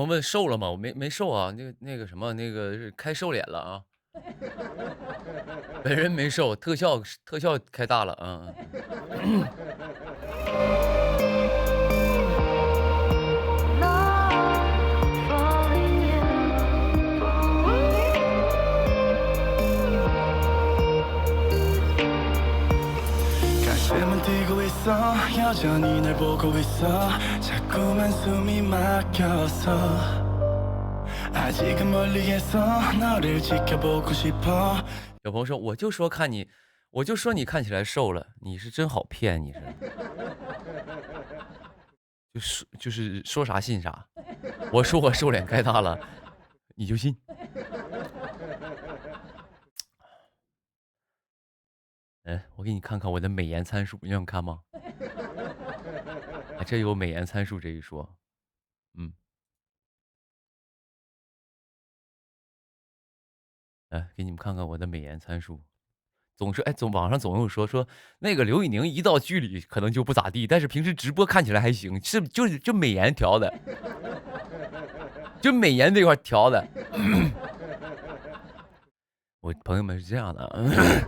友问瘦了吗？我没瘦啊，那个什么，那个是开瘦脸了啊，本人没瘦，特效开大了，嗯。有朋友说，我就说你看起来瘦了，你是真好骗，你是，就是说啥信啥。我说我瘦脸开大了，你就信？嗯，我给你看看我的美颜参数，你想看吗？哎，这有美颜参数这一说，嗯，来给你们看看我的美颜参数。网上总有说那个刘宇宁一到剧里可能就不咋地，但是平时直播看起来还行，就美颜调的，就美颜这块调的。我朋友们是这样的，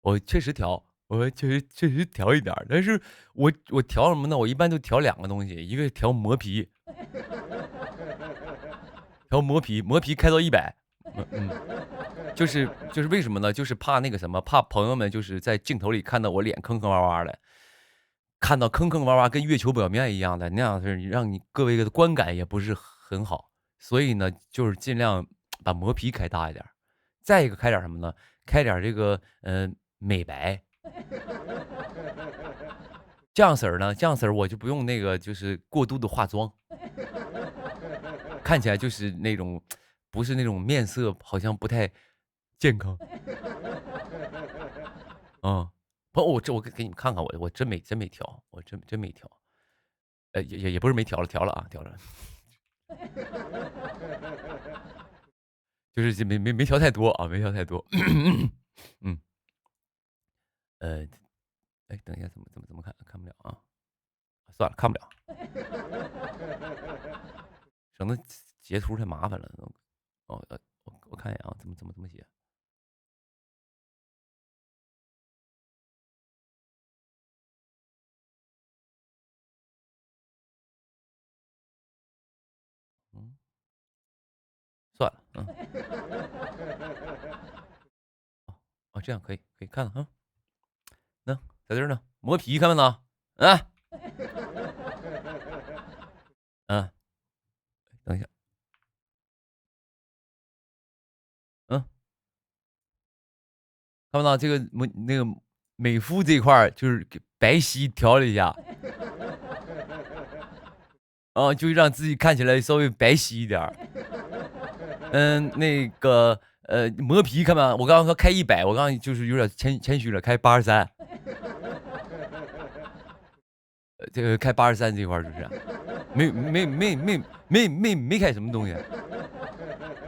我确实调一点但是我调什么呢？我一般就调两个东西，一个调磨皮，磨皮开到100，就是为什么呢？就是怕那个什么，怕朋友们就是在镜头里看到我脸坑坑洼洼的，看到坑坑洼洼跟月球表面一样的那样是让你各位的观感也不是很好，所以呢，就是尽量把磨皮开大一点再一个开点什么呢？开点这个美白。这样色儿我就不用那个就是过度的化妆，看起来就是那种不是那种面色好像不太健康。嗯，不，我给你们看看我真没调，我真没调。也不是没调了，调了啊，调了，就是没调太多啊，没调太多。嗯，呃，哎，等一下，怎么看？看不了啊，算了，看不了，省得截图太麻烦了。哦，我看一眼啊，怎么写？嗯，算了，哦，这样可以看了啊，那在这儿呢，磨皮看没呢？啊，嗯，等一下，嗯，看没到这个那个美肤这一块儿，就是给白皙调了一下，啊，就让自己看起来稍微白皙一点儿。那个磨皮看没？我刚刚说开100，我刚刚就是有点谦虚了，开83。这个开83这块儿就是没开什么东西。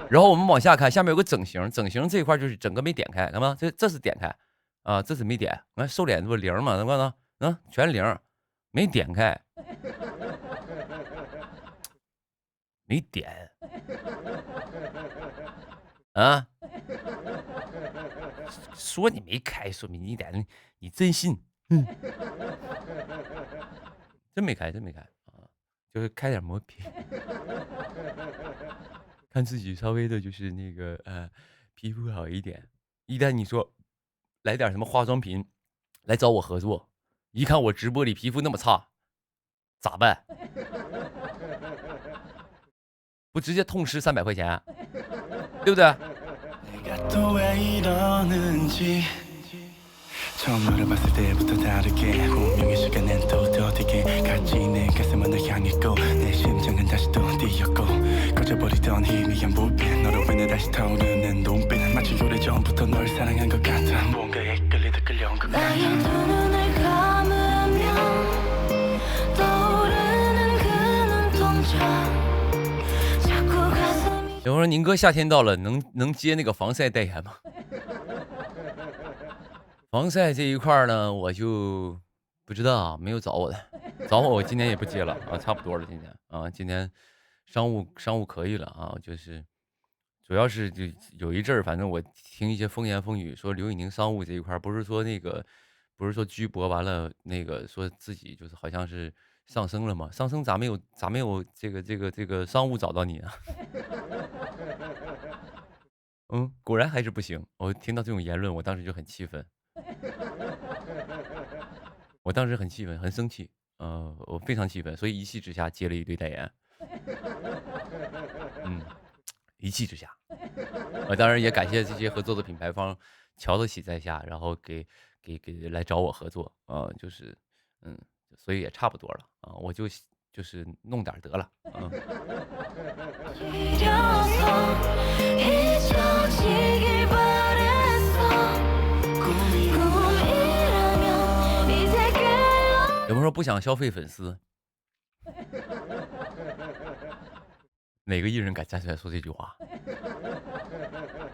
然后我们往下看，下面有个整形，整形这一块就是整个没点开，看到吗？这是点开啊，这是没点。完瘦脸这不零嘛？能看到？全零，没点开，没点啊。说你没开，说明你点，你真信？嗯，真没开啊，就是开点磨皮，看自己稍微的就是那个皮肤好一点。一旦你说来点什么化妆品来找我合作，一看我直播里皮肤那么差，咋办？不直接痛失300块钱，对不对？ 처음 너를 봤을 때부터 다르게 운명의 시간엔 또 더디게 같이 내 가슴은 널 향했고 내 심장은 다시 또 뛰었고 꺼져버리던 희미한 불빛 너로 인해 다시 타오르는 눈빛 마치 오래전부터 널 사랑한 것 같아 뭔가에 끌리듯 끌려온 것 같아 나의 두 눈을 감으면 떠오르는 그 눈동자 有人说宁哥夏天到了，能接那个防晒代言吗？防晒这一块呢，我就不知道，没有找我的，找我今年也不接了啊，差不多了今年。啊，今年商务可以了啊，就是主要是就有一阵儿，反正我听一些风言风语说刘宇宁商务这一块儿，不是说居博完了那个说自己就是好像是上升了吗？上升咋没有这个商务找到你啊？嗯，果然还是不行。我听到这种言论，我当时就很气愤，我当时很气愤，很生气，我非常气愤，所以一气之下接了一堆代言，嗯，一气之下，当然也感谢这些合作的品牌方瞧得起在下，然后给来找我合作啊，就是嗯，所以也差不多了啊，我就是弄点儿得了，嗯。 잊혀지길 바랬어 꿈이라면 이제 깨어 有朋友说不想消费粉丝，哪个艺人敢站出来说这句话？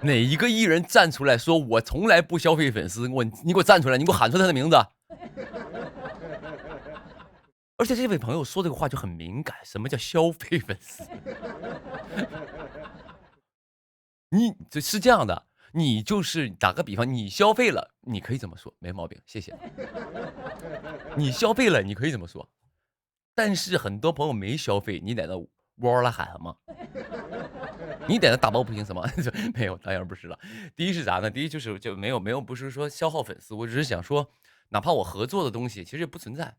哪一个艺人站出来说我从来不消费粉丝？你给我站出来，你给我喊出他的名字。而且这位朋友说这个话就很敏感，什么叫消费粉丝？你这是这样的，你就是打个比方，你消费了，你可以这么说，没毛病，谢谢。你消费了，你可以这么说，但是很多朋友没消费，你在那哇啦喊什么？你在那大抱不平什么？没有，当然不是了。第一是啥呢？第一就没有，不是说消耗粉丝，我只是想说，哪怕我合作的东西其实也不存在，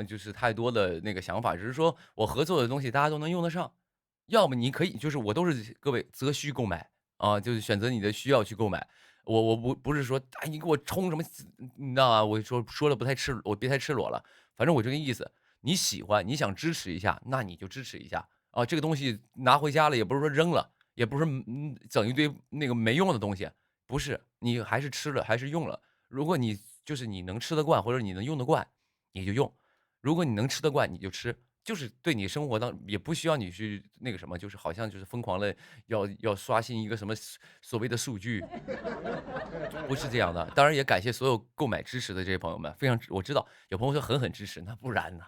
就是太多的那个想法，只是说我合作的东西大家都能用得上，要么你可以就是我都是各位择需购买啊，就是选择你的需要去购买。我不是说，哎，你给我充什么，你知道吗？我说的不太我别太赤裸了，反正我这个意思，你喜欢，你想支持一下，那你就支持一下啊。这个东西拿回家了，也不是说扔了，也不是整一堆那个没用的东西，不是，你还是吃了，还是用了。如果你就是你能吃得惯，或者你能用得惯，你就用；如果你能吃得惯，你就吃。就是对你生活当也不需要你去那个什么，就是好像就是疯狂的要刷新一个什么所谓的数据，不是这样的。当然也感谢所有购买支持的这些朋友们，非常我知道有朋友说狠狠支持，那不然呢？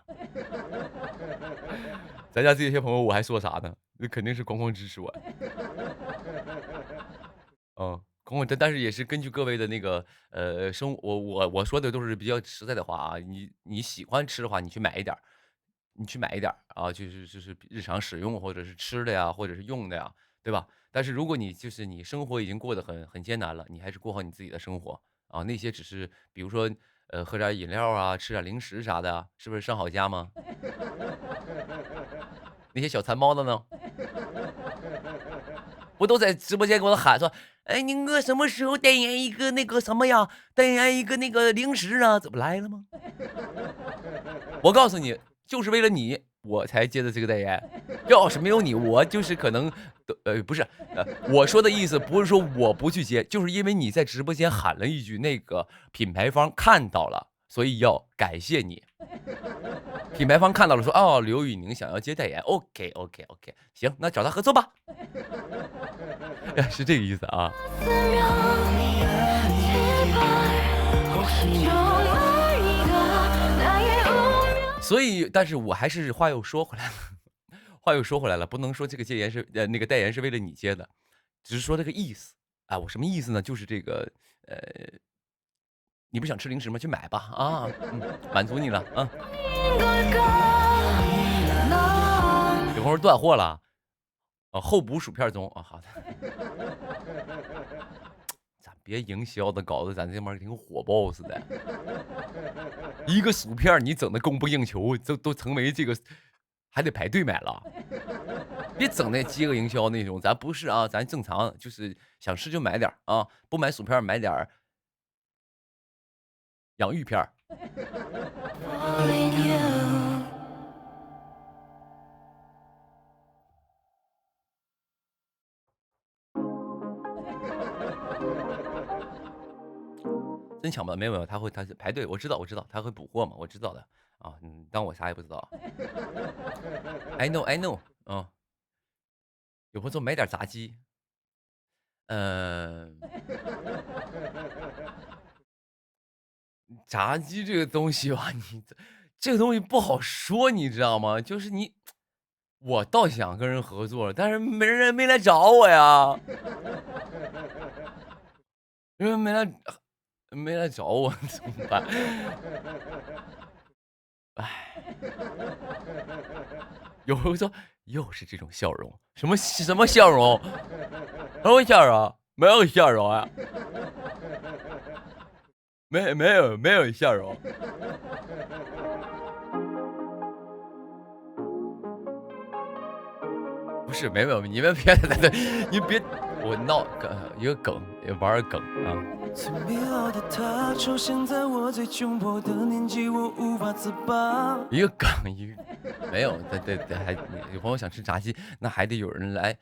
咱家这些朋友我还说啥呢？那肯定是哐哐支持我。嗯，但是也是根据各位的那个我说的都是比较实在的话啊，你喜欢吃的话，你去买一点儿，你去买一点儿啊，就是日常使用或者是吃的呀，或者是用的呀，对吧？但是如果你就是你生活已经过得很艰难了，你还是过好你自己的生活啊，那些只是比如说喝点饮料啊，吃点零食啥的啊，是不是上好佳吗？那些小馋猫的呢？不都在直播间给我喊说，哎，宁哥什么时候代言一个那个什么呀？代言一个那个零食啊？怎么来了吗？我告诉你，就是为了你，我才接的这个代言。要是没有你，我就是可能，不是，我说的意思不是说我不去接，就是因为你在直播间喊了一句，那个品牌方看到了，所以要感谢你。品牌方看到了说，哦，刘宇宁想要接代言，OK OK OK，行，那找他合作吧。是这个意思啊。 있으면 제발 혹시 정말 네가 나의 운명 所以，但是我还是话又说回来了，话又说回来了，不能说这个戒言是那个代言是为了你接的，只是说这个意思。啊，我什么意思呢？就是这个呃，你不想吃零食吗？去买吧啊，满足你了啊。걸까 넌 有朋友断货了啊，候补薯片中啊，好的。咱别营销的，搞得咱这边跟火爆似的。一个薯片你整的供不应求，都成为这个还得排队买了。别整那饥饿营销那种，咱不是啊，咱正常就是想吃就买点啊，不买薯片买点洋芋片 falling you 真抢不到，没有，他是排队，我知道他会补货嘛，我知道的啊，当我啥也不知道。I know，有朋友说买点炸鸡，嗯、炸鸡这个东西吧，这个东西不好说，你知道吗？就是你我倒想跟人合作，但是没来找我呀，因为没来找我怎么办？唉，有人说又是这种笑容，什么笑容？什么笑容？没有笑容啊，没有笑容。不是，没有，你们别，你别，我闹一个梗，也玩梗啊。最美好的他出现在我最窘迫的年纪，我无法自拔。一个梗没有，还有朋友想吃炸鸡，那还得有人来，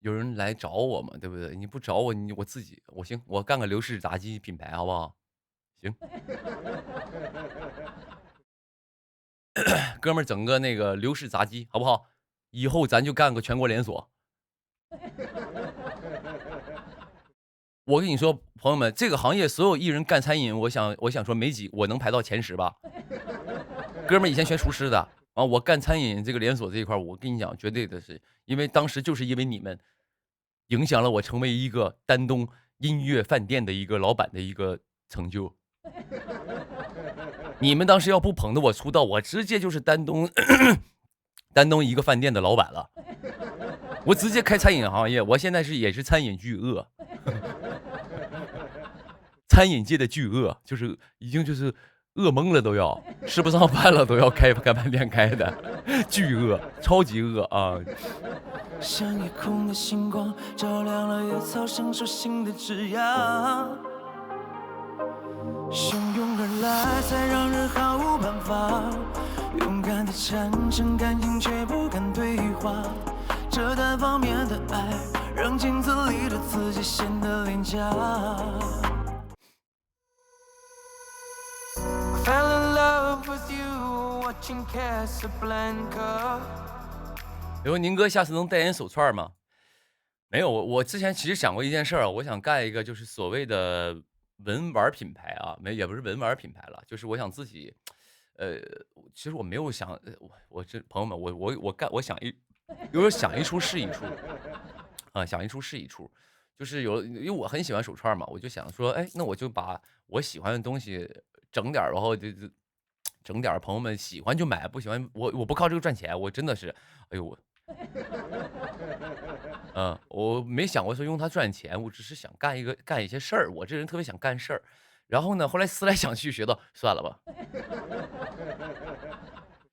有人来找我嘛，对不对？你不找我，我自己行，我干个刘氏炸鸡品牌好不好？行，哥们儿整个那个刘氏炸鸡好不好？以后咱就干个全国连锁。我跟你说，朋友们，这个行业所有艺人干餐饮，我想说我能排到前10吧。哥们儿以前学厨师的啊，我干餐饮这个连锁这一块，我跟你讲，绝对的是，因为当时就是因为你们影响了我成为一个丹东音乐饭店的一个老板的一个成就。你们当时要不捧着我出道，我直接就是丹东丹东一个饭店的老板了。我直接开餐饮行业，我现在也是餐饮巨鳄，餐饮界的巨鳄，就是已经就是饿懵了都要吃不上饭了都要开饭店开的巨鳄，超级鳄啊！像夜空的星光，照亮了野草，生出新的枝桠。汹涌而来，才让人毫无办法。勇敢的产生感情，却不敢对话。这单方面的爱，让镜子里的自己显得廉价。Fell in love with you, watching Casablanca。比如宁哥下次能代言手串吗？没有，我之前其实想过一件事儿，我想干一个就是所谓的文玩品牌啊，也不是文玩品牌了，就是我想自己，其实我没有想，我这朋友们，我想想一出是一出，啊，想一出是一出，就是因为我很喜欢手串嘛，我就想说，哎，那我就把我喜欢的东西整点儿，然后就整点儿，朋友们喜欢就买，不喜欢我不靠这个赚钱，我真的是，哎呦我。我没想过说用它赚钱，我只是想干一些事儿。我这人特别想干事儿，然后呢，后来思来想去，觉得算了吧，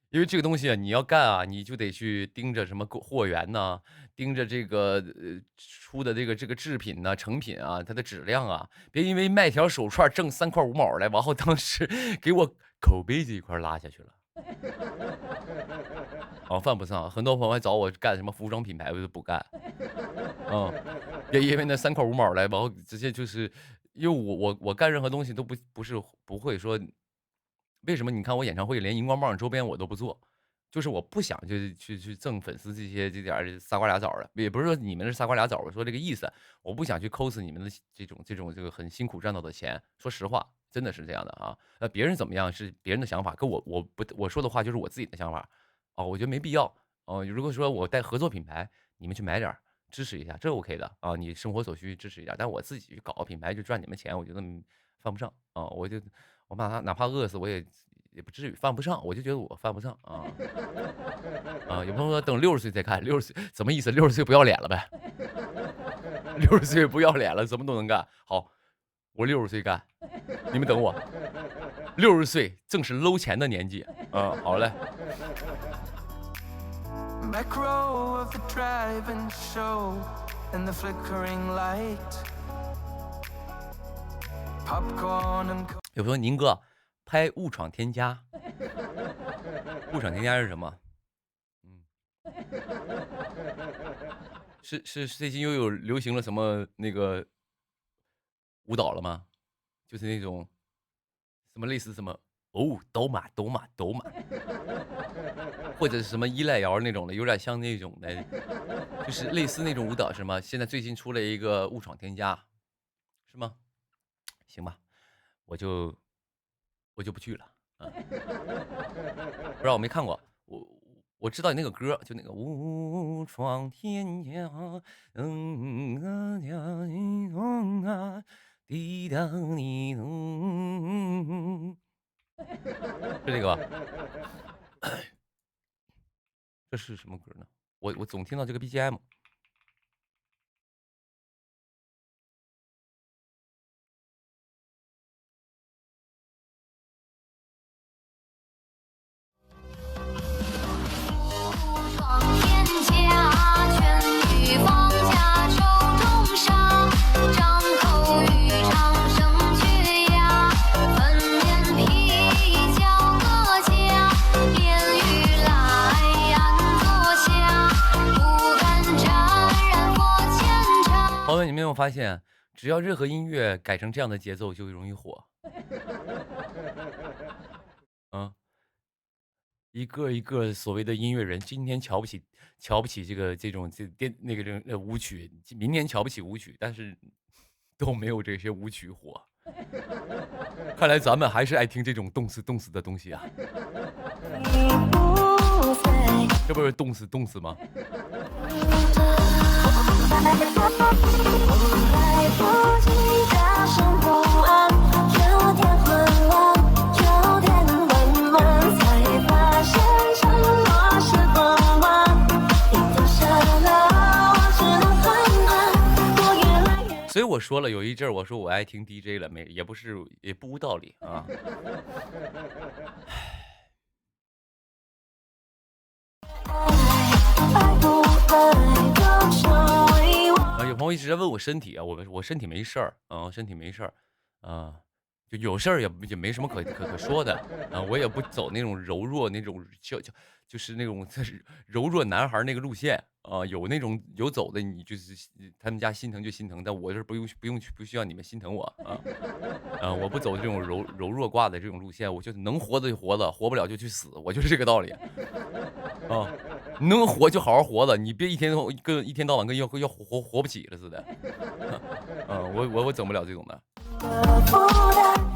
因为这个东西啊，你要干啊，你就得去盯着什么货源呐，盯着这个出的这个制品呐、成品啊，它的质量啊，别因为卖条手串挣3块5毛来，然后当时给我口碑这一块拉下去了。犯不上，很多朋友还找我干什么服装品牌，我就不干。别因为那3块5毛来，然后直接就是，因为我干任何东西都不会说，为什么？你看我演唱会连荧光棒周边我都不做，就是我不想去挣粉丝这点儿仨瓜俩枣的，也不是说你们是仨瓜俩枣，我说这个意思，我不想去抠死你们的这个很辛苦赚到的钱。说实话，真的是这样的啊。别人怎么样是别人的想法，跟我说的话就是我自己的想法。我觉得没必要。如果说我带合作品牌，你们去买点儿支持一下，这 OK 的啊。你生活所需支持一下，但我自己去搞个品牌就赚你们钱，我觉得犯不上啊。我哪怕饿死我也不至于犯不上，我就觉得我犯不上啊。有朋友说等60岁再看，60岁什么意思？60岁不要脸了呗？60岁不要脸了，什么都能干。好，我60岁干，你们等我。60岁正是搂钱的年纪。好嘞。Back row of the drive-in show and the flickering light. Popcorn and 有朋友宁哥拍《误闯天家》，误闯天家是什么？是最近又有流行了什么那个舞蹈了吗？就是那种什么类似什么抖马，或者是什么依赖摇那种的，有点像那种的，就是类似那种舞蹈是吗？现在最近出了一个《误闯天家》，是吗？行吧，我就不去了。不知道我没看过，我知道你那个歌，就那个无闯天涯，滴答你是这个吧？这是什么歌呢？我总听到这个 BGM。朋友们，你们有没有发现，只要任何音乐改成这样的节奏，就容易火。啊，一个一个所谓的音乐人，今天瞧不起这舞曲，明年瞧不起舞曲，但是都没有这些舞曲火。看来咱们还是爱听这种动次动次的东西啊。这不是动次吗？所以我说了，有一阵儿我说我爱听 DJ 了，也不无道理啊。有朋友一直在问我身体啊，我身体没事儿啊，身体没事儿啊，就有事儿也没什么可说的啊，我也不走那种柔弱那种就是那种柔弱男孩那个路线啊，有走的你就是他们家心疼就心疼，但我是不需要你们心疼我啊，我不走这种柔弱挂的这种路线，我就能活的就活了，活不了就去死，我就是这个道理啊。能活就好好活了，你别一天到晚跟要活不起了似的。我整不了这种的。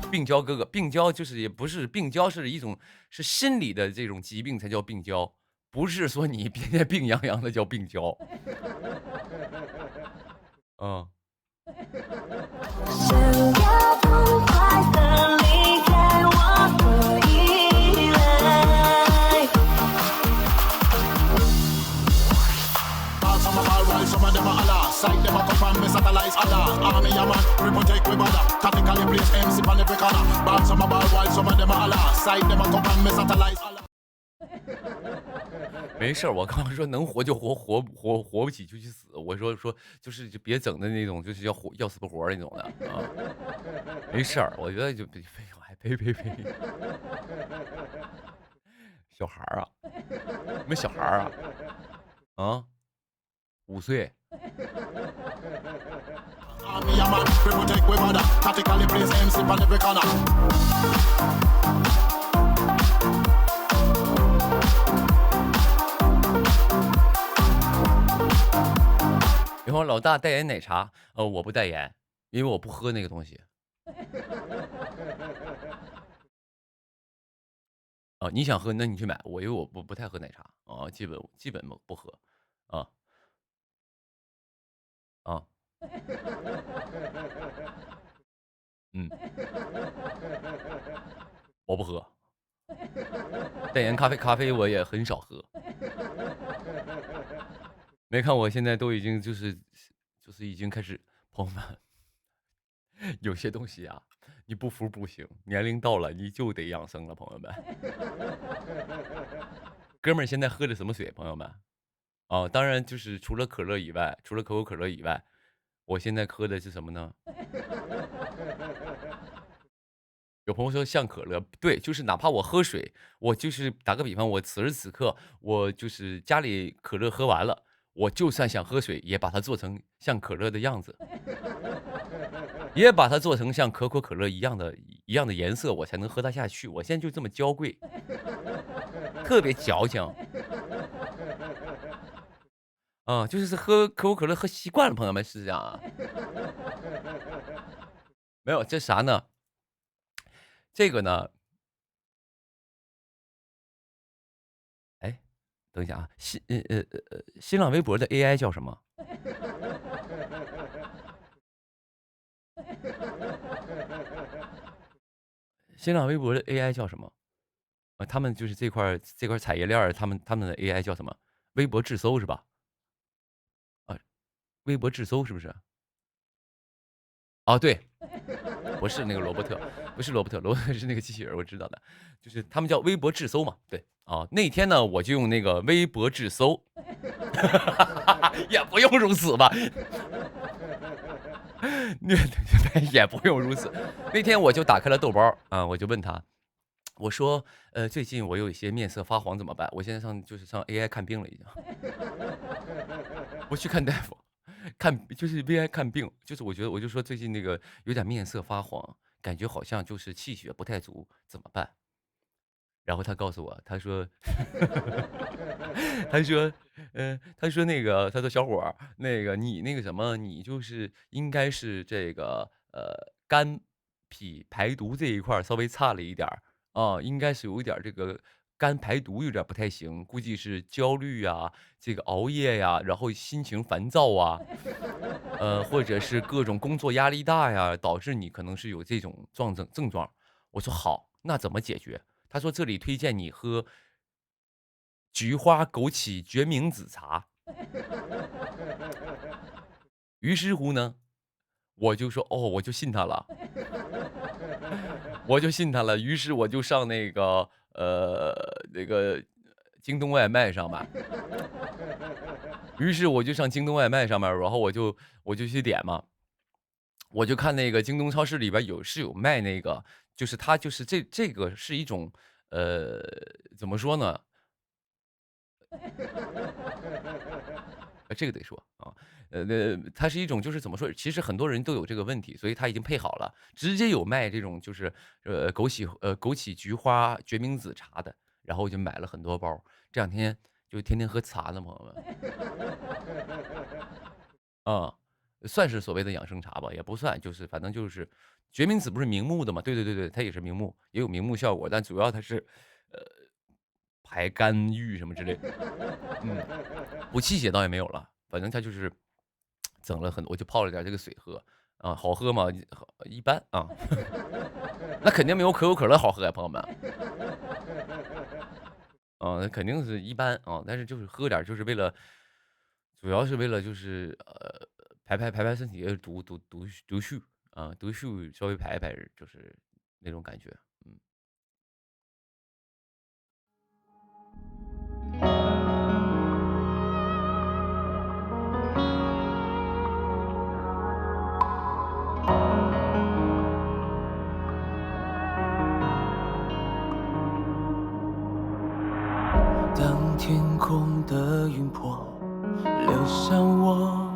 病娇哥哥，病娇就是也不是病娇，是一种是心理的这种疾病才叫病娇，不是说你天天病殃殃的叫病娇。嗯。没事儿，我刚刚说能活就活不起就去死。我说就别整的那种，就是要死不活那种的啊。没事儿，我觉得就呸，小孩儿啊，你们小孩儿啊，啊，5岁。然后老大代言奶茶，我不代言，因为我不喝那个东西。你想喝，那你去买。因为我不太喝奶茶啊，基本不喝啊啊。嗯，我不喝。代言咖啡我也很少喝。没看我现在都已经就是已经开始，朋友们，有些东西啊，你不服不行，年龄到了你就得养生了，朋友们。哥们儿现在喝的什么水，朋友们？当然就是除了可乐以外，除了可口可乐以外，我现在喝的是什么呢？有朋友说像可乐，对，就是哪怕我喝水，我就是打个比方，我此时此刻我就是家里可乐喝完了，我就算想喝水，也把它做成像可乐的样子，也把它做成像可口可乐一样的颜色，我才能喝它下去。我现在就这么娇贵，特别矫情。就是喝可口可乐喝习惯了，朋友们是这样啊。没有，这啥呢？这个呢，哎，等一下啊，新浪微博的 AI 叫什么？新浪微博的 AI 叫什么？他们就是这块产业链儿他们的 AI 叫什么？微博智搜是吧？啊，微博智搜是不是？哦，对，不是那个罗伯特，不是罗伯特，罗伯特是那个机器人，我知道的，就是他们叫微博智搜嘛。对，啊，那天呢，我就用那个微博智搜，也不用如此吧，那也不用如此。那天我就打开了豆包啊，我就问他，我说，最近我有一些面色发黄怎么办？我现在上 AI 看病了已经，不去看大夫，就是 AI 看病，就是我觉得我就说最近那个有点面色发黄，感觉好像就是气血不太足，怎么办？然后他告诉我，他说，他说，他说小伙儿，那个你那个什么，你就是应该是这个肝脾排毒这一块儿稍微差了一点儿啊，应该是有一点儿这个肝排毒有点儿不太行，估计是焦虑呀，这个熬夜呀，然后心情烦躁啊，或者是各种工作压力大呀，导致你可能是有这种症状。我说好，那怎么解决？他说这里推荐你喝菊花枸杞决明子茶。于是乎呢，我就说哦，我就信他了，我就信他了。于是我就上那个京东外卖上面，于是我就上京东外卖上面，然后我就去点嘛，我就看那个京东超市里边有卖那个，就是它就是这个是一种呃怎么说呢？这个得说啊，它是一种就是怎么说，其实很多人都有这个问题，所以他已经配好了，直接有卖这种就是枸杞菊花决明子茶的，然后我就买了很多包，这两天就天天喝茶呢，朋友们。啊，算是所谓的养生茶吧，也不算，就是反正就是决明子不是明目的嘛，对对对对，它也是明目，也有明目效果，但主要它是呃排肝郁什么之类的，嗯，补气血倒也没有了，反正它就是整了很多，我就泡了点这个水喝啊，好喝吗？一般啊，那肯定没有可口可乐好喝呀，朋友们。啊，那肯定是一般啊，但是就是喝点儿就是为了，主要是为了就是排身体的毒素啊，毒素稍微排一排，就是那种感觉。嗯，当天空的云魄流向我，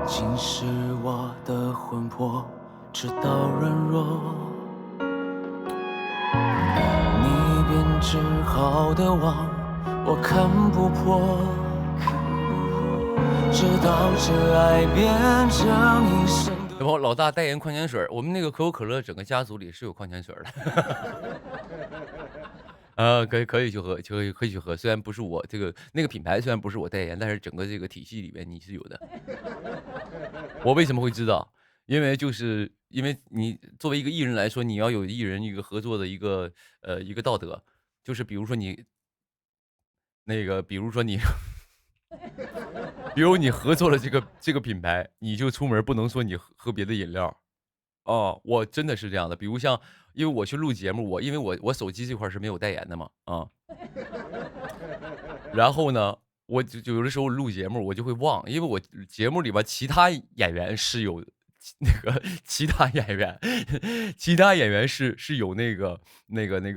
侵蚀我的魂魄，直到软弱。你编织好的网，我看不破，直到这爱变成一生的。然后老大代言矿泉水儿，我们那个可口可乐整个家族里是有矿泉水儿的。可以去喝，可以去喝。虽然不是我这个那个品牌，虽然不是我代言，但是整个这个体系里面你是有的。我为什么会知道？因为你作为一个艺人来说，你要有艺人一个合作的一个道德，就是比如说你那个，比如说你，比如你合作了这个品牌，你就出门不能说你喝别的饮料。哦，我真的是这样的。比如像，因为我去录节目，因为我手机这块儿是没有代言的嘛，啊，然后呢，我就有的时候录节目我就会忘，因为我节目里边其他演员是有那个其他演员，其他演员是有那个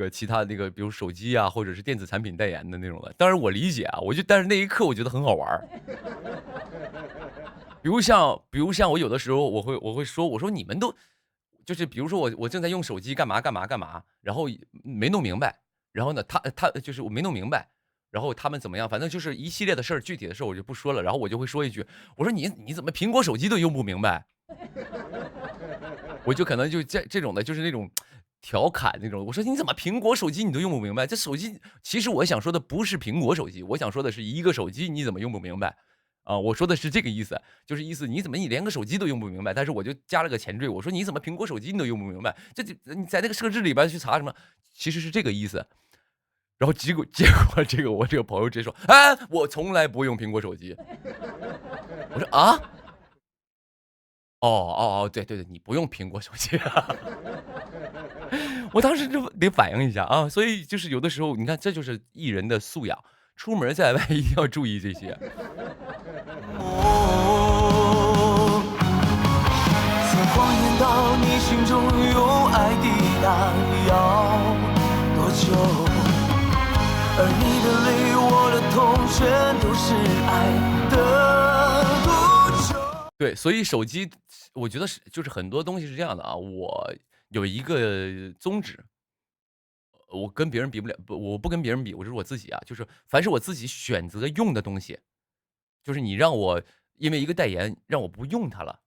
其他那个，比如手机啊，或者是电子产品代言的那种的。当然我理解啊，但是那一刻我觉得很好玩儿。比如像我有的时候我会说，我说你们都就是比如说我正在用手机干嘛干嘛干嘛，然后没弄明白，然后呢他就是我没弄明白，然后他们怎么样，反正就是一系列的事儿，具体的事儿我就不说了，然后我就会说一句，我说你怎么苹果手机都用不明白？我就可能就这种的，就是那种调侃那种。我说你怎么苹果手机你都用不明白？这手机其实我想说的不是苹果手机，我想说的是一个手机你怎么用不明白？我说的是这个意思，就是意思你怎么你连个手机都用不明白？但是我就加了个前缀，我说你怎么苹果手机你都用不明白？这就你在那个设置里边去查什么，其实是这个意思。然后结果我这个朋友直接说，哎，我从来不用苹果手机。我说啊，对，你不用苹果手机啊。我当时就得反应一下啊，所以就是有的时候，你看这就是艺人的素养，出门在外一定要注意这些。似谎言到你心中用爱抵达要多久？而你的泪，我的痛，全都是爱的毒酒。对，所以手机，我觉得就是很多东西是这样的啊。我有一个宗旨，我跟别人比不了，我不跟别人比，我就是我自己啊。就是凡是我自己选择用的东西，就是你让我因为一个代言让我不用它了，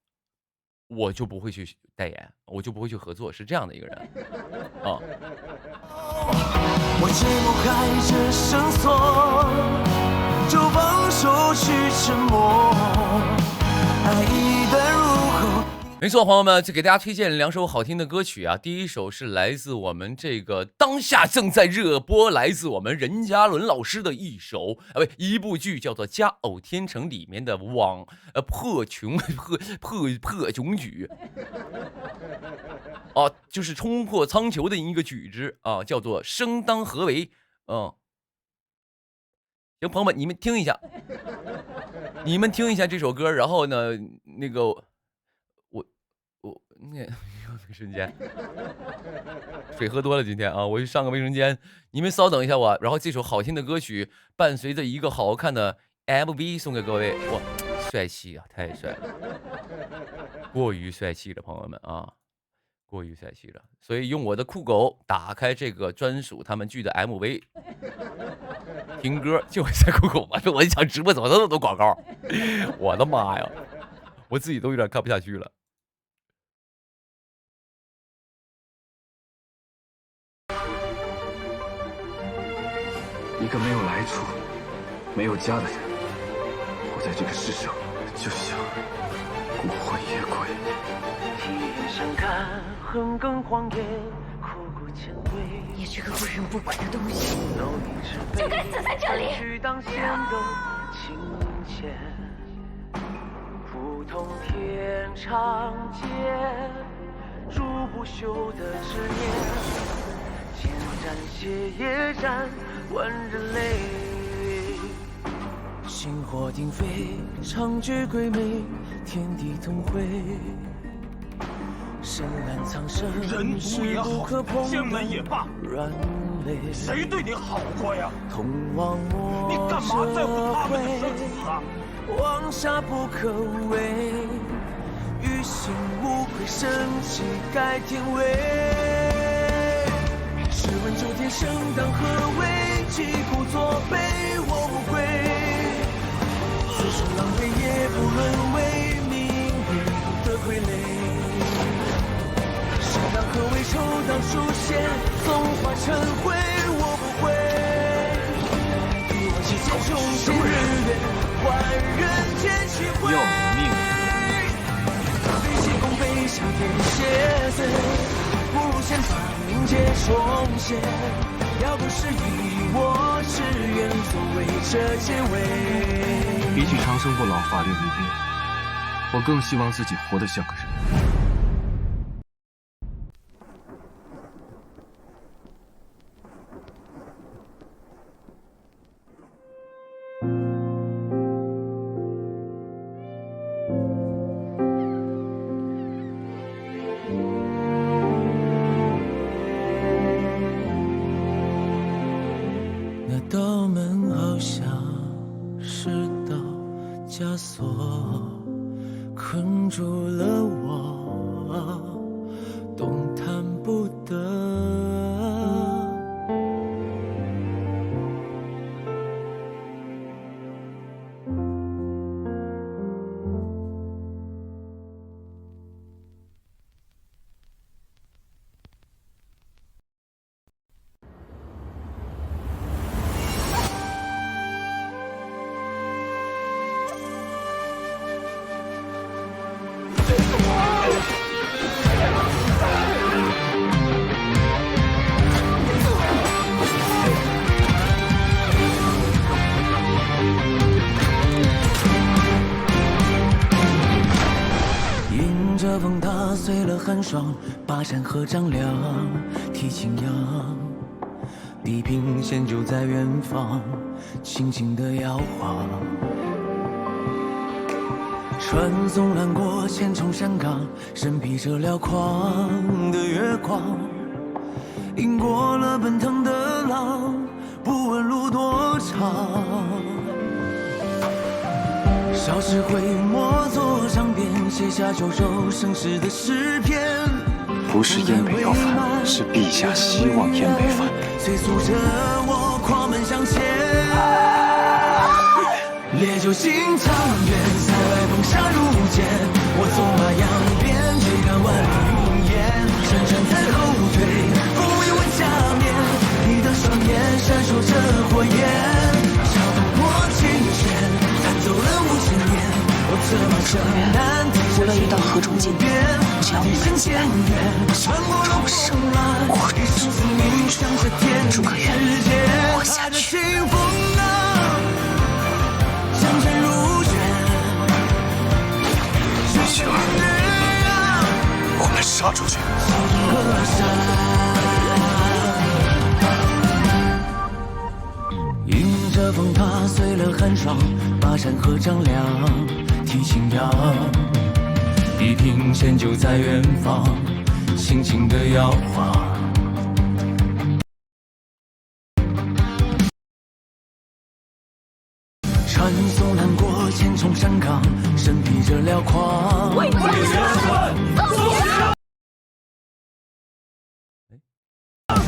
我就不会去代言，我就不会去合作，是这样的一个人啊。我解不开这绳索，就放手去沉默。爱一旦入口。没错，朋友们，就给大家推荐2首好听的歌曲啊。第一首是来自我们这个当下正在热播，来自我们任嘉伦老师的一部剧，叫做《佳偶天成》里面的破穷举啊，就是冲破苍穹的一个举之啊，叫做生当何为。行，朋友们，你们听一下这首歌，然后呢，那个我那卫生间，水喝多了今天啊，我去上个卫生间，你们稍等一下我，然后这首好听的歌曲伴随着一个好看的 MV 送给各位，哇，帅气啊，太帅了，过于帅气了，朋友们啊，过于帅气了，所以用我的酷狗打开这个专属他们剧的 MV， 听歌就会在酷狗吧，我一想直播怎么那么多广告，我的妈呀，我自己都有点看不下去了。一个没有来处、没有家的人，活在这个世上，就像孤魂野鬼。天上看，横亘荒野，枯骨千堆。你这个不人不鬼的东西，就该死在这里！去当先斗情牵，普通天长街，如不朽的执念。千战血也战，万人泪。星火鼎沸，长举鬼魅，天地同辉。深蓝苍生，人族也好，仙门也罢，软肋。谁对你好过呀？同往莫你干嘛在乎他们的生死啊？往下不可为，于心无愧，生气改天位。试问诸天生当何为？击鼓作悲，我无悔。此生狼狈也不沦为命运的傀儡。生当何为？抽当书写，纵化成灰，我不悔。一往昔间重现日月，换人间虚辉。要你命！飞起弓背向天血碎，无限苍冥皆重现。要不是以我之愿，所谓这结尾。比起长生不老、法力无边，我更希望自己活得像个人。那道门好像是道枷锁，困住了我。寒霜，巴山和丈量，提青阳。地平线就在远方，轻轻地摇晃。传送乱过千重山岗，身披着辽阔的月光，迎过了奔腾的浪，不问路多长。少时会默坐场边，写下九州盛世的诗篇。不是燕北要反，是陛下希望燕北反。催促着我狂奔向前，烈酒心长远，塞外风沙如剑。我纵马扬鞭，追赶万里云烟。山川在后退，风为我加冕。你的双眼闪烁着火焰，笑动过清泉，弹走了5000年。我策马向南，无论遇到何种境遇，只要我们在，众生过去，诸葛亮活下去。雪儿，我们杀出去！迎着风，踏碎了寒霜，巴山和丈量，提青阳。地平线就在远方，轻轻地摇晃。传送南过千重山岗，身披着辽阔。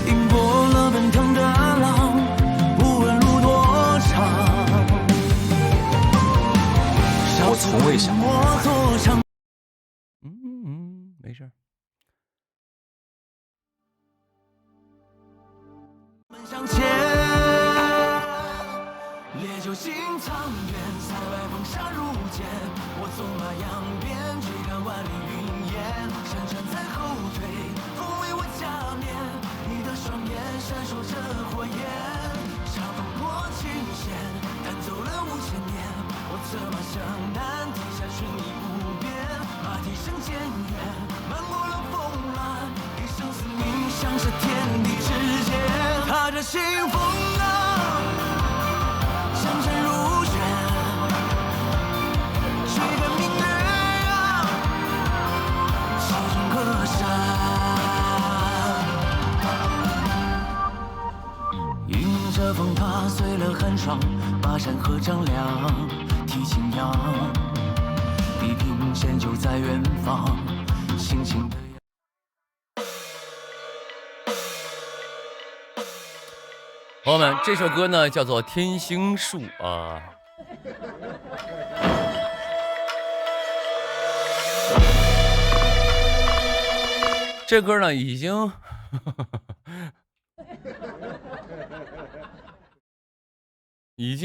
迎过了奔腾的浪，不问路多长。我从未想过。没事。向前，烈酒心长远，塞外风沙如剑。我纵马扬鞭，追赶万里云烟。山川在后退，风为我加冕。你的双眼闪烁着火焰，长风过琴弦，弹走了5000年。我策马向南，天下寻你不变。马蹄声渐远，漫过了风浪，一生死命向着天地之间。踏着清风啊，香尘如雪，追赶明月啊，气中河山。迎着风，踏碎了寒霜，巴山和丈量，提青阳。地平线就在远方，轻轻地。朋友们，这首歌呢叫做《天星树》啊。这歌呢已经已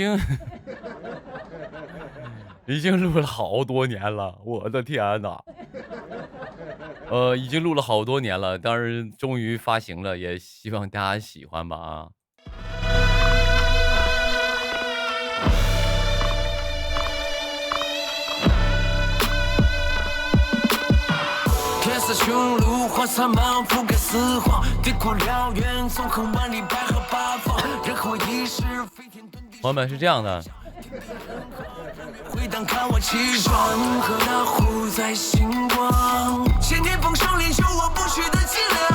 经录了好多年了，我的天哪！已经录了好多年了，但是终于发行了，也希望大家喜欢吧啊！天色穹庐，黄沙漫覆盖四方，地阔辽远，纵横万里，百合八方，人后一世飞天遁地。朋友们是这样的。回荡看我起霜，和大湖在星光，千年风霜练就我不屈的脊梁。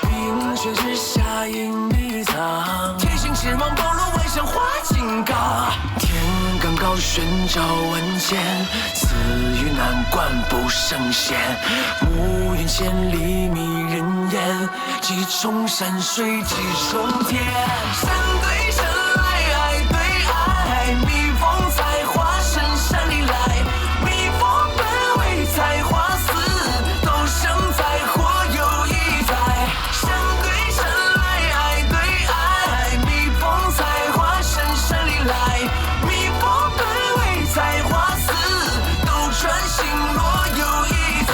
冰雪之下引迷藏，天星之王暴露万象化金刚。天刚高悬照万千，赐予难关不胜险。暮云千里迷人眼，几重山水几重天。山对山来，爱对爱，蜜蜂在花深山里来，蜜蜂本为采花丝，都生在火有一载。山对山来，爱对爱，蜜蜂在花深山里来，蜜蜂本为采花丝，都专心落有一载。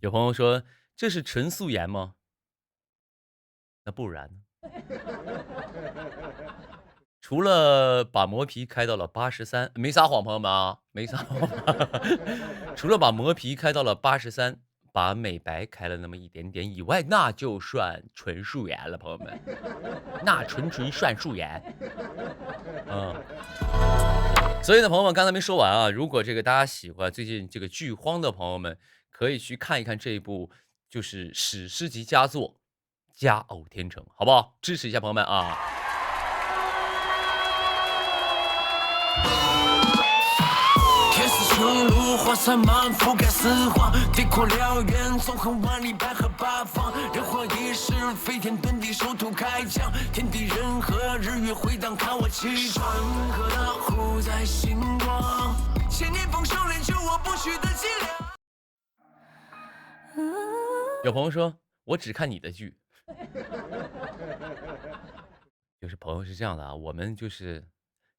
有朋友说这是纯素颜吗？那不然呢？除了把磨皮开到了83，没撒谎，朋友们啊，没撒谎。除了把磨皮开到了83，把美白开了那么一点点以外，那就算纯素颜了，朋友们，那纯算素颜。所以呢，朋友们刚才没说完啊，如果这个大家喜欢最近这个剧荒的朋友们，可以去看一看这一部就是史诗级佳作《佳偶天成》，好不好？支持一下朋友们啊！天似穹庐，花散漫，覆盖四方，地阔辽远，纵横万里，百合八方。人活一世，飞天遁地，守土开疆，天地人和，日月回荡，看我起床。川河大湖在星光，千年风霜练就我不屈的脊梁。有朋友说，我只看你的剧。就是朋友是这样的啊，我们就是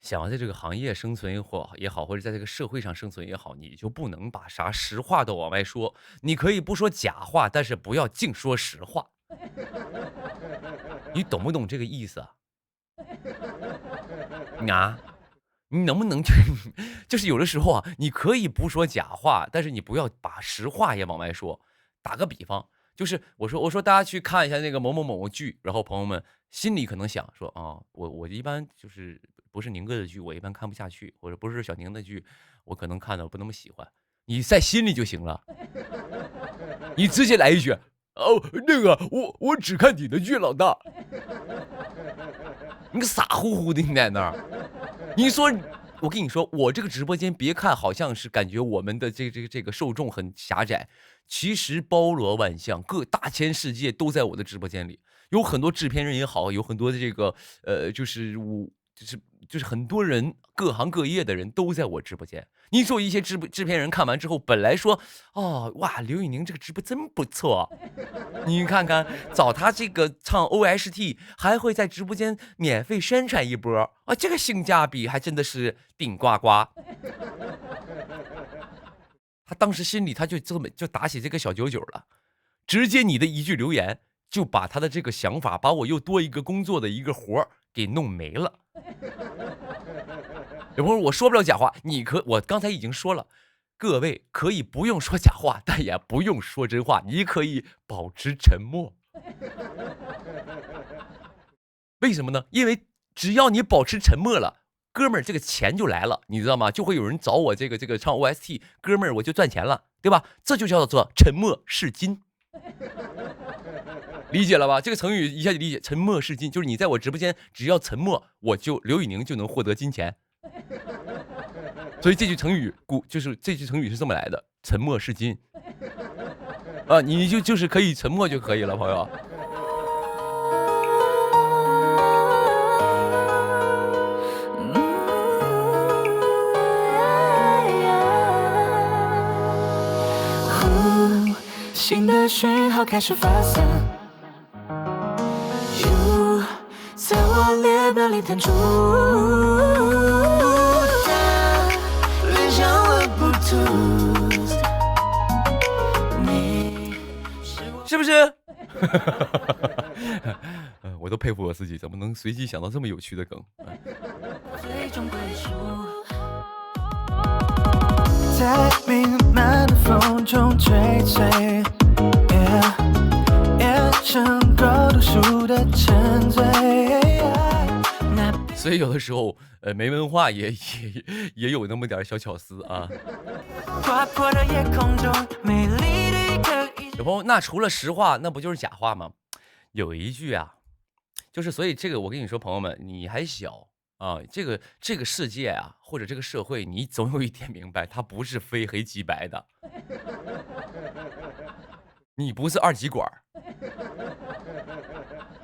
想要在这个行业生存也好，或者在这个社会上生存也好，你就不能把啥实话都往外说。你可以不说假话，但是不要净说实话。你懂不懂这个意思啊？你能不能就是有的时候啊，你可以不说假话，但是你不要把实话也往外说。打个比方，就是我说大家去看一下那个某某某剧，然后朋友们心里可能想说啊，我一般就是不是宁哥的剧，我一般看不下去，或者不是小宁的剧，我可能看的不那么喜欢。你在心里就行了，你直接来一句哦，那个我只看你的剧，老大。你个傻乎乎的你在那儿，你说。我跟你说，我这个直播间别看好像是感觉我们的这个受众很狭窄，其实包罗万象，各大千世界都在我的直播间里，有很多制片人也好，有很多的这个就是很多人各行各业的人都在我直播间。你说一些制片人看完之后，本来说哦哇，刘宇宁这个直播真不错，你看看找他这个唱 OST 还会在直播间免费宣传一波啊，这个性价比还真的是顶呱呱。他当时心里他就打起这个小99了，直接你的一句留言就把他的这个想法，把我又多一个工作的一个活给弄没了。有朋友我说不了假话，我刚才已经说了，各位可以不用说假话，但也不用说真话，你可以保持沉默。为什么呢？因为只要你保持沉默了，哥们儿这个钱就来了，你知道吗？就会有人找我这个唱 OST， 哥们儿我就赚钱了，对吧？这就叫做沉默是金。理解了吧？这个成语一下就理解，沉默是金，就是你在我直播间只要沉默，刘宇宁就能获得金钱。所以这句成语是这么来的，沉默是金。啊，你就是可以沉默就可以了，朋友。新的讯号开始发散。在我列表里弹出，联想了Bluetooth，你是不是？我都佩服我自己，怎么能随机想到这么有趣的梗？最终归属，在弥漫的风中追随。所以有的时候，没文化也有那么点小巧思啊。有朋友，那除了实话，那不就是假话吗？有一句啊，就是所以这个我跟你说，朋友们，你还小啊，这个世界啊，或者这个社会，你总有一天明白，它不是非黑即白的。你不是二极管，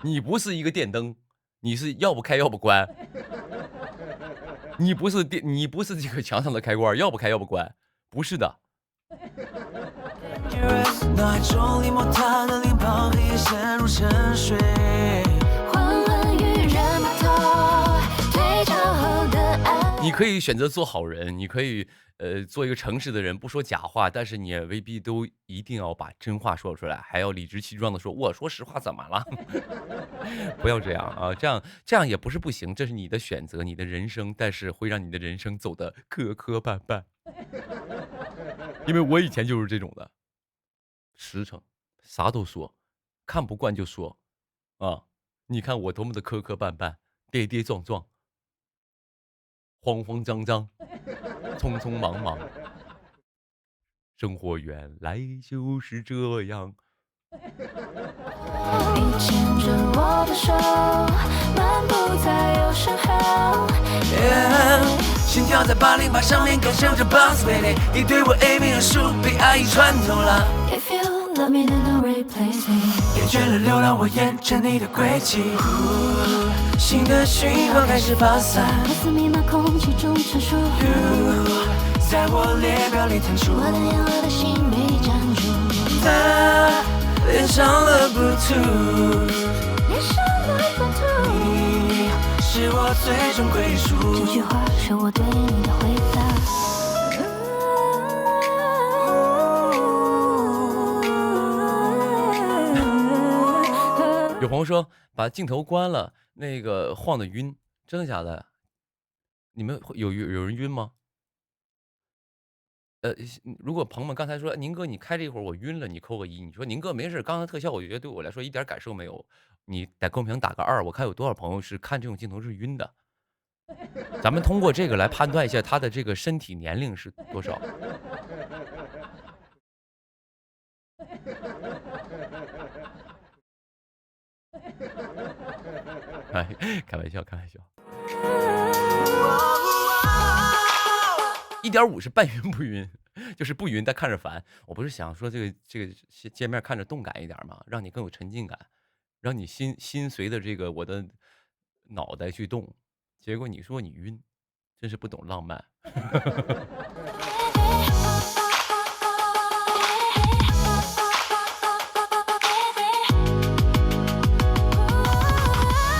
你不是一个电灯，你是要不开要不关。你不是这个墙上的开关，要不开要不关，不是的。脑海中离莫他的脸庞黑夜陷入沉睡，昏昏欲人不透，退潮后的暗你可以选择做好人，你可以做一个诚实的人，不说假话，但是你也未必都一定要把真话说出来，还要理直气壮的说我说实话怎么了？不要这样啊，这样也不是不行，这是你的选择，你的人生，但是会让你的人生走得磕磕绊绊。因为我以前就是这种的，实诚，啥都说，看不惯就说，啊，你看我多么的磕磕绊绊，跌跌撞撞，慌慌张张，匆匆忙忙，生活原来就是这样。你牵着我的手，漫步在右上后。心跳在808上面感受着 bounce baby， 你对我 A 面数被爱意穿透了。If you love me then don't replace me。厌倦了流浪，我沿着你的轨迹，新的讯号开始发散。我似密码空气中传输，在我列表里弹出。我的眼，我的心被占住。他连上了 Bluetooth， 连上了 Bluetooth， 你是我最终归属。这句话是我对你的回答。有朋友说把镜头关了，那个晃的晕，真的假的？你们有人晕吗？如果朋友们刚才说宁哥你开这一会儿我晕了，你扣个1。你说宁哥没事，刚才特效我觉得对我来说一点感受没有，你在公屏打个2，我看有多少朋友是看这种镜头是晕的。咱们通过这个来判断一下他的这个身体年龄是多少。开玩笑，开玩笑。1.5是半晕不晕，就是不晕但看着烦。我不是想说这个界面看着动感一点吗？让你更有沉浸感，让你心随着这个我的脑袋去动。结果你说你晕，真是不懂浪漫。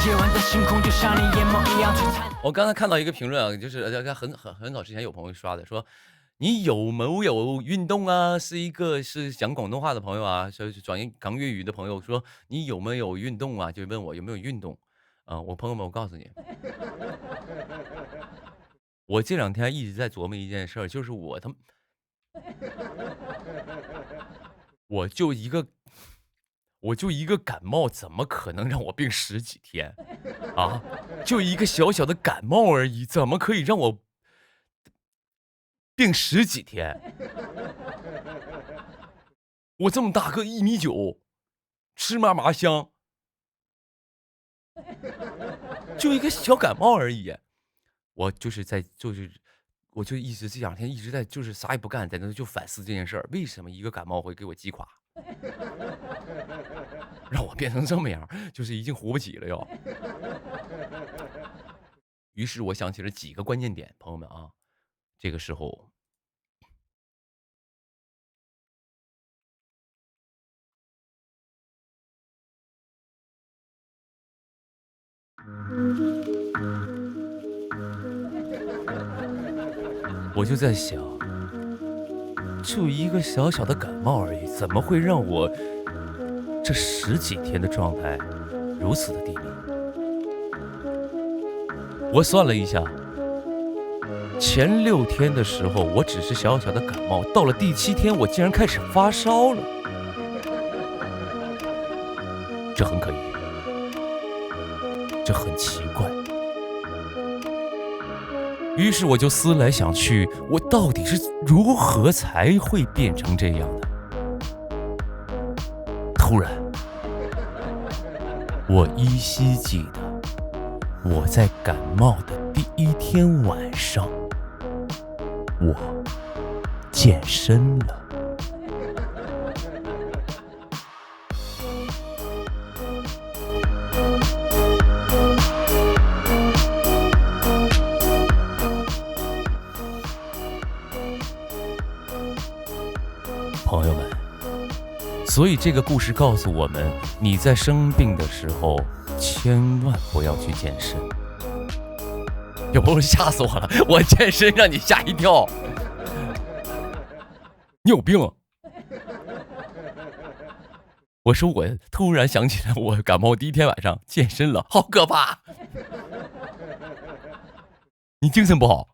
夜晚的星空就像你眼眸一样璀璨。我刚才看到一个评论啊，就是很早之前有朋友刷的，说你有没有运动啊？是讲广东话的朋友啊，是转港粤语的朋友说你有没有运动啊？就问我有没有运动啊？我朋友们，我告诉你，我这2天一直在琢磨一件事儿，就是我就一个感冒，怎么可能让我病10几天啊？就一个小小的感冒而已，怎么可以让我病10几天？我这么大个1.9米，吃嘛香，就一个小感冒而已。我就一直这2天一直在就是啥也不干，在那就反思这件事儿，为什么一个感冒会给我击垮？让我变成这么样，就是已经活不起了哟。于是我想起了几个关键点，朋友们啊，这个时候，我就在想，就一个小小的感冒而已，怎么会让我这10几天的状态如此的低迷？我算了一下，前6天的时候我只是小小的感冒，到了第7天我竟然开始发烧了，这很可疑，这很奇怪。于是我就思来想去，我到底是如何才会变成这样的？突然，我依稀记得，我在感冒的第1天晚上，我健身了。朋友们，所以这个故事告诉我们，你在生病的时候千万不要去健身，有朋友吓死我了，我健身让你吓一跳，你有病！我说我突然想起来，我感冒第一天晚上健身了，好可怕！你精神不好。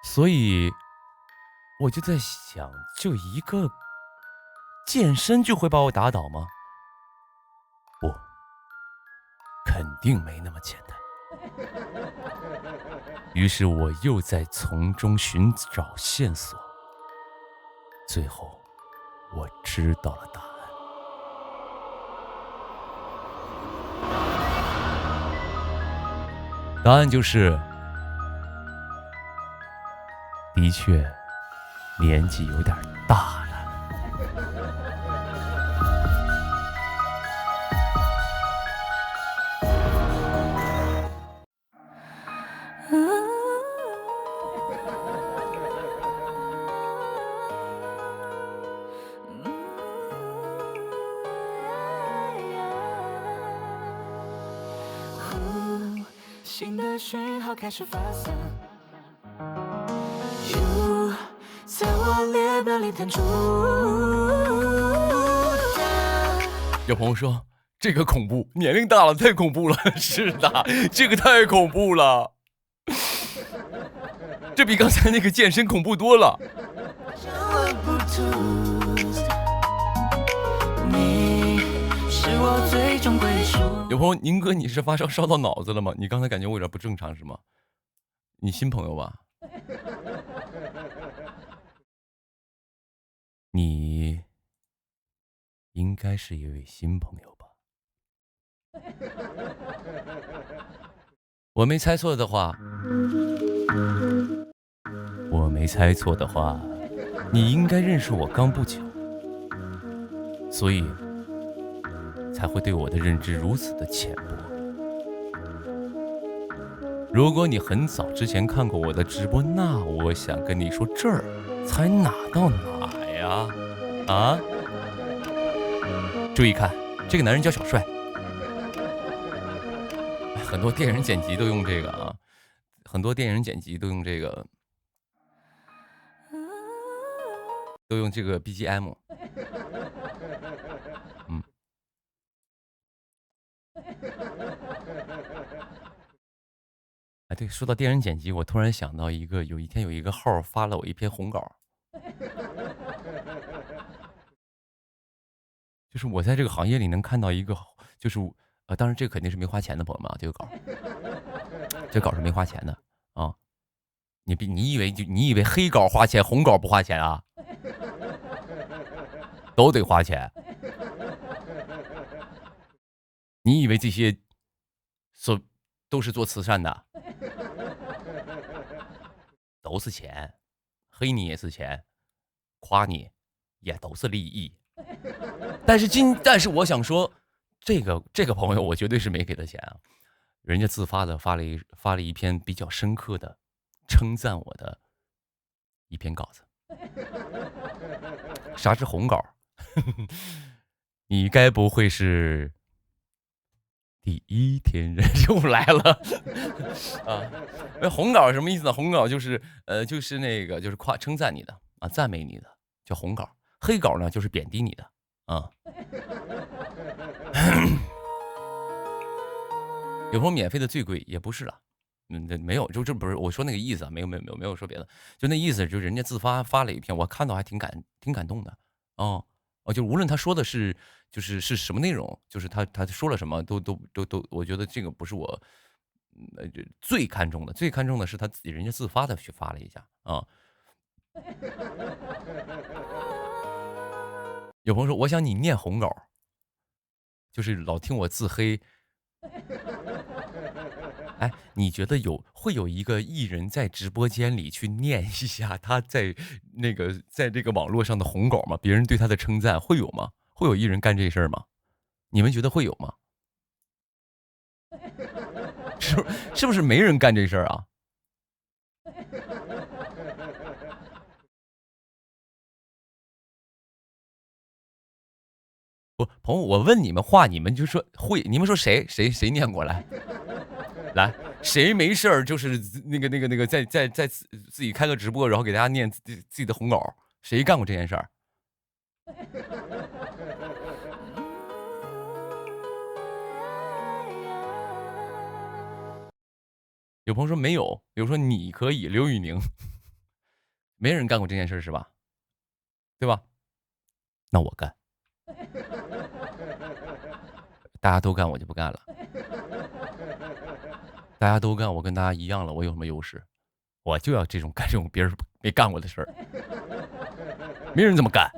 所以我就在想，就一个健身就会把我打倒吗？不，肯定没那么简单。于是我又在从中寻找线索，最后我知道了答案。答案就是，的确年纪有点大了。新的讯号开始发散 You 在我列表里弹出。有朋友说这个恐怖，年龄大了太恐怖了。是的，这个太恐怖了，这比刚才那个健身恐怖多了。有朋友，宁哥，你是发烧烧到脑子了吗？你刚才感觉我有点不正常是吗？你新朋友吧？你应该是一位新朋友吧？我没猜错的话，你应该认识我刚不久，所以才会对我的认知如此的浅薄。如果你很早之前看过我的直播，那我想跟你说，这儿才哪到哪呀？啊！注意看，这个男人叫小帅。很多电影剪辑都用这个啊，很多电影剪辑都用这个，都用这个 BGM。嗯。哎，对，说到电影剪辑，我突然想到一个，有一天有一个号发了我一篇红稿，就是我在这个行业里能看到一个，就是当然这个肯定是没花钱的朋友们啊，这个稿，这稿是没花钱的啊。你以为黑稿花钱，红稿不花钱啊？都得花钱。你以为这些都是做慈善的？都是钱，黑你也是钱，夸你也都是利益。但是我想说，这个朋友我绝对是没给他钱啊，人家自发的发了一篇比较深刻的称赞我的一篇稿子。啥是红稿？你该不会是第一天人又来了啊？红稿是什么意思呢？红稿就是那个就是称赞你的啊，赞美你的叫红稿。黑稿呢就是贬低你的啊。有朋友免费的最贵也不是了，没有，就这不是我说那个意思啊，没有说别的，就那意思，就人家自发了一篇，我看到还挺感动的哦。就无论他说的是什么内容，就是他说了什么都，我觉得这个不是我最看重的，最看重的是他自己人家自发的去发了一下啊。有朋友说，我想你念红稿，就是老听我自黑。哎，你觉得会有一个艺人在直播间里去念一下他在这个网络上的红稿吗？别人对他的称赞会有吗？会有艺人干这事儿吗？你们觉得会有吗？是不是没人干这事儿啊？朋友，我问你们话，你们就说会，你们说谁念过来？来，谁没事儿就是那个在自己开个直播，然后给大家念自己的红稿，谁干过这件事儿？有朋友说没有，比如说你可以，刘宇宁，没人干过这件事是吧？对吧？那我干，大家都干我就不干了。大家都干，我跟大家一样了，我有什么优势？我就要干这种别人没干过的事儿，没人这么干。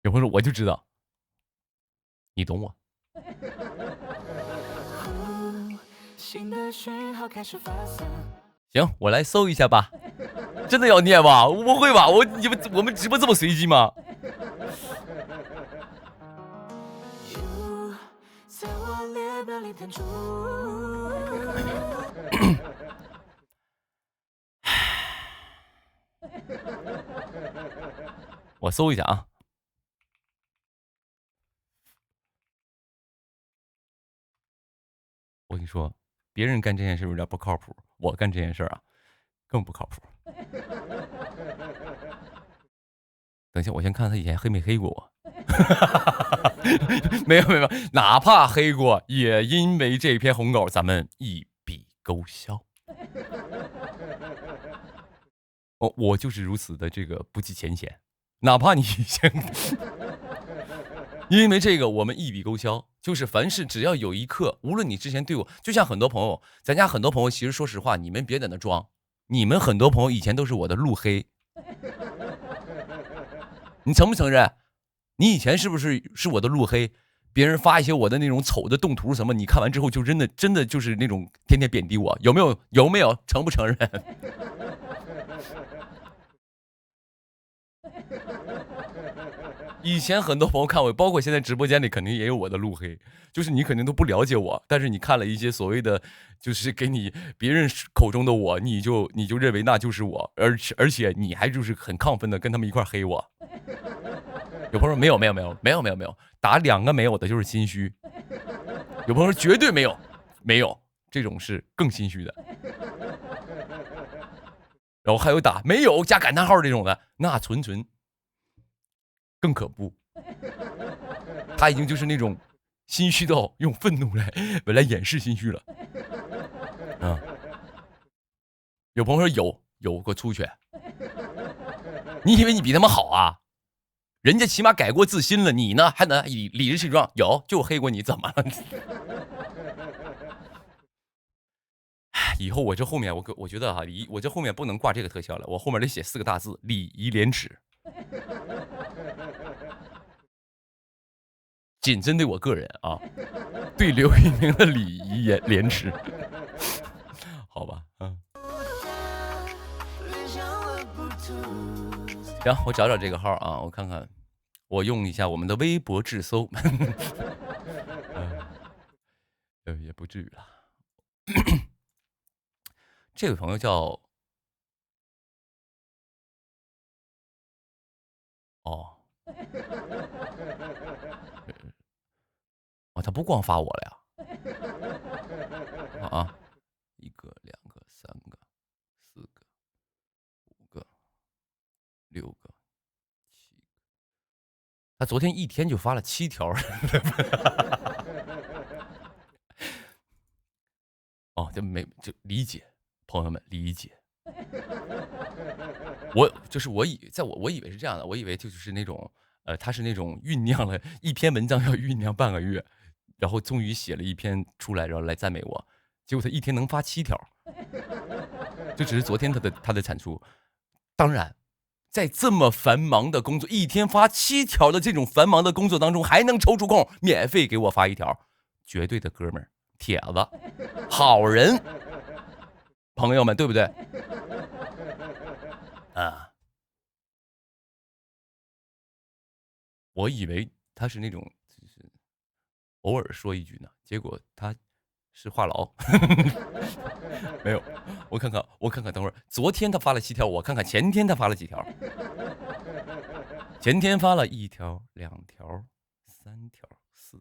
有朋友说我就知道，你懂我。行，我来搜一下吧。真的要念吧？我不会吧？我们直播这么随机吗？我搜一下啊。我跟你说，别人干这件事有点不靠谱，我干这件事啊更不靠谱。等一下，我先看看他以前黑没黑过我。没有，哪怕黑过，也因为这篇红稿咱们一笔勾销。我就是如此的这个不计前嫌，哪怕你先，因为这个我们一笔勾销。就是凡事只要有一刻，无论你之前对我，就像很多朋友，咱家很多朋友，其实说实话，你们别在那装，你们很多朋友以前都是我的路黑，你承不承认？你以前是不是我的路黑？别人发一些我的那种丑的动图什么，你看完之后就真的就是那种天天贬低我，有没有？承不承认？以前很多朋友看我，包括现在直播间里肯定也有我的路黑，就是你肯定都不了解我，但是你看了一些所谓的，就是给你别人口中的我，你就认为那就是我，而且你还就是很亢奋的跟他们一块黑我。有朋友说没有，打2个没有的就是心虚。有朋友说绝对没有，这种是更心虚的。然后还有打没有加感叹号这种的，那纯更可怖。他已经就是那种心虚到用愤怒来掩饰心虚了。有朋友说有给我出去。你以为你比他们好啊？人家起码改过自新了，你呢还能理直气壮？就黑过你，怎么了？以后我这后面我觉得我这后面不能挂这个特效了，我后面得写4个大字：礼仪廉耻。仅针对我个人啊，对刘宇宁的礼仪廉耻。好吧，行，我找找这个号啊，我看看，我用一下我们的微博智搜。也不至于了。这位朋友叫他不光发我了呀。1个、2个、3个、4个、5个、6个、7个，他昨天一天就发了7条。就理解，朋友们理解。我以为是这样的，我以为就是那种他是那种酝酿了一篇文章要酝酿半个月，然后终于写了一篇出来，然后来赞美我。结果他一天能发7条，这只是昨天他的产出。当然，在这么繁忙的工作，一天发7条的这种繁忙的工作当中，还能抽出空免费给我发1条，绝对的哥们儿、铁子、好人，朋友们，对不对？我以为他是那种就是偶尔说一句呢，结果他是话痨。没有，我看看，等会儿昨天他发了7条，我看看前天他发了几条。前天发了1条、2条、3条、4条、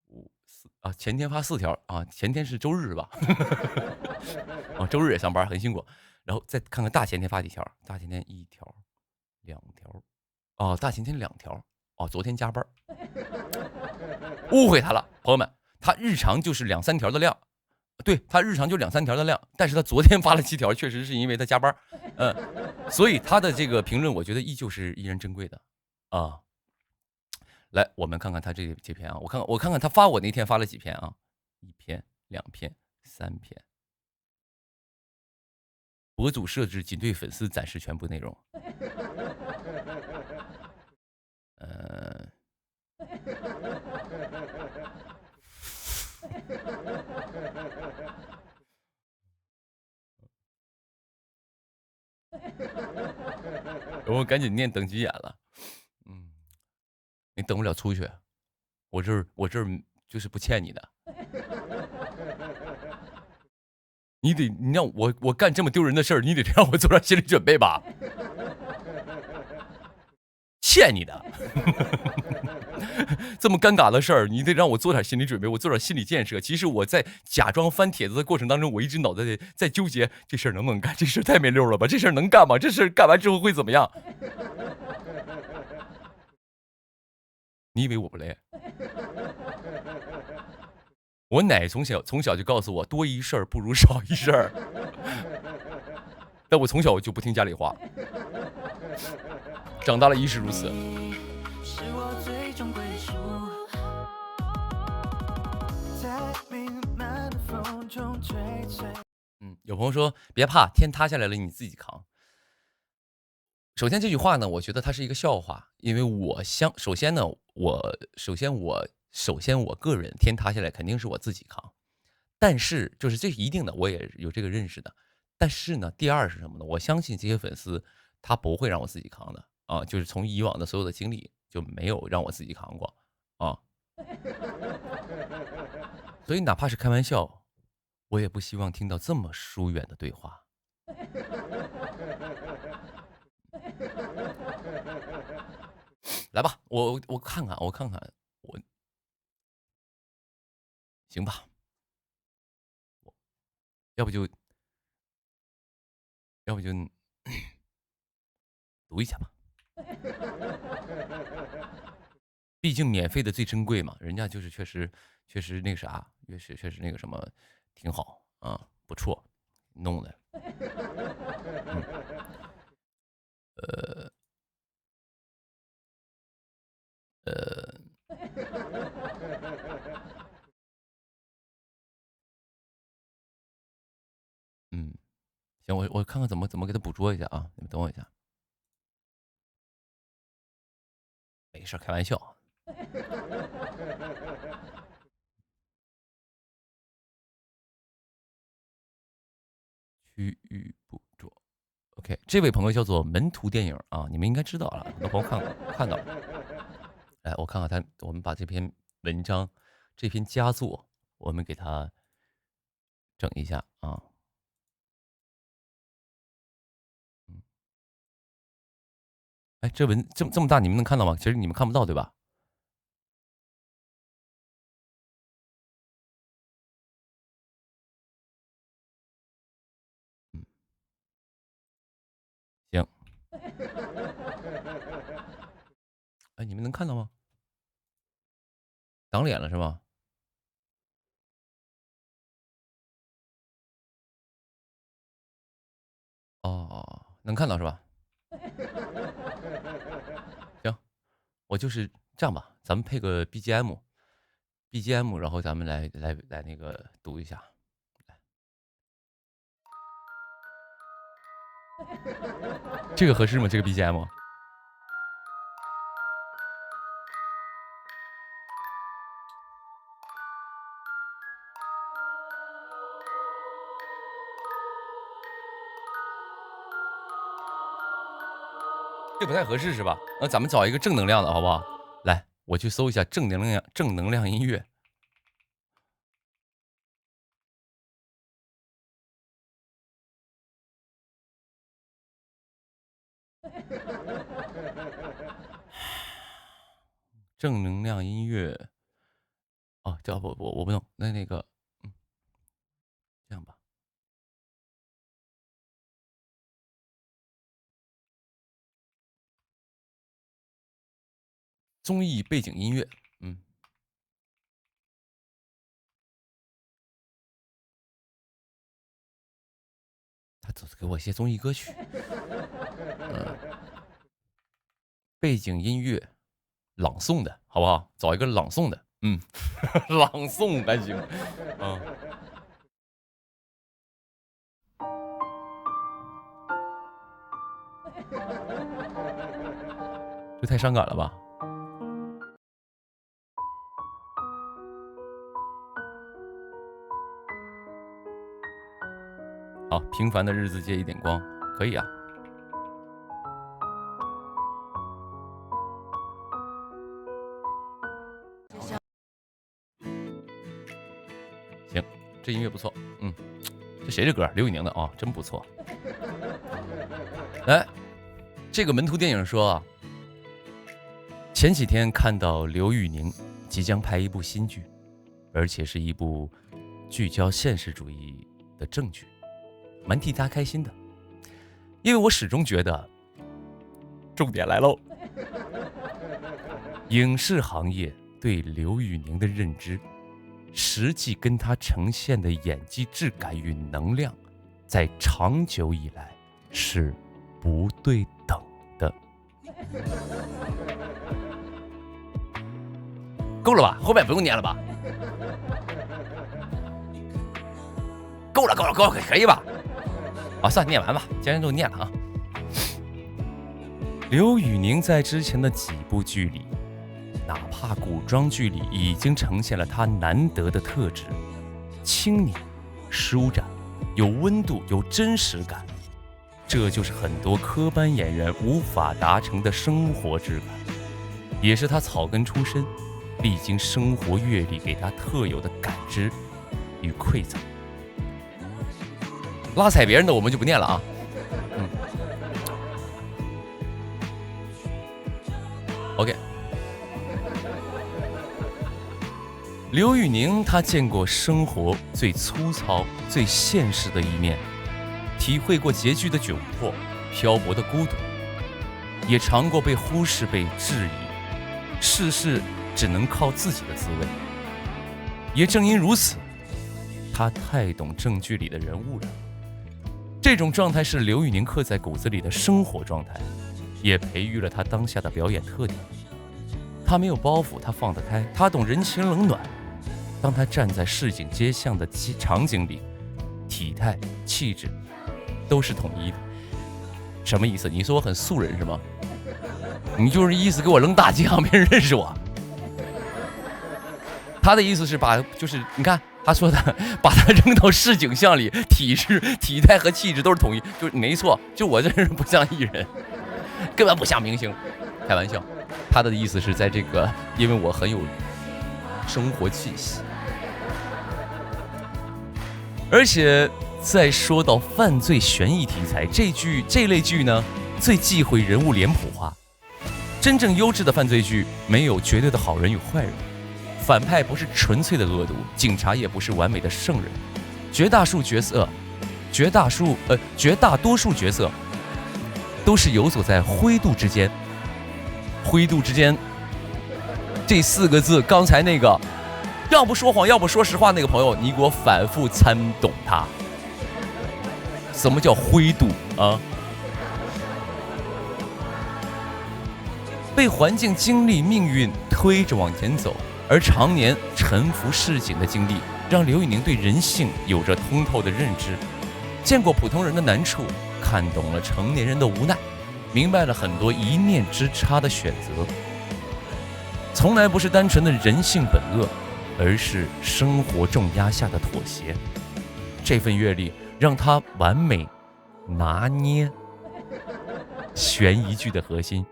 5、4啊，前天发4条啊，前天是周日吧？哦，周日也上班，很辛苦。然后再看看大前天发几条，大前天1条、2条，哦，大前天2条，哦，昨天加班，误会他了，朋友们，他日常就是2、3条的量。对，他日常就2、3条的量，但是他昨天发了7条，确实是因为他加班，所以他的这个评论，我觉得依旧是一人珍贵的啊。来，我们看看他这篇啊，我看看他发我那天发了几篇啊，1篇、2篇、3篇。博主设置仅对粉丝展示全部内容。我赶紧念等急眼了。你等不了出去，我这儿就是不欠你的。你让我干这么丢人的事儿，你得让我做点心理准备吧。欠你的。这么尴尬的事儿，你得让我做点心理准备，我做点心理建设。其实我在假装翻帖子的过程当中，我一直脑袋里在纠结这事儿能不能干，这事儿太没溜了吧，这事儿能干吗？这事儿干完之后会怎么样？你以为我不累？我奶从小就告诉我，多一事儿不如少一事儿。但我从小就不听家里话，长大了亦是如此。有朋友说别怕，天塌下来了你自己扛。首先这句话呢，我觉得它是一个笑话，因为首先我个人天塌下来肯定是我自己扛，但是就是这是一定的，我也有这个认识的。但是呢，第二是什么呢？我相信这些粉丝他不会让我自己扛的啊，就是从以往的所有的经历就没有让我自己扛过啊。所以哪怕是开玩笑，我也不希望听到这么疏远的对话。来吧，我看看，我行吧，要不就读一下吧，毕竟免费的最珍贵嘛，人家就是确实那个啥，确实那个什么挺好啊，不错，弄的。行，我看看怎么给他捕捉一下啊，你们等我一下。没事，开玩笑。区域捕捉 ，OK， 这位朋友叫做门徒电影啊，你们应该知道了，很多朋友看到了。来，我看看我们把这篇文章，这篇佳作，我们给他整一下啊。哎，这这么大，你们能看到吗？其实你们看不到，对吧？行。哎，你们能看到吗？挡脸了是吧？哦，能看到是吧？行，我就是这样吧，咱们配个 BGM，然后咱们来那个读一下。这个合适吗？这个 BGM？这不太合适是吧？那咱们找一个正能量的好不好？来，我去搜一下正能量音乐。正能量音乐。哦，这我不懂，那个，这样吧。综艺背景音乐，他总是给我一些综艺歌曲，背景音乐，朗诵的好不好？找一个朗诵的，朗诵还行，这太伤感了吧？好，平凡的日子借一点光，可以啊。行，这音乐不错，这谁的歌？刘宇宁的啊，真不错。来，这个门徒电影说啊，前几天看到刘宇宁即将拍一部新剧，而且是一部聚焦现实主义的正剧。蛮替他开心的，因为我始终觉得，重点来喽，影视行业对刘宇宁的认知，实际跟他呈现的演技质感与能量，在长久以来是不对等的。够了吧？后面不用念了吧？够了，可以吧？算念完吧，既然都念了啊。刘宇宁在之前的几部剧里，哪怕古装剧里，已经呈现了他难得的特质：轻盈、舒展、有温度、有真实感。这就是很多科班演员无法达成的生活质感，也是他草根出身、历经生活阅历给他特有的感知与馈赠。拉踩别人的我们就不念了啊。OK， 刘宇宁他见过生活最粗糙、最现实的一面，体会过拮据的窘迫、漂泊的孤独，也尝过被忽视、被质疑，事事只能靠自己的滋味。也正因如此，他太懂正剧里的人物了。这种状态是刘宇宁刻在骨子里的生活状态，也培育了他当下的表演特点。他没有包袱，他放得开，他懂人情冷暖。当他站在市井街巷的场景里，体态、气质都是统一的。什么意思？你说我很素人是吗？你就是意思给我扔大街上，没人认识我。他的意思是你看。他说的，把他扔到市井巷里，体态和气质都是统一，就是没错，就我这人不像艺人，根本不像明星，开玩笑。他的意思是在这个，因为我很有生活气息，而且再说到犯罪悬疑题材，这类剧呢，最忌讳人物脸谱化。真正优质的犯罪剧没有绝对的好人与坏人。反派不是纯粹的恶毒，警察也不是完美的圣人，绝大多数角色都是游走在灰度之间。灰度之间这4个字，刚才那个要不说谎要不说实话那个朋友，你给我反复参懂他。什么叫灰度啊？被环境、经历、命运推着往前走。而常年沉浮市井的经历，让刘宇宁对人性有着通透的认知，见过普通人的难处，看懂了成年人的无奈，明白了很多一念之差的选择。从来不是单纯的人性本恶，而是生活重压下的妥协。这份阅历让他完美拿捏悬疑剧的核心，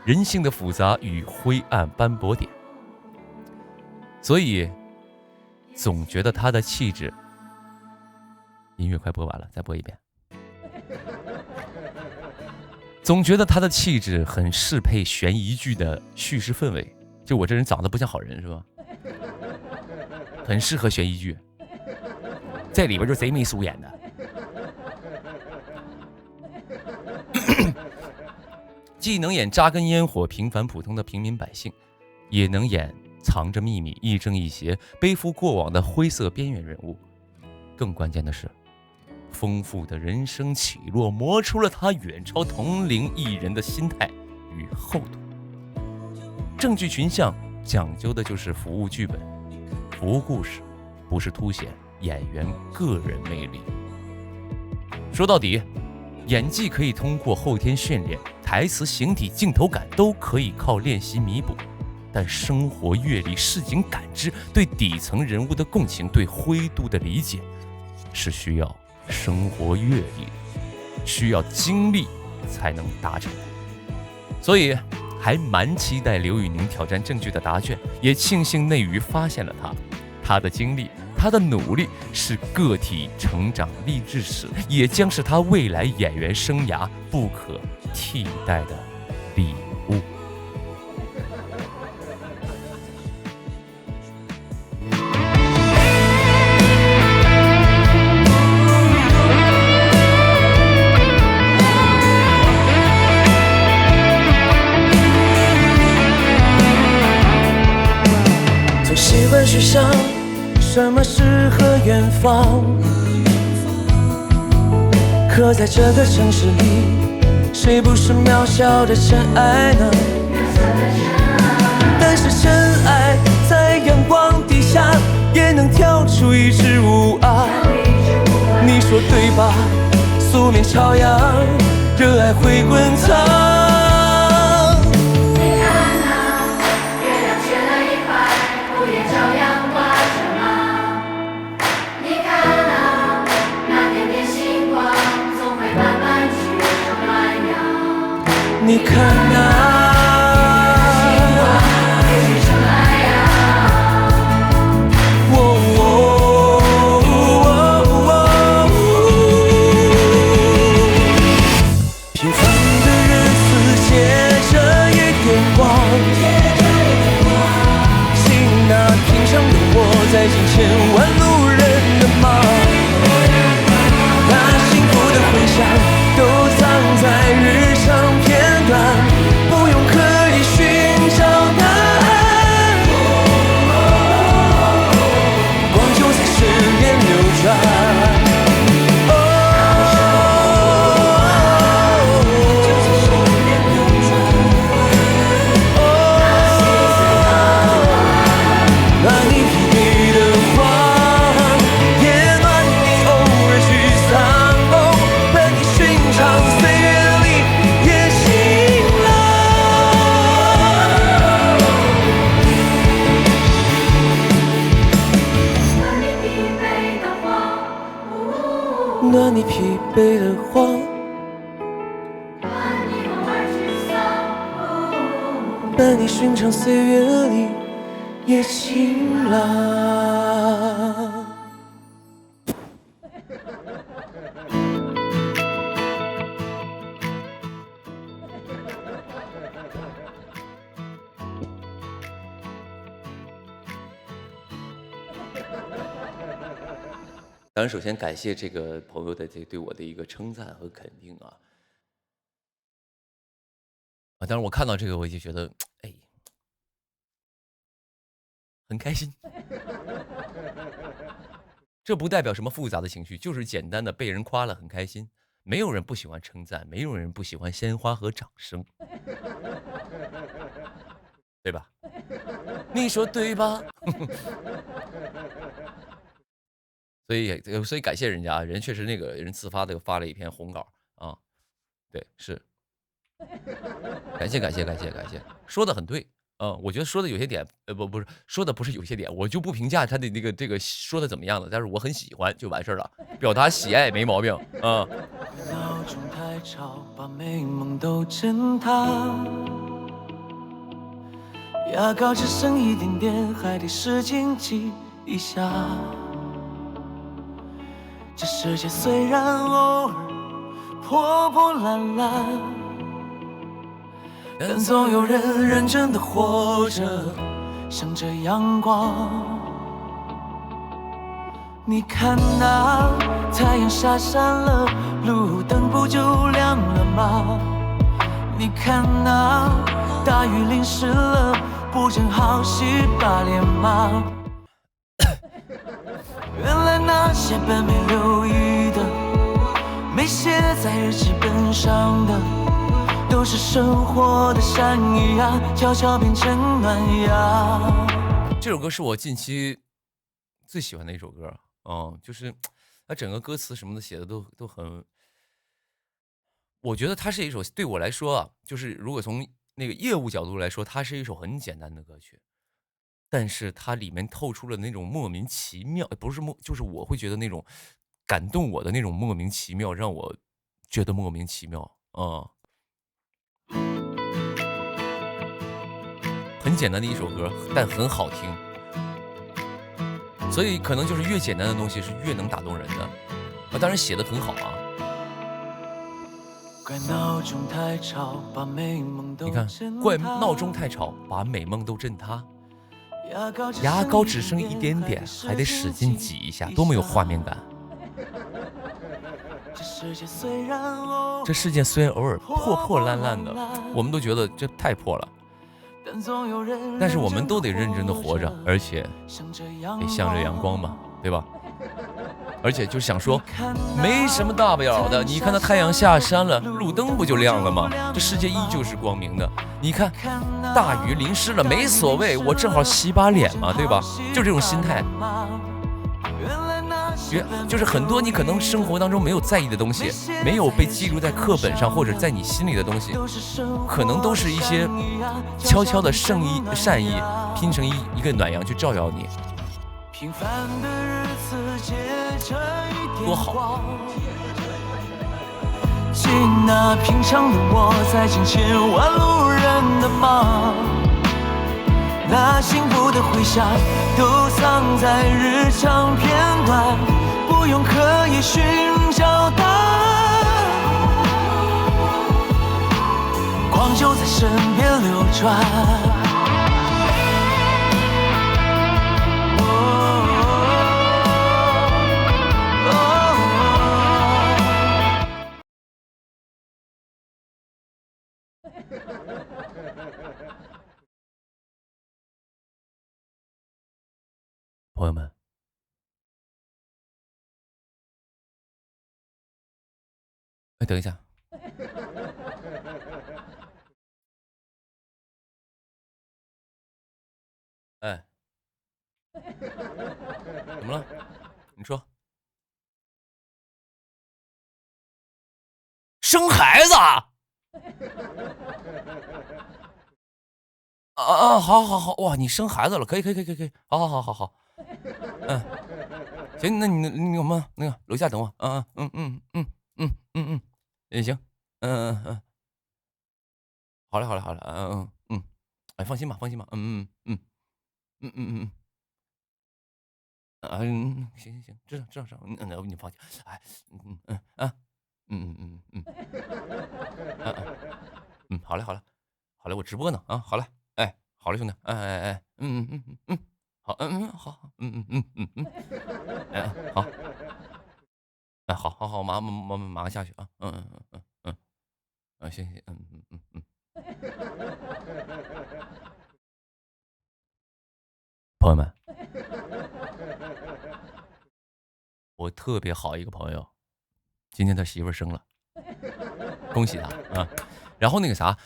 人性的复杂与灰暗斑驳点。所以总觉得他的气质，音乐快播完了，再播一遍。总觉得他的气质很适配悬疑剧的叙事氛围，就我这人长得不像好人是吧？很适合悬疑剧，这里边就贼眉鼠眼的。既能演扎根烟火、平凡普通的平民百姓，也能演藏着秘密、亦正亦邪、背负过往的灰色边缘人物。更关键的是，丰富的人生起落磨出了他远超同龄艺人的心态与厚度。正剧群像讲究的就是服务剧本、服务故事，不是凸显演员个人魅力。说到底，演技可以通过后天训练，台词、形体、镜头感都可以靠练习弥补，但生活阅历、市井感知、对底层人物的共情、对灰度的理解，是需要生活阅历的，需要经历才能达成的。所以还蛮期待刘宇宁挑战正剧的答卷，也庆幸内娱发现了他的经历，他的努力是个体成长励志史，也将是他未来演员生涯不可替代的礼物。总习惯去想什么诗和远方，可在这个城市里，谁不是渺小的尘埃呢？但是尘埃在阳光底下也能跳出一支舞啊！你说对吧？素面朝阳，热爱会滚烫。你看平凡的日子借着一点光，请那平常的我在尽千万路人的忙，把幸福的回响都藏在日常片段，不用刻意寻找答案，光就在身边流转。暖你疲惫的慌，伴你寻常岁月里也晴朗。当然，首先感谢这个朋友的对我的一个称赞和肯定啊！当然我看到这个，我就觉得，哎，很开心。这不代表什么复杂的情绪，就是简单的被人夸了很开心。没有人不喜欢称赞，没有人不喜欢鲜花和掌声，对吧？你说对吧？所以感谢人家，人确实那个人自发的发了一篇红稿啊，对，是，感谢，说的很对，我觉得说的有些点，不是说的不是有些点，我就不评价他的这个说的怎么样了，但是我很喜欢就完事了，表达喜爱没毛病啊。闹钟太吵，把美梦都震塌，牙膏只剩一点点，还得使劲挤一下。这世界虽然偶尔破破烂烂，但总有人认真的活着，向着阳光。你看那太阳下山了，路灯不就亮了吗？你看那大雨淋湿了，不正好洗把脸吗？原来那些本没留意的，没写在日记本上的，都是生活的善意呀，悄悄变成暖阳。这首歌是我近期最喜欢的一首歌，就是它整个歌词什么的写的都很，我觉得它是一首对我来说啊，就是如果从那个业务角度来说，它是一首很简单的歌曲，但是它里面透出了那种莫名其妙，不是就是我会觉得那种感动我的那种莫名其妙，让我觉得莫名其妙很简单的一首歌，但很好听，所以可能就是越简单的东西是越能打动人的。当然写的很好啊。怪闹钟太吵，把美梦都你看，怪闹钟太吵，把美梦都震塌。牙膏只剩一点点，还得使劲挤一下，多么有画面感。这世界虽然偶尔破破烂烂的，我们都觉得这太破了，但是我们都得认真的活着，而且得向着阳光嘛，对吧？而且就想说，没什么大不了的。你看那太阳下山了，路灯不就亮了吗？这世界依旧是光明的。你看大雨淋湿了，没所谓，我正好洗把脸嘛，对吧？就这种心态。就是很多你可能生活当中没有在意的东西，没有被记录在课本上或者在你心里的东西，可能都是一些悄悄的善意拼成一个暖阳去照耀你，多好。记那平常的我在牵千万路人的忙，那幸福的回响都藏在日常片段，不用刻意寻找答案，光就在身边流转。朋友们，等一下，怎么了？你说，生孩子好，哇，你生孩子了，可以，好，行，那你有没有那个楼下等我？也行，好了，哎，放心吧，行，知道，你放心，哎，好嘞，我直播呢啊，好嘞，哎，好嘞，兄弟，好，好，好，马上下去啊，行，朋友们，我特别好一个朋友，今天他媳妇生了，恭喜他啊！然后那个啥，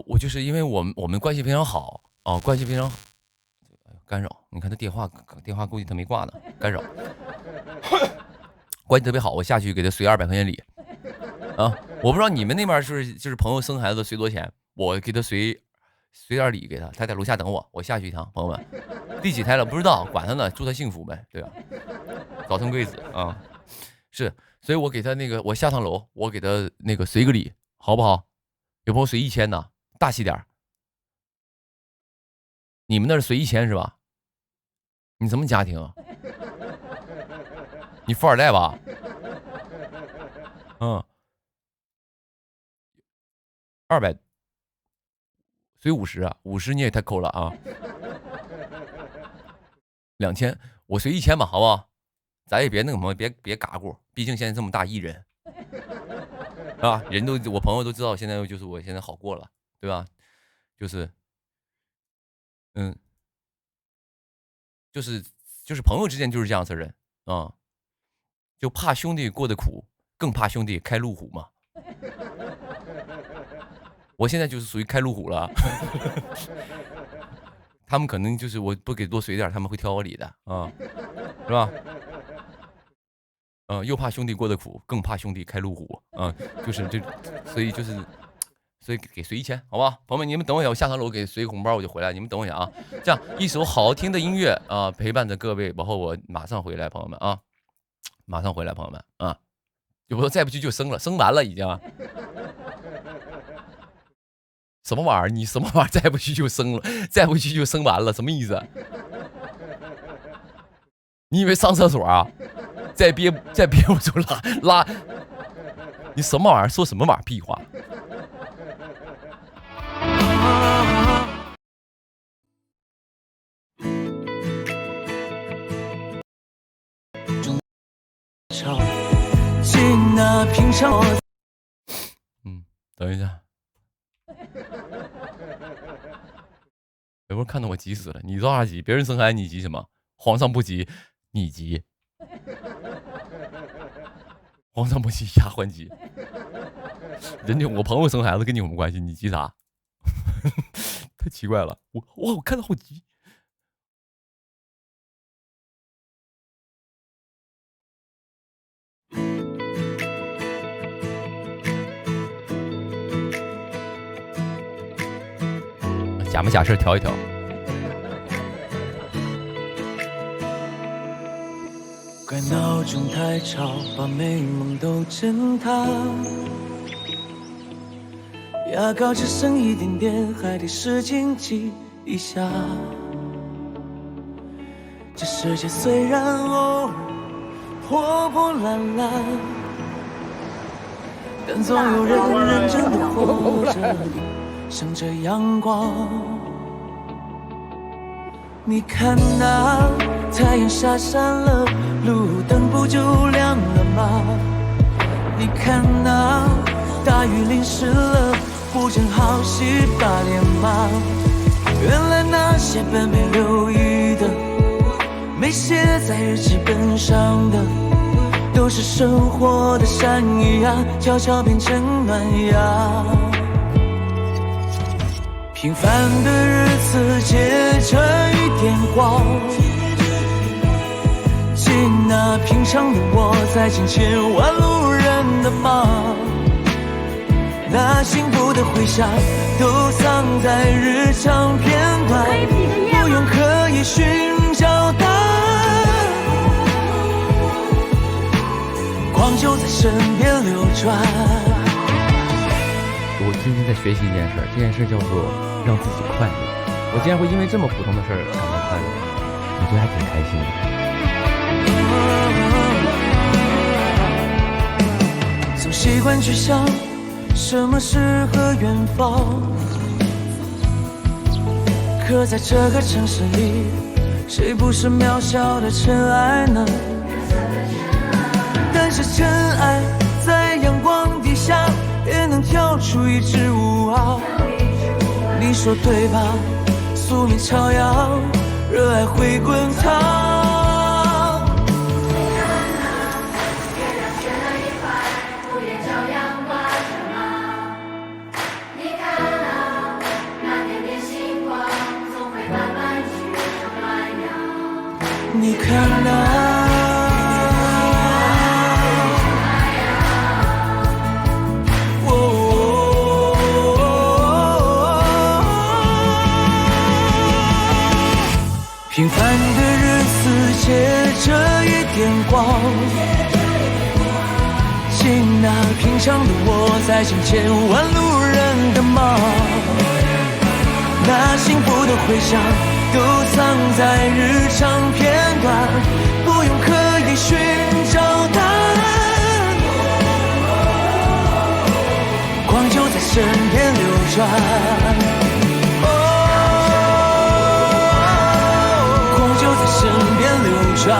我就是因为我们关系非常好哦，关系非常好，干扰。你看他电话估计他没挂呢，干扰。关系特别好，我下去给他随200块钱礼啊！我不知道你们那边就是朋友生孩子随多少钱，我给他随点礼给他，他在楼下等我，我下去一趟，朋友们，第几胎了不知道，管他呢，祝他幸福呗，对吧？早生贵子啊，是，所以我给他我下趟楼，我给他随个礼，好不好？有朋友随1000呢，大气点。你们那是随1000是吧？你什么家庭啊？你富二代吧？200随50啊，50你也太抠了啊！2000，我随1000吧，好不好？咱也别那什么，别嘎咕，毕竟现在这么大艺人啊，我朋友都知道，现在就是我现在好过了，对吧？就是朋友之间就是这样子的人啊，就怕兄弟过得苦，更怕兄弟开路虎嘛。我现在就是属于开路虎了，他们可能就是我不给多随点，他们会挑我理的啊，是吧？又怕兄弟过得苦，更怕兄弟开路虎啊，所以给随1000，好吧？朋友们，你们等我一下，我下趟楼给随红包，我就回来，你们等我一下啊。这样一首好听的音乐啊，陪伴着各位，然后我马上回来，朋友们啊，马上回来，朋友们啊，有不再不去就生了，生完了已经。什么玩意儿？你什么玩意儿？再不去就生了，再不去就生完了，什么意思？你以为上厕所啊？再憋不住拉，你什么玩意儿？说什么玩意儿？屁话！等一下。有没有看到我急死了？你着啥急？别人生孩子你急什么？皇上不急，你急。皇上不急，丫鬟急。人家我朋友生孩子跟你有什么关系？你急啥？太奇怪了，我看到好急。假模假式调一调。怪闹钟太吵，把美梦都震塌。牙膏只剩一点点，还得使劲挤一下。这世界虽然偶尔破破烂烂，但总有人认真的活着，向着阳光。你看那太阳下山了，路灯不就亮了吗？你看那大雨淋湿了，不正好洗把脸吗？原来那些本没留意的，没写在日记本上的，都是生活的善意啊，悄悄变成暖阳。平凡的日子借着一点光，记那平常的我在紧牵挽路人的忙，那幸福的回响都藏在日常片段，不用刻意寻找答案，光就在身边流转。我最近在学习一件事，这件事叫做让自己快乐。我竟然会因为这么普通的事儿感到快乐，我觉得还挺开心的。总习惯去想什么诗和远方，可在这个城市里，谁不是渺小的尘埃呢？但是尘埃在阳光底下也能跳出一支舞啊，你说对吧？素面朝阳，热爱会滚烫。月亮缺了一块，不也照样挂着吗？你看啊，那点点星光，总会慢慢去暖阳。你看啊。平凡的日子借着一点光，记那平常的我在紧牵挽路人的忙，那幸福的回响都藏在日常片段，不用刻意寻找答案，光就在身边流转。下。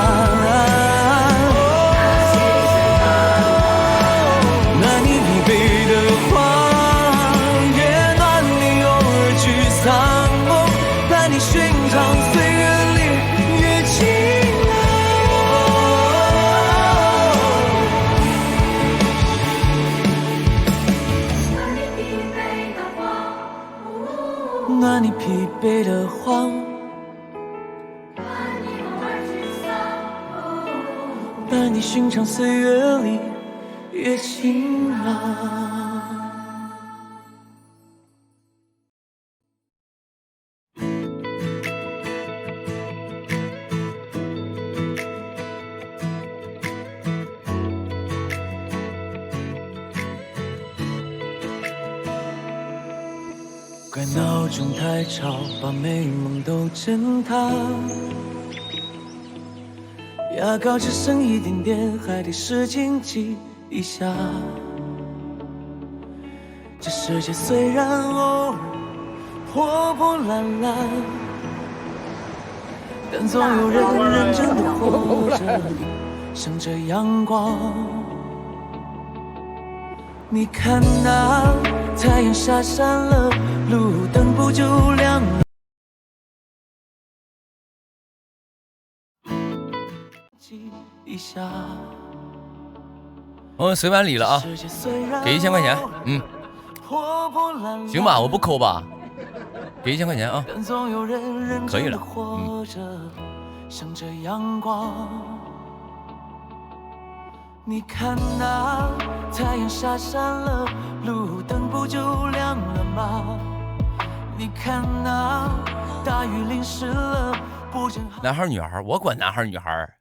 那你疲惫的谎，越暖你偶尔沮丧，伴你寻常岁月里越晴朗。暖你疲惫的谎，伴你寻常岁月里越晴朗。怪闹钟太吵，把美梦都震塌。牙膏只剩一点点，还得使劲挤一下。这世界虽然偶尔破破烂烂，但总有人认真的活着，向着阳光。你看那太阳下山了，路灯不就亮了？一下。我随完礼了啊，给1000块钱，行吧，我不抠吧，给1000块钱啊，可以了，向着阳光。你看那太阳下山了，路灯不就亮了吗？你看那大雨淋湿了，不正好。男孩女孩，我管男孩女孩。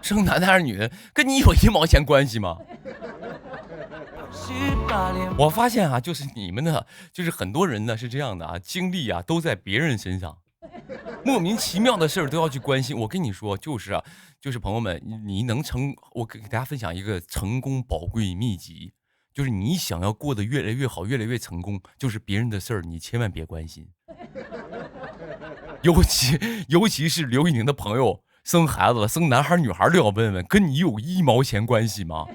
生男的还是女的，跟你有1毛钱关系吗？我发现啊，就是你们呢，就是很多人呢是这样的啊，精力啊都在别人身上，莫名其妙的事儿都要去关心。我跟你说，就是啊，就是朋友们，你能我给大家分享一个成功宝贵秘籍，就是你想要过得越来越好，越来越成功，就是别人的事儿你千万别关心。尤其是刘宇宁的朋友生孩子了，生男孩女孩都要问问，跟你有1毛钱关系吗？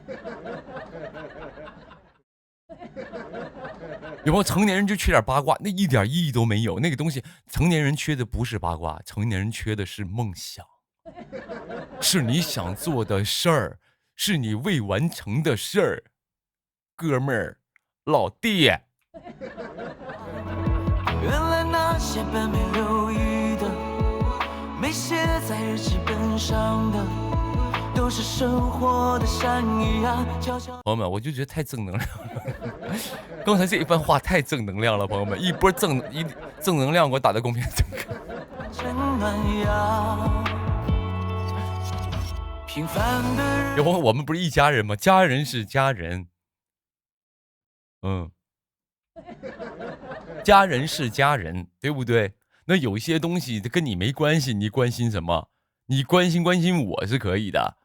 有没有成年人就缺点八卦，那一点意义都没有。那个东西，成年人缺的不是八卦，成年人缺的是梦想，是你想做的事儿，是你未完成的事儿。哥们儿，老弟，原来那些本没留意的，没写在日记本上的，都是生活的善意啊！朋友们，我就觉得太正能量了。刚才这一番话太正能量了，朋友们，一波正能量给我打在公屏上。有朋友，我们不是一家人吗？家人是家人，家人是家人，对不对？那有一些东西跟你没关系，你关心什么？你关心我是可以的。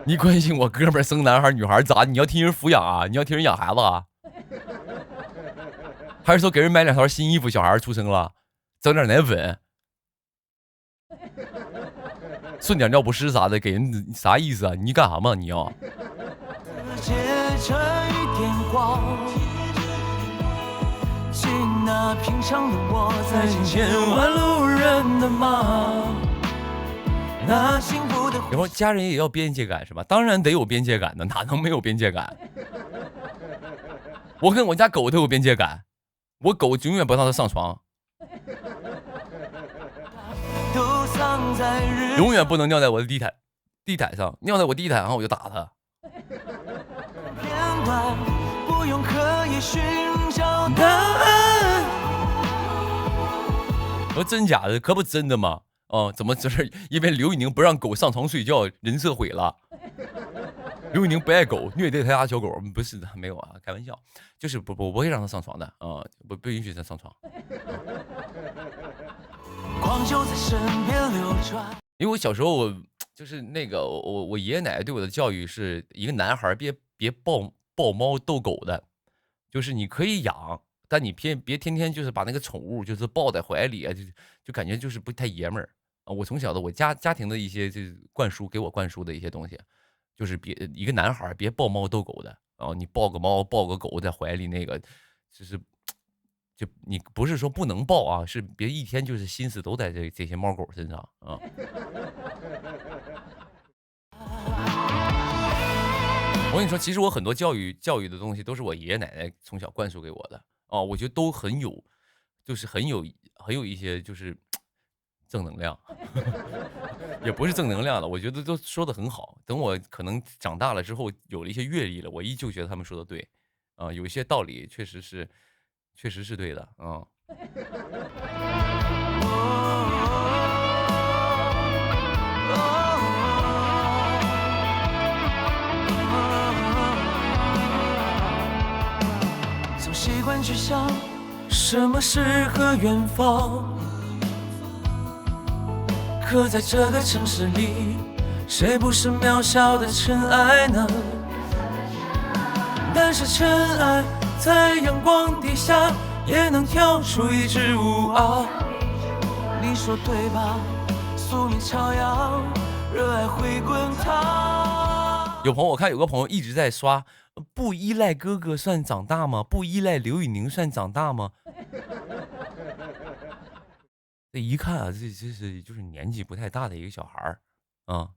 你关心我哥们儿生男孩女孩咋？你要替人抚养啊？你要替人养孩子啊？还是说给人买2套新衣服，小孩出生了，整点奶粉，顺点尿不湿啥的，给人啥意思啊？你干啥嘛？你要？那平常的我在见千万路人的马，那幸福的。然后家人也要边界感是吧？当然得有边界感的，哪能没有边界感？我跟我家狗都有边界感，我狗永远不让它上床，永远不能尿在我的地毯上，尿在我地毯上我就打它。不用刻意寻找答案。我说真假的，可不真的吗？哦，怎么这是因为刘宇宁不让狗上床睡觉，人设毁了？刘宇宁不爱狗，虐待他家小狗，不是的，没有啊，开玩笑，就是不会让他上床的啊，不允许他上床。光就在身边流转。因为我小时候就是那个我爷爷奶奶对我的教育是一个男孩别抱猫逗狗的，就是你可以养，但你别天天就是把那个宠物就是抱在怀里啊，就感觉就是不太爷们儿啊。我从小的我家庭的一些给我灌输的一些东西，就是一个男孩别抱猫逗狗的啊，你抱个猫抱个狗在怀里那个，就你不是说不能抱啊，是别一天就是心思都在这些猫狗身上啊。我跟你说，其实我很多教育的东西都是我爷爷奶奶从小灌输给我的哦，我觉得都很有，就是很有一些就是正能量，也不是正能量了，我觉得都说的很好。等我可能长大了之后，有了一些阅历了，我依旧觉得他们说的对啊，有一些道理确实是对的啊。总习惯去想什么诗和远方，可在这个城市里，谁不是渺小的尘埃呢？但是尘埃在阳光底下也能跳出一支舞啊，你说对吧？宿命朝阳，热爱会滚烫。我看有个朋友一直在刷，不依赖哥哥算长大吗？不依赖刘宇宁算长大吗？这一看啊，这是就是年纪不太大的一个小孩儿啊，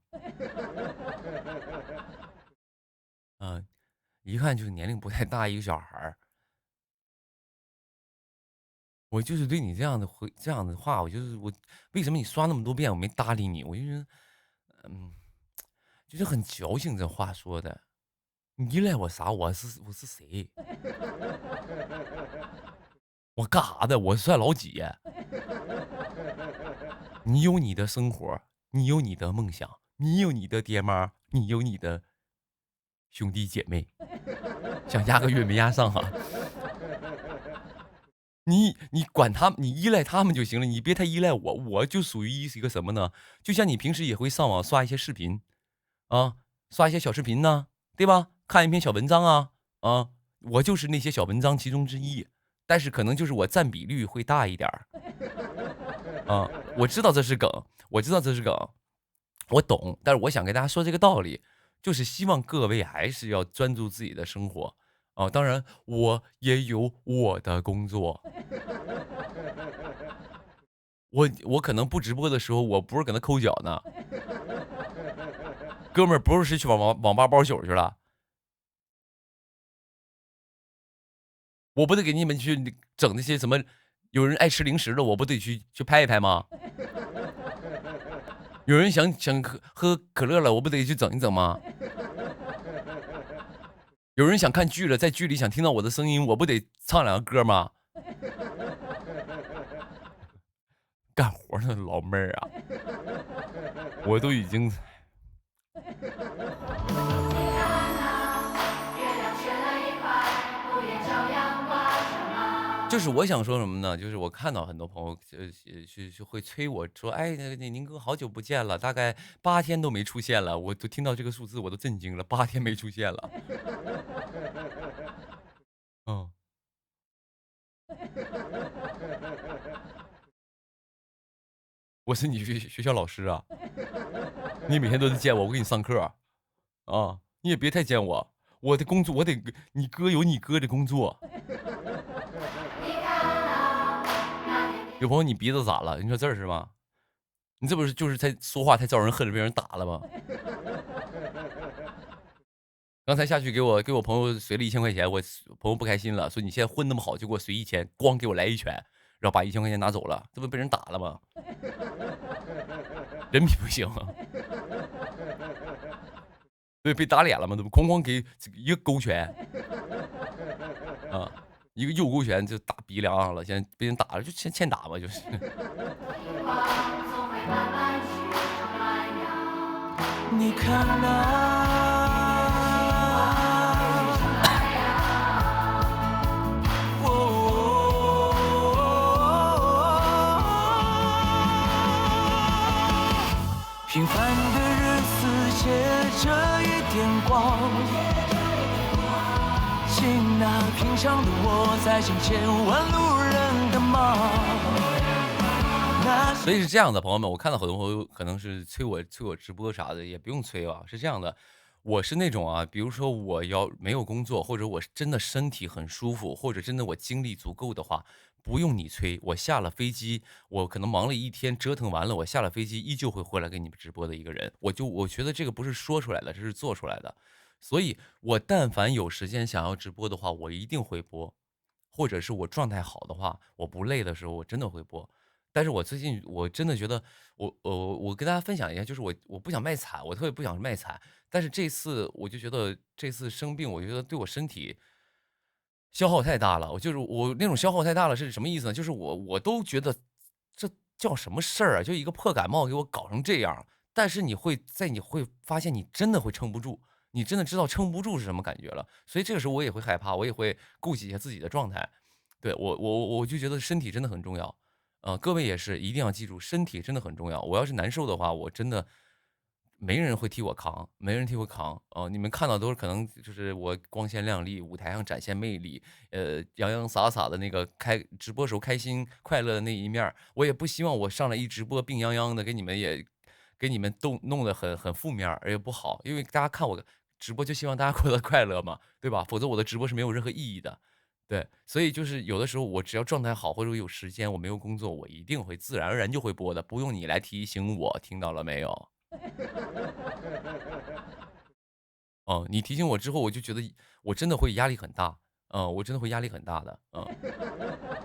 一看就是年龄不太大一个小孩儿。我就是对你这样的话，我为什么你刷那么多遍我没搭理你？我就觉得，就是很矫情，这话说的。你依赖我啥？我是谁？我干啥的？我算老几？你有你的生活，你有你的梦想，你有你的爹妈，你有你的兄弟姐妹，想压个月没压上啊？你管他，你依赖他们就行了，你别太依赖我。我就属于一个什么呢？就像你平时也会上网刷一些视频，啊，刷一些小视频呢，对吧？看一篇小文章啊，我就是那些小文章其中之一，但是可能就是我占比率会大一点啊。我知道这是梗，我懂，但是我想跟大家说这个道理，就是希望各位还是要专注自己的生活。当然我也有我的工作，我可能不直播的时候，我不是搁那抠脚呢，哥们儿不是去网吧包宿去了，我不得给你们去整那些什么，有人爱吃零食的，我不得去拍一拍吗？有人想喝可乐了，我不得去整一整吗？有人想看剧了，在剧里想听到我的声音，我不得唱两个歌吗？干活的老妹儿啊，我都已经。就是我想说什么呢？就是我看到很多朋友就会催我说，哎，宁哥好久不见了，大概8天都没出现了。我都听到这个数字，我都震惊了，8天没出现了。我是你学校老师啊，你每天都在见我，我给你上课啊，你也别太见我，我的工作你哥有你哥的工作。有朋友，你鼻子咋了？你说这儿是吗？你这不是就是在说话太招人恨了，被人打了吗？刚才下去给我朋友随了1000块钱，我朋友不开心了，说你现在混那么好，就给我随1000，咣给我来一拳，然后把1000块钱拿走了，这不被人打了吗？人品不行啊，对，被打脸了吗？这不哐哐给一个勾拳啊！一个右勾拳就打鼻梁上了，现在被人打了，就欠打吧，就是。你看平凡的日子借着一点光，那平常的我在想千万路人的梦。所以是这样的，朋友们，我看到很多朋友可能是催我直播啥的，也不用催啊，是这样的，我是那种啊，比如说我要没有工作，或者我真的身体很舒服，或者真的我精力足够的话，不用你催，我下了飞机，我可能忙了一天，折腾完了，我下了飞机依旧会回来给你们直播的一个人，我觉得这个不是说出来的，这是做出来的，所以我但凡有时间想要直播的话，我一定会播，或者是我状态好的话，我不累的时候，我真的会播。但是我最近我真的觉得，我跟大家分享一下，就是我不想卖惨，我特别不想卖惨。但是这次我就觉得这次生病，我觉得对我身体消耗太大了。我那种消耗太大了是什么意思呢？就是我都觉得这叫什么事儿啊？就一个破感冒给我搞成这样。但是你会发现你真的会撑不住，你真的知道撑不住是什么感觉了。所以这个时候我也会害怕，我也会顾及一下自己的状态。对我就觉得身体真的很重要。各位也是一定要记住，身体真的很重要。我要是难受的话，我真的没人会替我扛，没人替我扛。你们看到都是可能就是我光鲜亮丽，舞台上展现魅力，洋洋洒洒的那个直播时候开心快乐的那一面。我也不希望我上来一直播病殃殃的，给你们都弄得很负面，也不好。因为大家看我直播就希望大家过得快乐嘛，对吧？否则我的直播是没有任何意义的。对，所以就是有的时候我只要状态好，或者我有时间，我没有工作，我一定会自然而然就会播的，不用你来提醒我，听到了没有？你提醒我之后，我就觉得我真的会压力很大，我真的会压力很大的，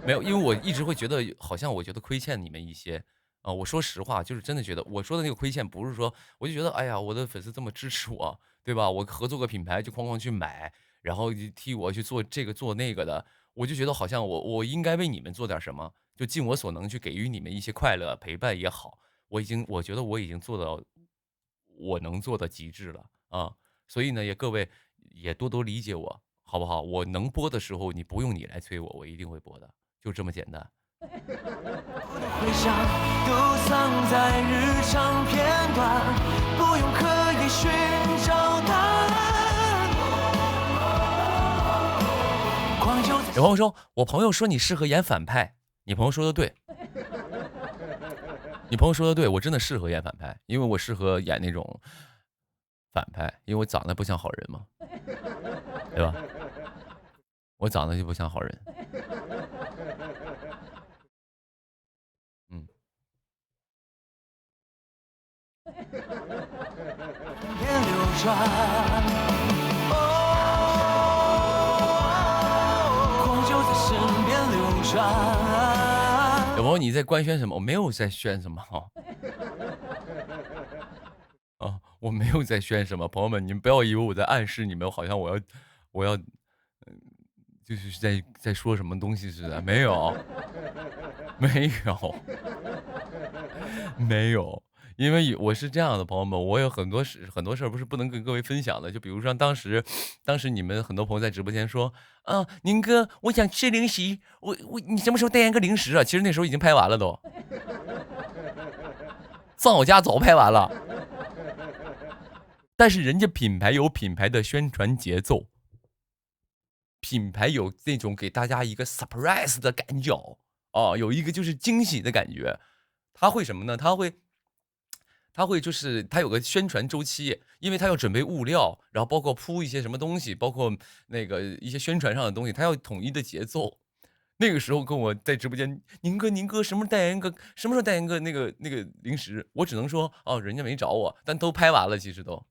没有，因为我一直会觉得好像我觉得亏欠你们一些，我说实话，就是真的觉得我说的那个亏欠不是说，我就觉得哎呀，我的粉丝这么支持我，对吧？我合作个品牌就哐哐去买。然后替我去做这个做那个的，我就觉得好像我应该为你们做点什么，就尽我所能去给予你们一些快乐陪伴也好，我觉得我已经做到我能做的极致了啊，所以呢，各位也多多理解我，好不好？我能播的时候，你不用你来催我，我一定会播的，就这么简单。回想都藏在日常片段，不用刻意寻找答案。有朋友说，我朋友说你适合演反派，你朋友说的对，你朋友说的对，我真的适合演反派，因为我适合演那种反派，因为我长得不像好人嘛，对吧？我长得就不像好人。有朋友你在官宣什么？我没有在宣什么我没有在宣什么。朋友们，你们不要以为我在暗示你们，好像我要就是在说什么东西似的，没有，没有。因为我是这样的，朋友们，我有很多事不是不能跟各位分享的。就比如说当时你们很多朋友在直播间说啊，宁哥，我想吃零食，你什么时候代言个零食啊？其实那时候已经拍完了都，上我家早拍完了。但是人家品牌有品牌的宣传节奏，品牌有那种给大家一个 surprise 的感觉有一个就是惊喜的感觉。他会什么呢？他会就是他有个宣传周期，因为他要准备物料，然后包括铺一些什么东西，包括那个一些宣传上的东西，他要统一的节奏。那个时候跟我在直播间，宁哥什么时候代言个那个零食？我只能说人家没找我，但都拍完了，其实都。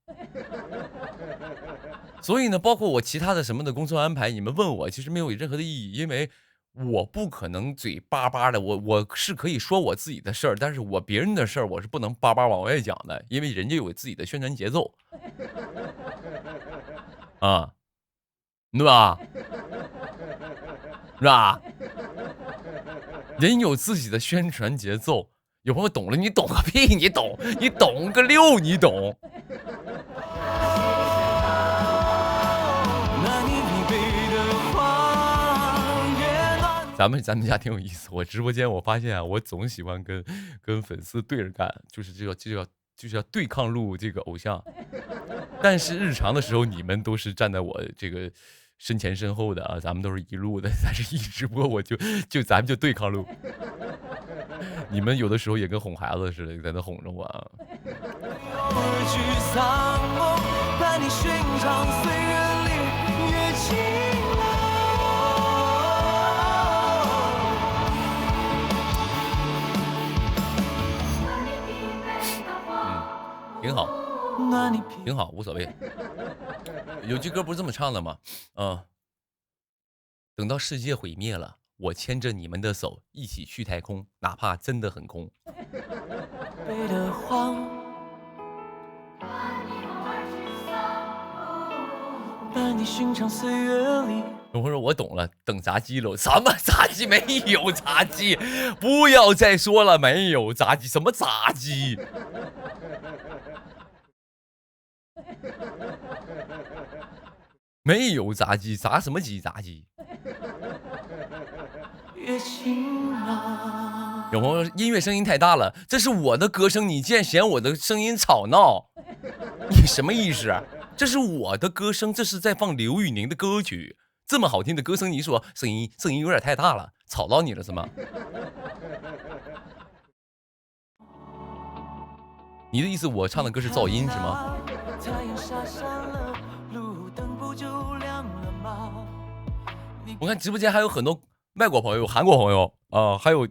所以呢，包括我其他的什么的工作安排，你们问我其实没有任何的意义，因为我不可能嘴巴巴的，我是可以说我自己的事儿，但是别人的事儿我是不能巴巴往外讲的，因为人家有自己的宣传节奏对吧？是吧？人有自己的宣传节奏，有朋友懂了，你懂个屁，你懂个六，你懂。咱们家挺有意思，我直播间我发现啊，我总喜欢跟粉丝对着干，就是要对抗录这个偶像，但是日常的时候你们都是站在我这个身前身后的啊，咱们都是一路的，但是一直播咱们就对抗路。你们有的时候也跟哄孩子似的，在那哄着我啊。挺好，挺好，无所谓。有句歌不是这么唱的吗？等到世界毁灭了，我牵着你们的手一起去太空，哪怕真的很空。我说我懂了，等炸鸡喽？什么炸鸡？没有炸鸡，不要再说了，没有炸鸡，什么炸鸡？没有炸鸡，炸什么鸡？炸鸡？有朋友说音乐声音太大了，这是我的歌声，你竟然嫌我的声音吵闹，你什么意思？这是我的歌声，这是在放刘宇宁的歌曲，这么好听的歌声，你说声音有点太大了，吵到你了是吗？你的意思我唱的歌是噪音是吗？我看直播间还有很多外国朋友、韩国朋友啊，还有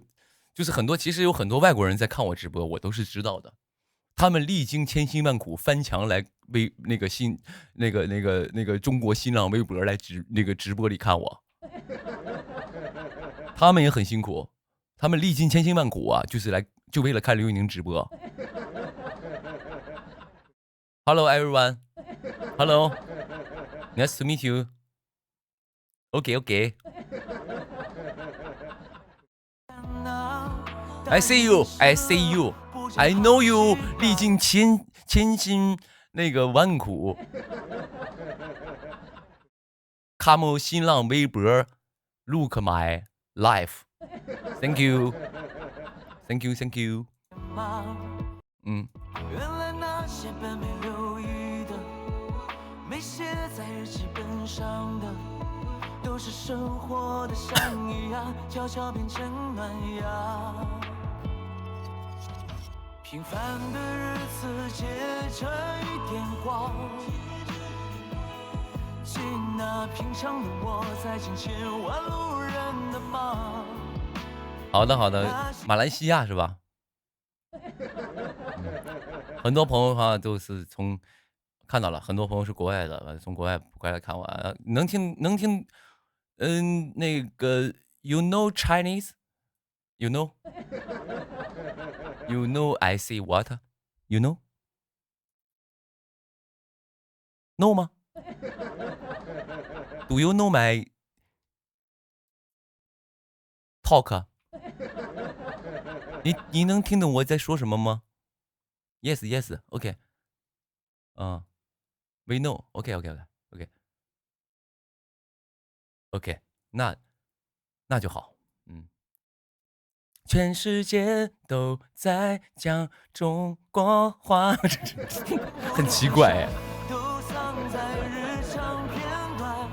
就是其实有很多外国人在看我直播，我都是知道的。他们历经千辛万苦翻墙来那个中国新浪微博来直播里看我，他们也很辛苦，他们历经千辛万苦啊，就为了看刘宇宁直播。Hello everyone, hello, nice to meet you. Okay. I see you. I know you. 历经千辛万苦。Come 新浪微博 ，Look my life. Thank you. 原来那些本没留意的，没写在日记本上的，都是生活的山一样，悄悄变成暖阳。平凡的日子结成一点光，记那平常的我在尽千万路人的忙。好的，马来西亚是吧？很多朋友哈都是看到了，很多朋友是国外的，从国外来看我，能听，那个 you know Chinese, you know I say what, you know no 吗 ？Do you know my talk？ 你能听懂我在说什么吗？Yes, OK. We know. OK. 那就好。全世界都在讲中国话，很奇怪哎。都藏在日常片段，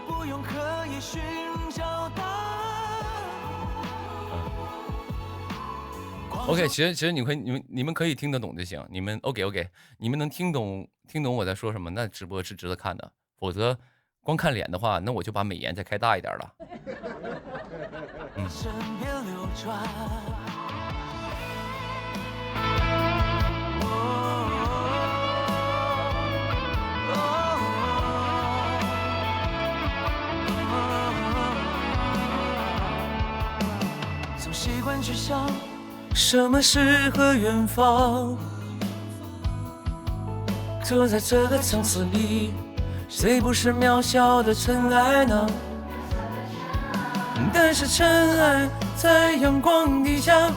不用刻意寻找答案。OK， 其实你们可以听得懂就行。你们 OK， 你们能听懂我在说什么，那直播是值得看的。否则光看脸的话，那我就把美颜再开大一点了。总习惯去想什么诗和远方，走在这个城市里，谁不是渺小的尘埃呢？但是尘埃在阳光底下。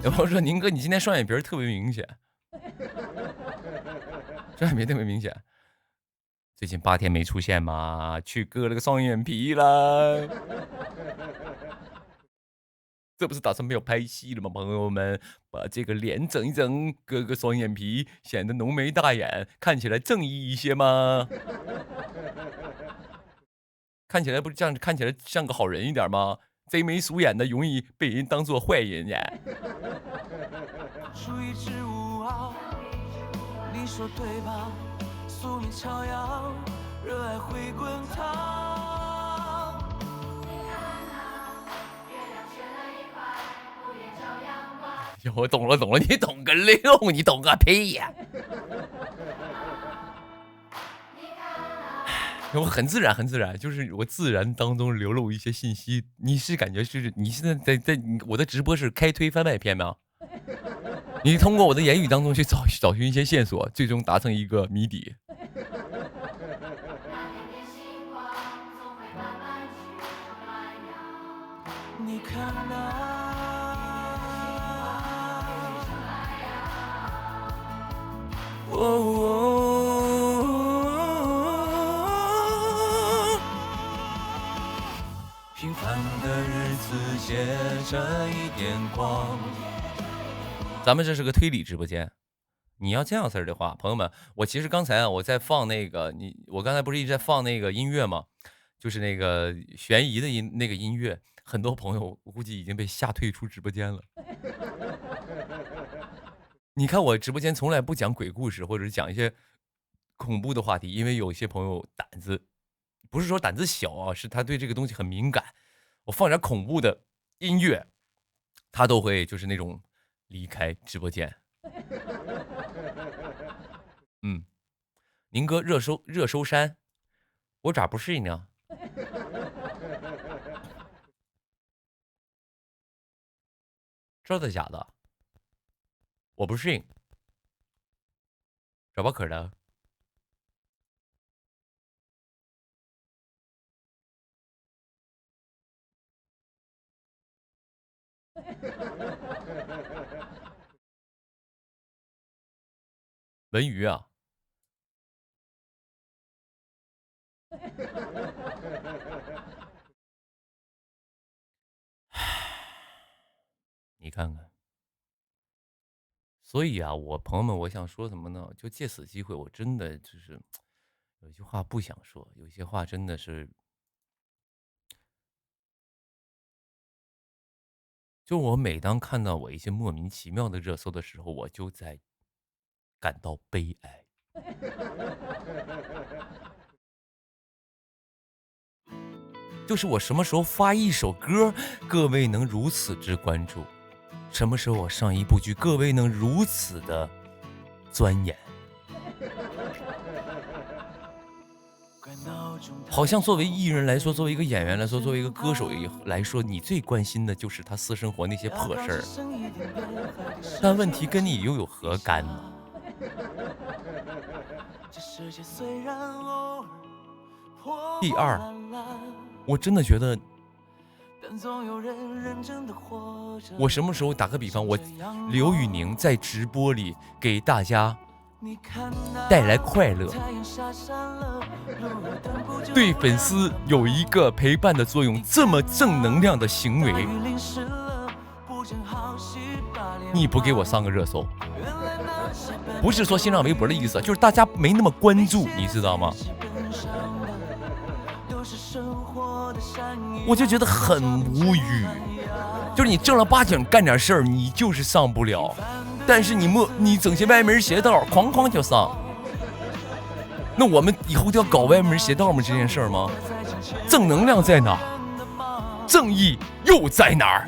有朋友说宁哥你今天双眼皮特别明显，双眼皮特别明显，最近8天没出现嘛，去割了个双眼皮了。这不是打算没有拍戏了吗？朋友们，把这个脸整一整，割个双眼皮，显得浓眉大眼，看起来正义一些吗？看起来不是这样，看起来像个好人一点吗？贼眉鼠眼的，容易被人当做坏人呀。属于之物啊，你说对吧？宿命朝阳，热爱会滚烫。我懂了，你懂个六，你懂个屁呀！我很自然，就是我自然当中流露一些信息。你是感觉就是你现在在我的直播是开推番外篇吗？你通过我的言语当中去找寻一些线索，最终达成一个谜底。你看那。平凡的日子借着一点光。咱们这是个推理直播间，你要这样式儿的话，朋友们，我其实刚才啊，我在放那个我刚才不是一直在放那个音乐吗？就是那个悬疑的那个音乐，很多朋友我估计已经被吓退出直播间了。你看我直播间从来不讲鬼故事，或者是讲一些恐怖的话题，因为有些朋友胆子不是说胆子小啊，是他对这个东西很敏感。我放点恐怖的音乐，他都会就是那种离开直播间。宁哥热搜山，我咋不是呢？真的假的？我不信，怎么可能？文娱啊，你看看。所以啊，我朋友们，我想说什么呢？就借此机会，我真的就是有些话不想说，有些话真的是，就我每当看到我一些莫名其妙的热搜的时候，我就在感到悲哀。就是我什么时候发一首歌，各位能如此之关注？什么时候我上一部剧，各位能如此的钻研？好像作为艺人来说，作为一个演员来说，作为一个歌手来说，你最关心的就是他私生活那些破事儿。但问题跟你又有何干呢？第二，我真的觉得，我什么时候打个比方，我刘宇宁在直播里给大家带来快乐，对粉丝有一个陪伴的作用，这么正能量的行为，你不给我上个热搜，不是说新浪微博的意思，就是大家没那么关注，你知道吗？我就觉得很无语，就是你正儿八经干点事儿，你就是上不了，但是你整些歪门邪道，哐哐就上。那我们以后就要搞歪门邪道吗？这件事儿吗？正能量在哪儿？正义又在哪儿？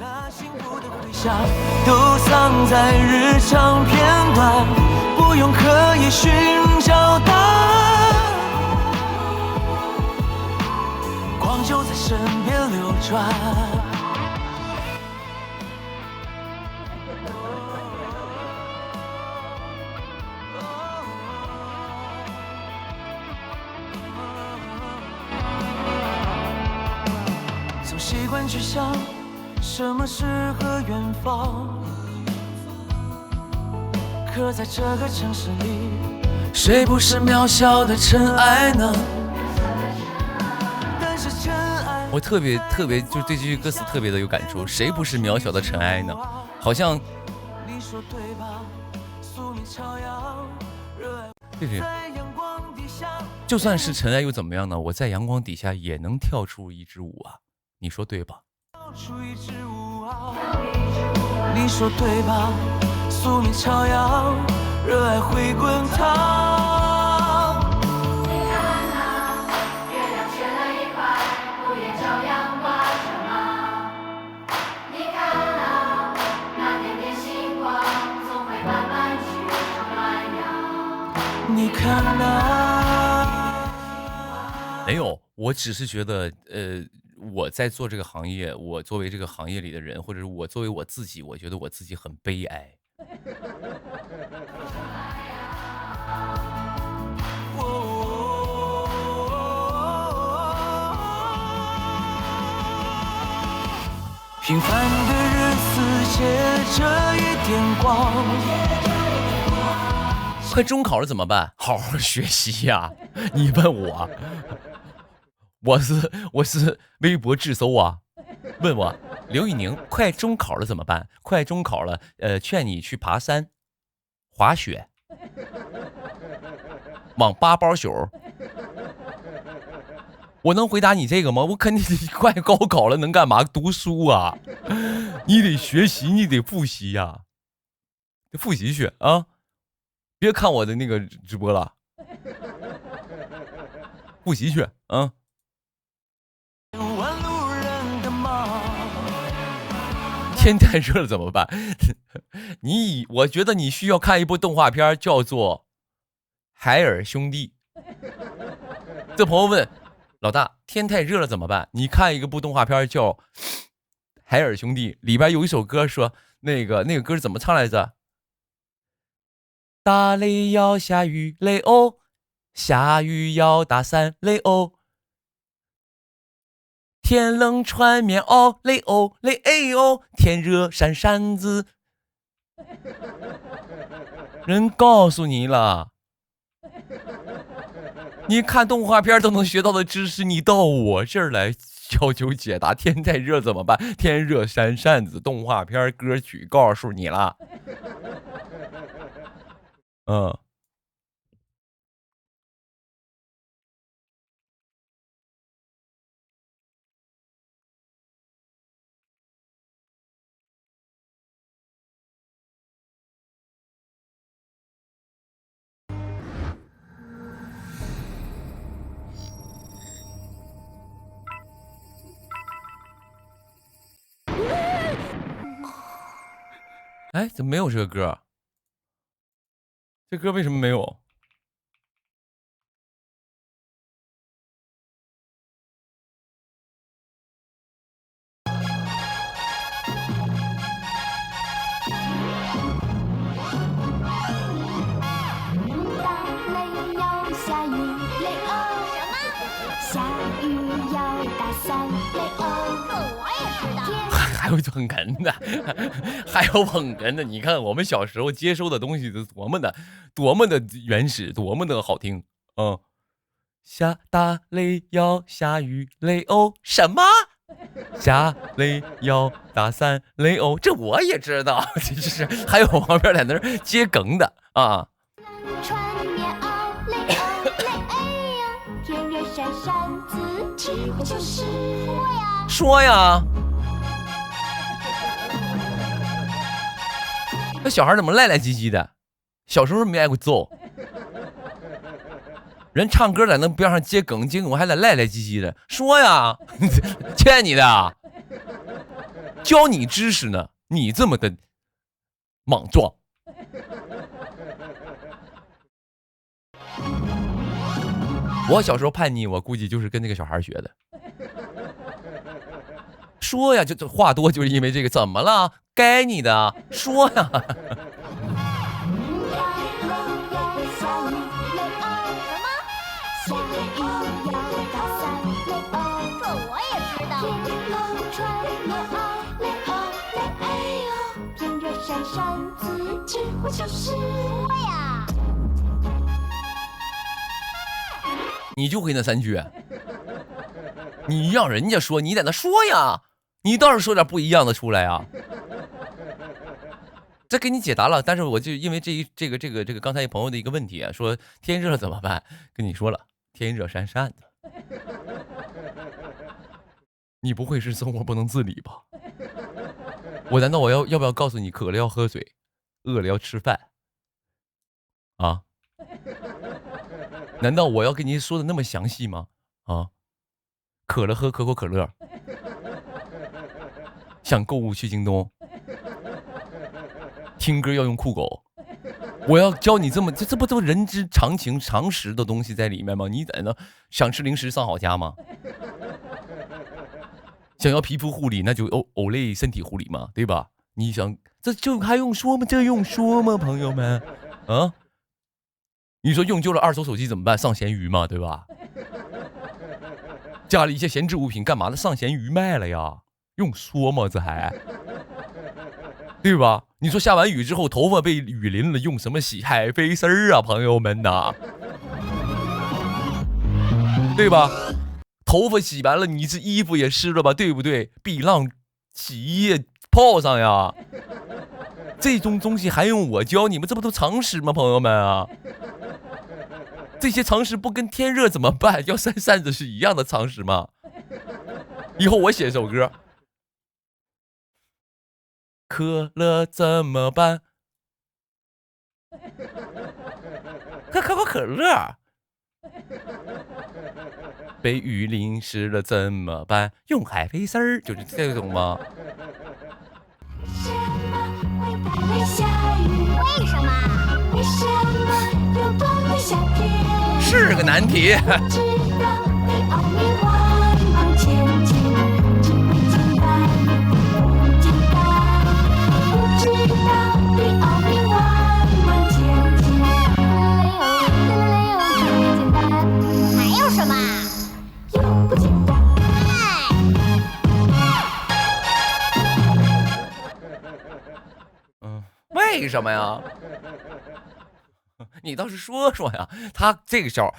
都藏在日常片段，不用刻意寻找答案，光就在身边流转。总习惯去想什么诗和远方，可在这个城市里，谁不是渺小的尘埃呢？但是尘埃，我特别就对这句歌词特别的有感触，谁不是渺小的尘埃呢？好像这是就算是尘埃又怎么样呢？我在阳光底下也能跳出一支舞啊，你说对吧？你说对吧？宿命朝阳，热爱会滚烫。你看那月亮缺了一块，不也照样挂着吗？你看那那点点星光，总会慢慢去暖阳。你看那，没有，我只是觉得，我在做这个行业，我作为这个行业里的人，或者是我作为我自己，我觉得我自己很悲哀。平凡的日子借着一点光。快中考了怎么办？好好学习呀！你问我，我是微博自搜啊，问我刘宇宁，快中考了怎么办？快中考了，劝你去爬山、滑雪、往8包宿。我能回答你这个吗？我肯定快高考了，能干嘛？读书啊！你得学习，你得复习呀，复习去啊！别看我的那个直播了，复习去啊！天太热了怎么办？我觉得你需要看一部动画片，叫做《海尔兄弟》。这朋友问老大，天太热了怎么办？你看一部动画片叫《海尔兄弟》，里边有一首歌说，那个歌是怎么唱来着？打雷要下雨雷哦，下雨要打伞雷哦，天冷穿棉袄雷哦雷哎哦，天热扇扇子。人告诉你了，你看动画片都能学到的知识，你到我这儿来要求解答。天太热怎么办？天热扇扇子，动画片歌曲告诉你了。哎，怎么没有这个歌？这歌为什么没有？还有捧哏的，还有捧哏的。你看我们小时候接收的东西是多么的原始，多么的好听。下大雷要下雨雷哦，什么？下雷要打伞雷哦，这我也知道。这是还有旁边在那儿接梗的啊。穿棉袄雷哦雷哎呦，天热扇扇子，只会就是说呀。那小孩怎么赖赖唧唧的？小时候没挨过揍，人唱歌在那边上接梗，我还得赖赖唧唧的。说呀，欠你的，教你知识呢，你这么的莽撞。我小时候叛逆，我估计就是跟那个小孩学的。说呀，就话多，就是因为这个，怎么了？该你的，说呀。你就会那3句，你让人家说，你在那说呀，你倒是说点不一样的出来啊。这给你解答了，但是我就因为这个刚才朋友的一个问题啊，说天热了怎么办？跟你说了，天热扇扇的。你不会是生活不能自理吧？我难道要不要告诉你，渴了要喝水，饿了要吃饭啊？难道我要跟你说的那么详细吗？啊，渴了喝可口可乐，想购物去京东，听歌要用酷狗。我要教你这不都人之常情常识的东西在里面吗？你在那想吃零食上好家吗？想要皮肤护理，那就欧蕾身体护理嘛，对吧？你想这就还用说吗？这用说吗，朋友们？啊，你说用旧了二手手机怎么办？上闲鱼嘛，对吧？家里一些闲置物品干嘛的？上闲鱼卖了呀，用说吗？这还对吧？你说下完雨之后头发被雨淋了，用什么洗？海飞丝儿啊，朋友们呐，对吧？头发洗完了，你这衣服也湿了吧，对不对？碧浪洗衣液泡上呀，这种东西还用我教你们？这不都常识吗，朋友们啊？这些常识不跟天热怎么办？要扇扇子是一样的常识吗？以后我写首歌，渴了怎么办？喝可口可乐。被雨淋湿了怎么办？用海飞丝儿，就是这种吗？为什么？为什么有光的夏天？是个难题。还有什么？又不简单。为什么呀？你倒是说说呀！他这小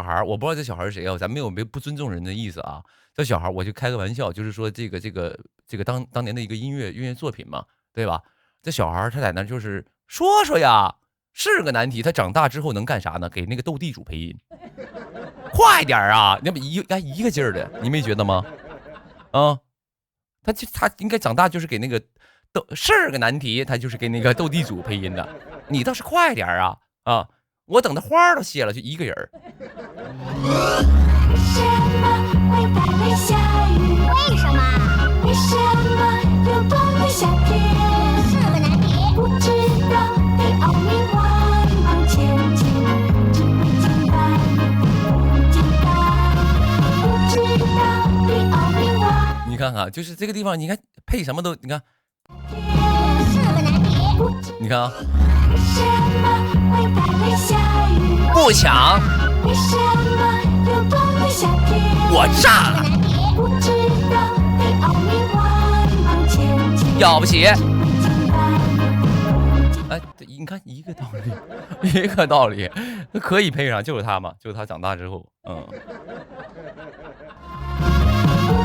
孩，我不知道这小孩是谁啊，咱没有不尊重人的意思啊。这小孩我就开个玩笑，就是说这个当年的一个音乐作品嘛，对吧？这小孩他在那就是说说呀，是个难题。他长大之后能干啥呢？给那个斗地主配音，快点啊！那么一个劲儿的，你没觉得吗？啊，他应该长大就是给那个是个难题，他就是给那个斗地主配音的。你倒是快点啊！啊，我等的花都谢了，就一个人儿。为什么会白天下雨？为什么？为什么有光的夏天？是个难题。不知道得奥秘往往前进，只会简单，简单。不知道得奥秘往。你看看，就是这个地方，你看配什么都，你看，是个难题。你看啊，为什么会白天下雨？不抢，为什么有光的夏天？我炸了，不知道得奥秘往往前进。要不起。哎，你看一个道理，一个道理，可以配上，就是他嘛，就是他长大之后，不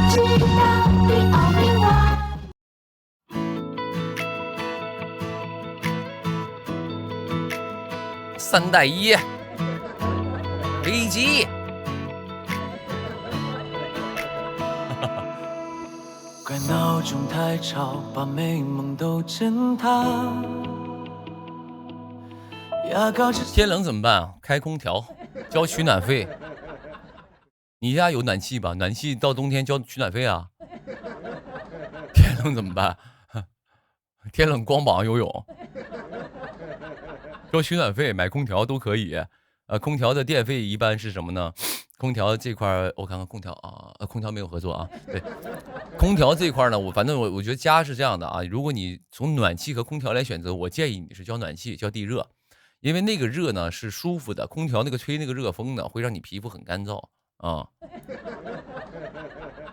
知道得奥秘往。3带1，飞机。怪闹钟太吵，把美梦都震塌。牙膏天冷怎么办啊？开空调，交取暖费。你家有暖气吧？暖气到冬天交取暖费啊？天冷怎么办？天冷光膀游泳，交取暖费，买空调都可以。空调的电费一般是什么呢？空调这块我看看空调啊，空调没有合作啊。对，空调这块呢，反正我觉得家是这样的啊。如果你从暖气和空调来选择，我建议你是交暖气，交地热，因为那个热呢是舒服的，空调那个吹那个热风呢会让你皮肤很干燥啊。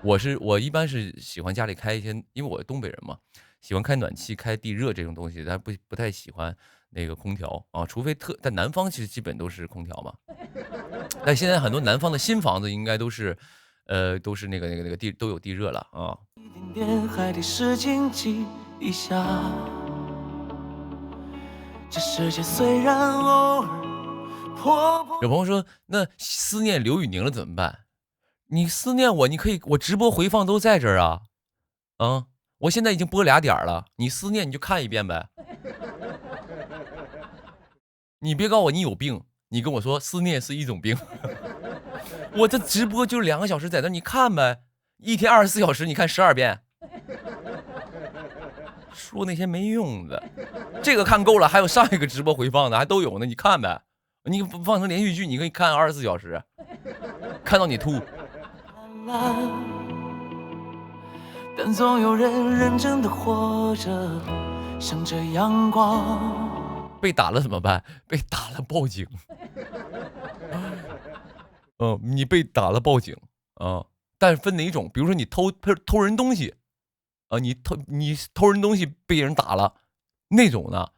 我一般是喜欢家里开一些，因为我东北人嘛，喜欢开暖气、开地热这种东西，但不太喜欢那个空调啊，除非但南方其实基本都是空调嘛。但现在很多南方的新房子应该都是那个都有地热了啊。一点点还得使劲挤一下。这世界虽然偶尔活泼。有朋友说，那思念刘宇宁了怎么办？你思念我，你可以，我直播回放都在这儿啊。我现在已经播2点了，你思念你就看一遍呗。你别告诉我你有病，你跟我说思念是一种病。我这直播就2个小时在那，你看呗，一天24小时，你看12遍。说那些没用的，这个看够了，还有上一个直播回放的还都有呢，你看呗。你放成连续剧，你可以看24小时，看到你吐。但总有人认真的活着，向着阳光。被打了怎么办？被打了报警。你被打了报警啊，但是分哪种？比如说你偷人东西啊，你偷人东西被人打了，那种呢，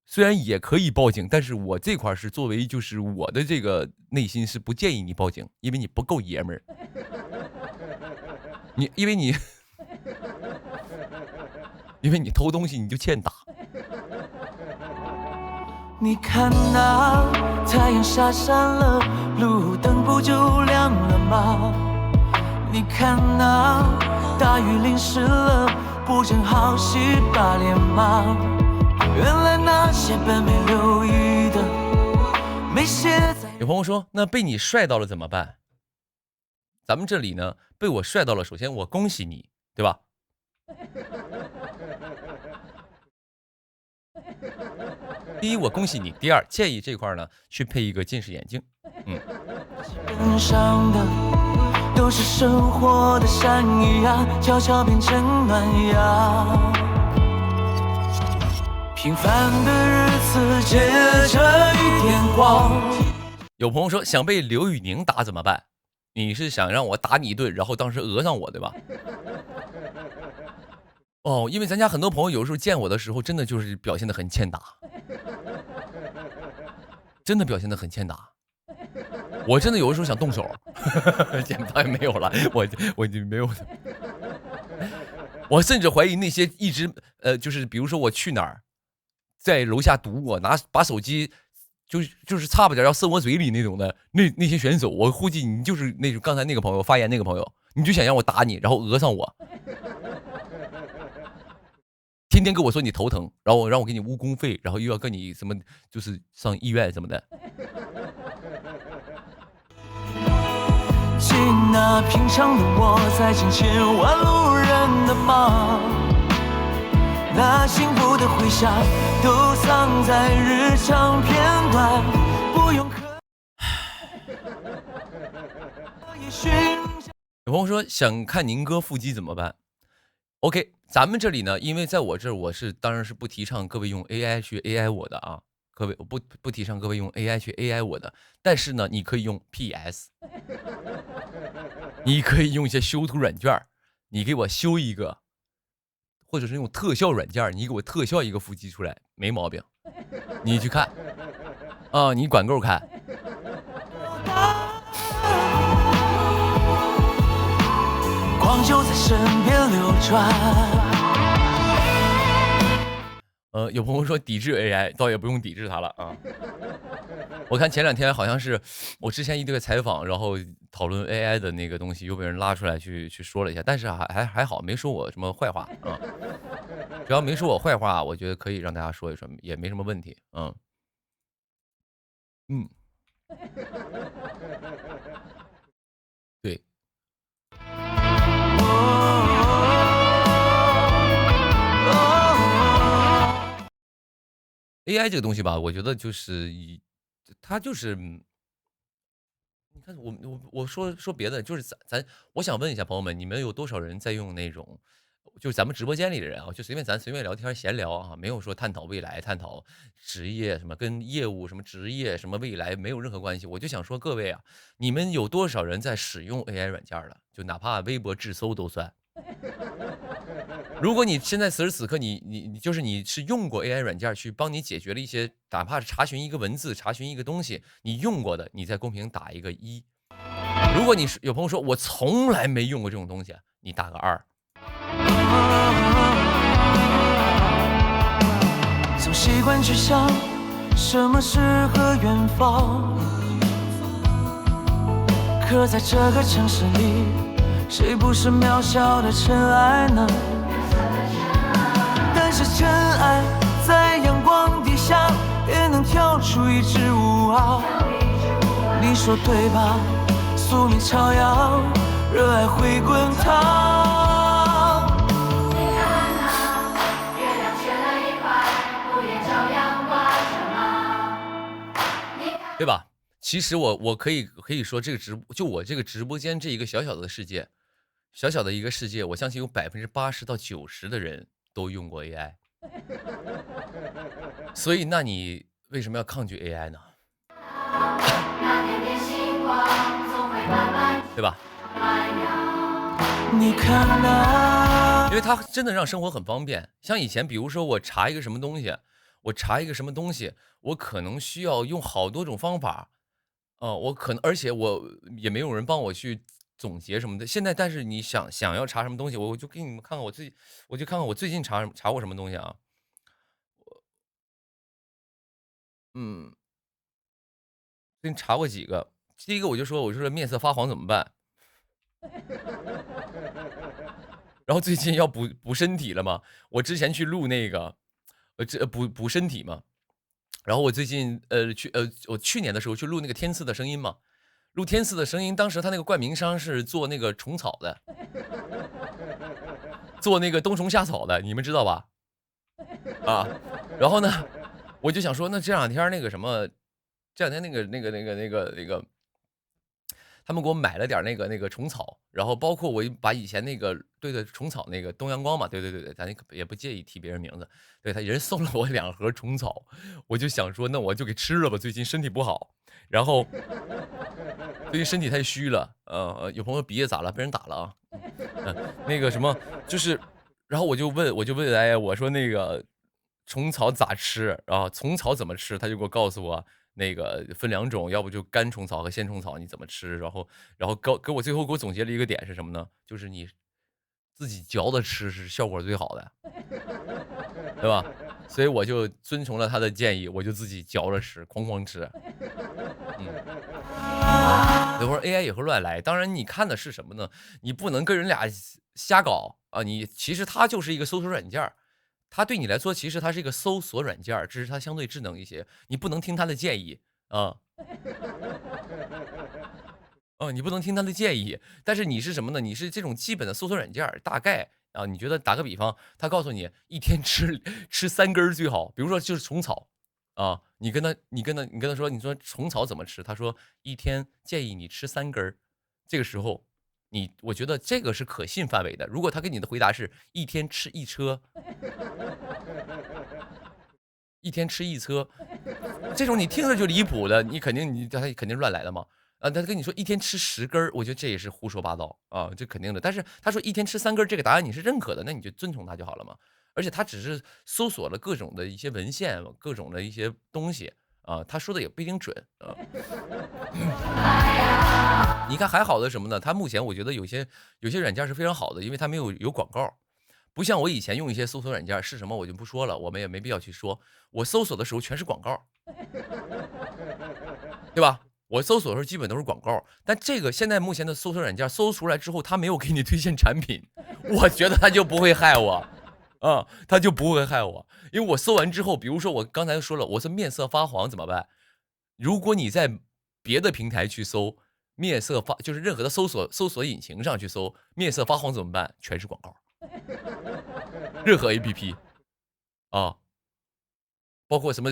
虽然也可以报警，但是我这块是作为就是我的这个内心是不建议你报警，因为你不够爷们儿。因为你偷东西你就欠打。你看那太阳下山了，路灯不就亮了吗？你看那大雨淋湿了，不正好洗把脸吗？原来那些本没留意的，没写在。有朋友说，那被你帅到了怎么办？咱们这里呢，被我帅到了，首先我恭喜你，对吧？第一，我恭喜你；第二，建议这块呢去配一个近视眼镜。基本上的都是生活的善意啊，悄悄变成暖阳。平凡的日子借着一点光。有朋友说，想被刘宇宁打怎么办？你是想让我打你一顿，然后当时讹上我，对吧？因为咱家很多朋友有时候见我的时候，真的就是表现得很欠打，真的表现得很欠打。我真的有的时候想动手，当然没有了，我就没有了。我甚至怀疑那些一直就是比如说我去哪儿，在楼下堵我，把手机就是差不点要塞我嘴里那种的那些选手，我估计你就是那种刚才那个朋友发言那个朋友，你就想让我打你，然后讹上我。天天跟我说你头疼，然后让我给你误工费，然后又要跟你什么就是上医院什么的。记那平常的我在千千万路人的梦，那幸福的回响都藏在日常片段，不用刻意寻找。有朋友说想看宁哥腹肌怎么办 ？OK， 咱们这里呢，因为在我这儿我当然是不提倡各位用 AI 去 AI 我的啊，各位我不提倡各位用 AI 去 AI 我的，但是呢，你可以用 PS， 你可以用一些修图软件，你给我修一个，或者是用特效软件，你给我特效一个腹肌出来，没毛病，你去看啊，你管够看。光就在身边流转。有朋友说抵制 AI， 倒也不用抵制它了啊。我看前2天好像是我之前一个采访，然后讨论 AI 的那个东西，又被人拉出来去说了一下，但是还好，没说我什么坏话啊。只要没说我坏话，我觉得可以让大家说一说，也没什么问题。对。AI 这个东西吧，我觉得就是它就是，你看我说别的，就是我想问一下朋友们，你们有多少人在用那种，就是咱们直播间里的人啊，就咱随便聊天闲聊啊，没有说探讨未来、探讨职业什么，跟业务什么职业什么未来没有任何关系。我就想说各位啊，你们有多少人在使用 AI 软件了？就哪怕微博自搜都算。如果你现在此时此刻你是用过 AI 软件去帮你解决了一些，哪怕是查询一个文字、查询一个东西，你用过的，你在公屏打一个1。如果你是有朋友说我从来没用过这种东西，你打个2。总习惯去想什么诗和远方？可在这个城市里，谁不是渺小的尘埃呢？但是尘埃在阳光底下也能跳出一支舞啊！你说对吧？宿命朝阳，热爱会滚烫。你看那月亮缺了一块，不也照样挂着吗？对吧？其实我可以说，这个就我这个直播间这一个小小的世界，小小的一个世界，我相信有80%到90%的人都用过 AI。所以，那你为什么要抗拒 AI 呢？那点点星光总会慢慢对吧？你看那，因为它真的让生活很方便。像以前，比如说我查一个什么东西，我可能需要用好多种方法。我可能，而且我也没有人帮我去总结什么的。现在，但是你想要查什么东西，我就给你们看看我就看看我最近查过什么东西啊。最近查过几个。第一个我就说面色发黄怎么办？然后最近要补身体了嘛，我之前去录那个，补身体嘛。然后我最近我去年的时候去录那个天赐的声音嘛，录天赐的声音，当时他那个冠名商是做那个虫草的，做那个冬虫夏草的，你们知道吧？啊，然后呢，我就想说，那这两天那个什么，这两天那个，他们给我买了点那个虫草，然后包括我把以前那个对虫草那个东阳光嘛，对，咱也不介意提别人名字，对他人送了我2盒虫草，我就想说那我就给吃了吧，最近身体不好，然后最近身体太虚了，有朋友鼻子咋了？被人打了啊？那个什么就是，然后我就问哎，我说那个虫草咋吃啊？虫草怎么吃？他就给我告诉我。那个分2种，要不就干虫草和鲜虫草，你怎么吃？然后给我最后给我总结了一个点是什么呢？就是你自己嚼着吃是效果最好的，对吧？所以我就遵从了他的建议，我就自己嚼着吃，哐吃。有会儿 AI 也会乱来，当然你看的是什么呢？你不能跟人俩瞎搞啊！其实它就是一个搜索软件。它对你来说，其实它是一个搜索软件，只是它相对智能一些，你不能听它的建议啊。你不能听他的建议，但是你是什么呢？你是这种基本的搜索软件，大概啊，你觉得打个比方，他告诉你一天吃3根最好，比如说就是虫草啊，你跟他说，你说虫草怎么吃？他说一天建议你吃3根，这个时候。我觉得这个是可信范围的。如果他给你的回答是一天吃1车，一天吃1车，这种你听着就离谱的，他肯定乱来的嘛。他跟你说一天吃10根，我觉得这也是胡说八道啊，这肯定的。但是他说一天吃3根，这个答案你是认可的，那你就遵从他就好了嘛。而且他只是搜索了各种的一些文献，各种的一些东西。他说的也不一定准啊。你看还好的什么呢？他目前我觉得有些软件是非常好的，因为它没有广告，不像我以前用一些搜索软件是什么我就不说了，我们也没必要去说。我搜索的时候全是广告，对吧？我搜索的时候基本都是广告，但这个现在目前的搜索软件搜出来之后，他没有给你推荐产品，我觉得他就不会害我。他就不会害我，因为我搜完之后，比如说我刚才说了，我是面色发黄怎么办？如果你在别的平台去搜就是任何的搜索引擎上去搜面色发黄怎么办？全是广告，任何 APP 包括什么，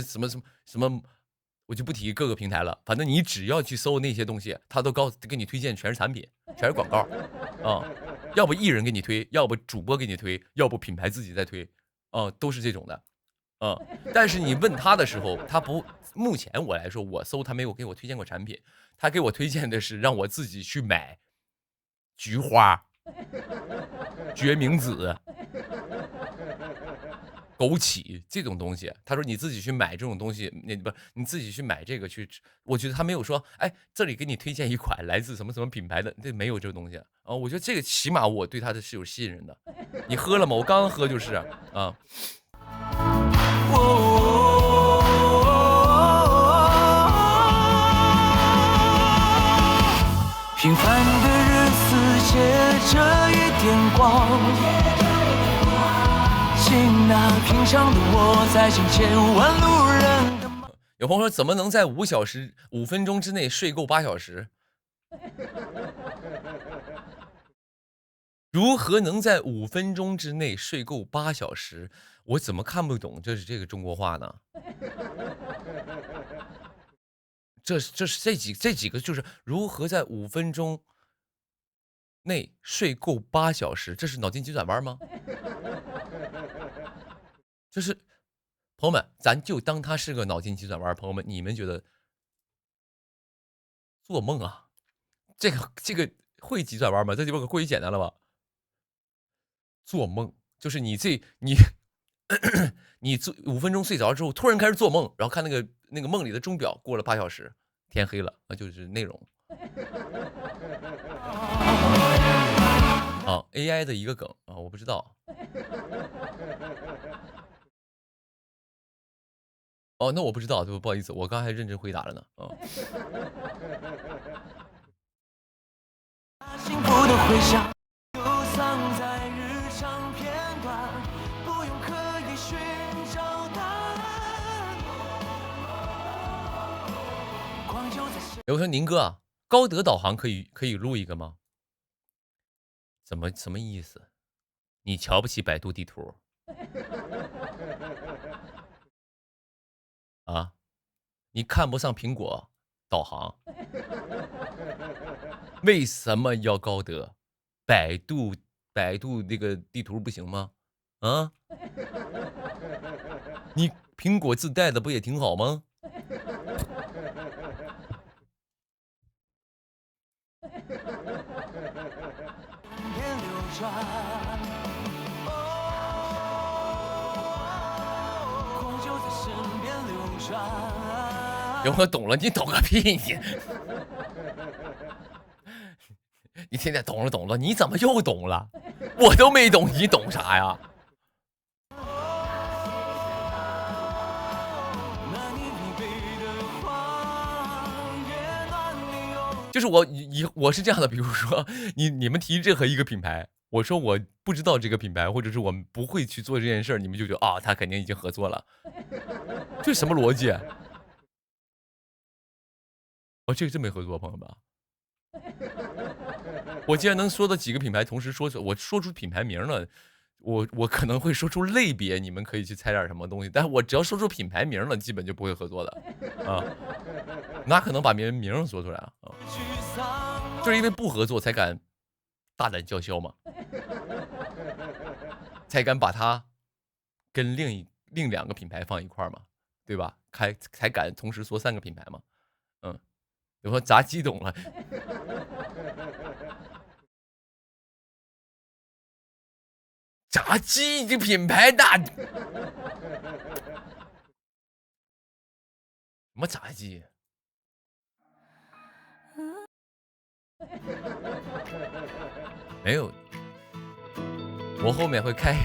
我就不提各个平台了，反正你只要去搜那些东西，他都给你推荐全是产品，全是广告要不艺人给你推，要不主播给你推，要不品牌自己在推，都是这种的，但是你问他的时候，他不，目前我来说，我搜他没有给我推荐过产品，他给我推荐的是让我自己去买菊花、决明子、枸杞这种东西，他说你自己去买这种东西，你自己去买这个去，我觉得他没有说，哎，这里给你推荐一款来自什么什么品牌的，这没有这个东西我觉得这个起码我对他的是有信任的。你喝了吗？我刚刚喝就是平凡的日子借着一点光，请那平常的我在千千万路人的梦。有朋友说，怎么能在5分钟之内睡够8小时？如何能在5分钟之内睡够8小时？我怎么看不懂这个中国话呢？这几个就是如何在5分钟内睡够8小时？这是脑筋急转弯吗？就是朋友们，咱就当它是个脑筋急转弯。朋友们，你们觉得做梦啊？这个会急转弯吗？这就过于简单了吧？做梦就是你做5分钟睡着之后，突然开始做梦，然后看那个梦里的钟表过了8小时，天黑了，那就是内容。啊 ，AI 的一个梗啊，我不知道。哦，那我不知道，对不好意思，我刚还认真回答了呢。幸福的回响就藏在日常片段，不用刻意寻找答案。光就在身有人说宁哥啊，高德导航可以录一个吗？什么意思？你瞧不起百度地图啊？你看不上苹果导航？为什么要高德？百度那个地图不行吗？啊？你苹果自带的不也挺好吗？边流转，光就在身边流转。有我懂了，你懂个屁你！你现在懂了，你怎么又懂了？我都没懂，你懂啥呀？就是我是这样的，比如说你们提任何一个品牌，我说我不知道这个品牌，或者是我们不会去做这件事儿，你们就觉得啊，他肯定已经合作了，这什么逻辑？哦，这个真没合作，朋友们。我既然能说到几个品牌同时说出，我说出品牌名了，我可能会说出类别，你们可以去猜点什么东西，但是我只要说出品牌名了，基本就不会合作的啊。哪可能把名说出来啊？就是因为不合作才敢大胆叫嚣嘛，才敢把它跟另2个品牌放一块儿嘛，对吧？才敢同时说3个品牌嘛。有说炸鸡懂了，炸鸡这品牌大，什么炸鸡？没有，我后面会开。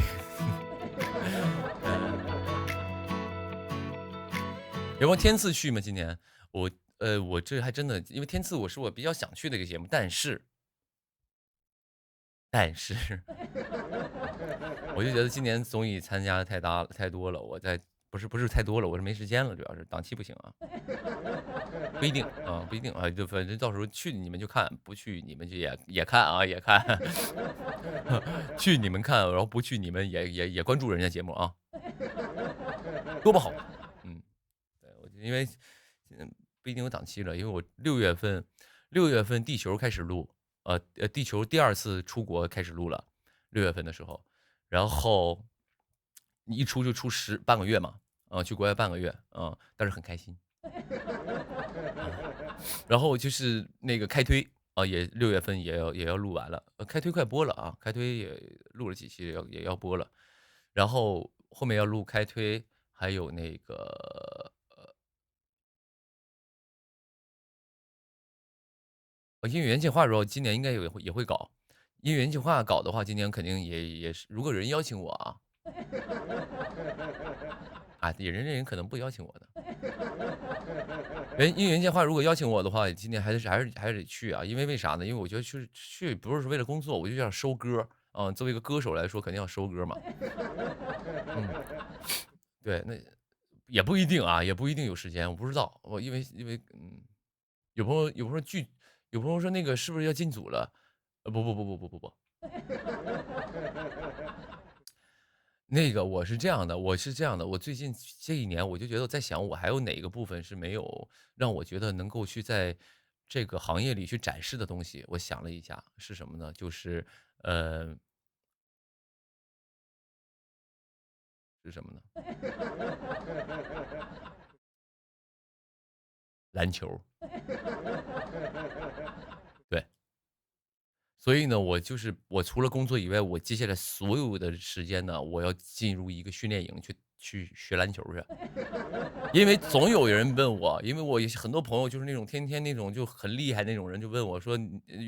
有没有天赐去吗？今年我这还真的，因为天赐是我比较想去的一个节目，但是我就觉得今年综艺参加的太多了，我不是太多了，我是没时间了，主要是档期不行啊。不一定啊，不一定啊，就反正到时候去你们就看，不去你们就也看啊，也看。去你们看，然后不去你们也关注人家节目啊，多不好。对，因为不一定有档期了，因为我6月份地球开始录，地球第2次出国开始录了，6月份的时候，然后一出就出半个月嘛，去国外半个月，但是很开心。然后就是那个开推啊，也6月份也要录完了，开推快播了啊，开推也录了几期，也要播了，然后后面要录开推，还有那个音乐原计划，如果今年应该也会搞音乐原计划，搞的话，今年肯定也是，如果有人邀请我啊，人可能不邀请我的。因为袁建华如果邀请我的话，今年还是得去啊，因为为啥呢？因为我觉得去不是为了工作，我就想收歌啊。作为一个歌手来说，肯定要收歌嘛。对，那也不一定啊，也不一定有时间，我不知道。我因为有朋友说那个是不是要进组了？不。那个我是这样的，我最近这一年我就觉得我在想，我还有哪个部分是没有让我觉得能够去在这个行业里去展示的东西。我想了一下，是什么呢？就是是什么呢？篮球。对。所以呢，我除了工作以外，我接下来所有的时间呢，我要进入一个训练营去学篮球去。因为总有人问我，因为我很多朋友就是那种天天那种就很厉害那种人，就问我说：“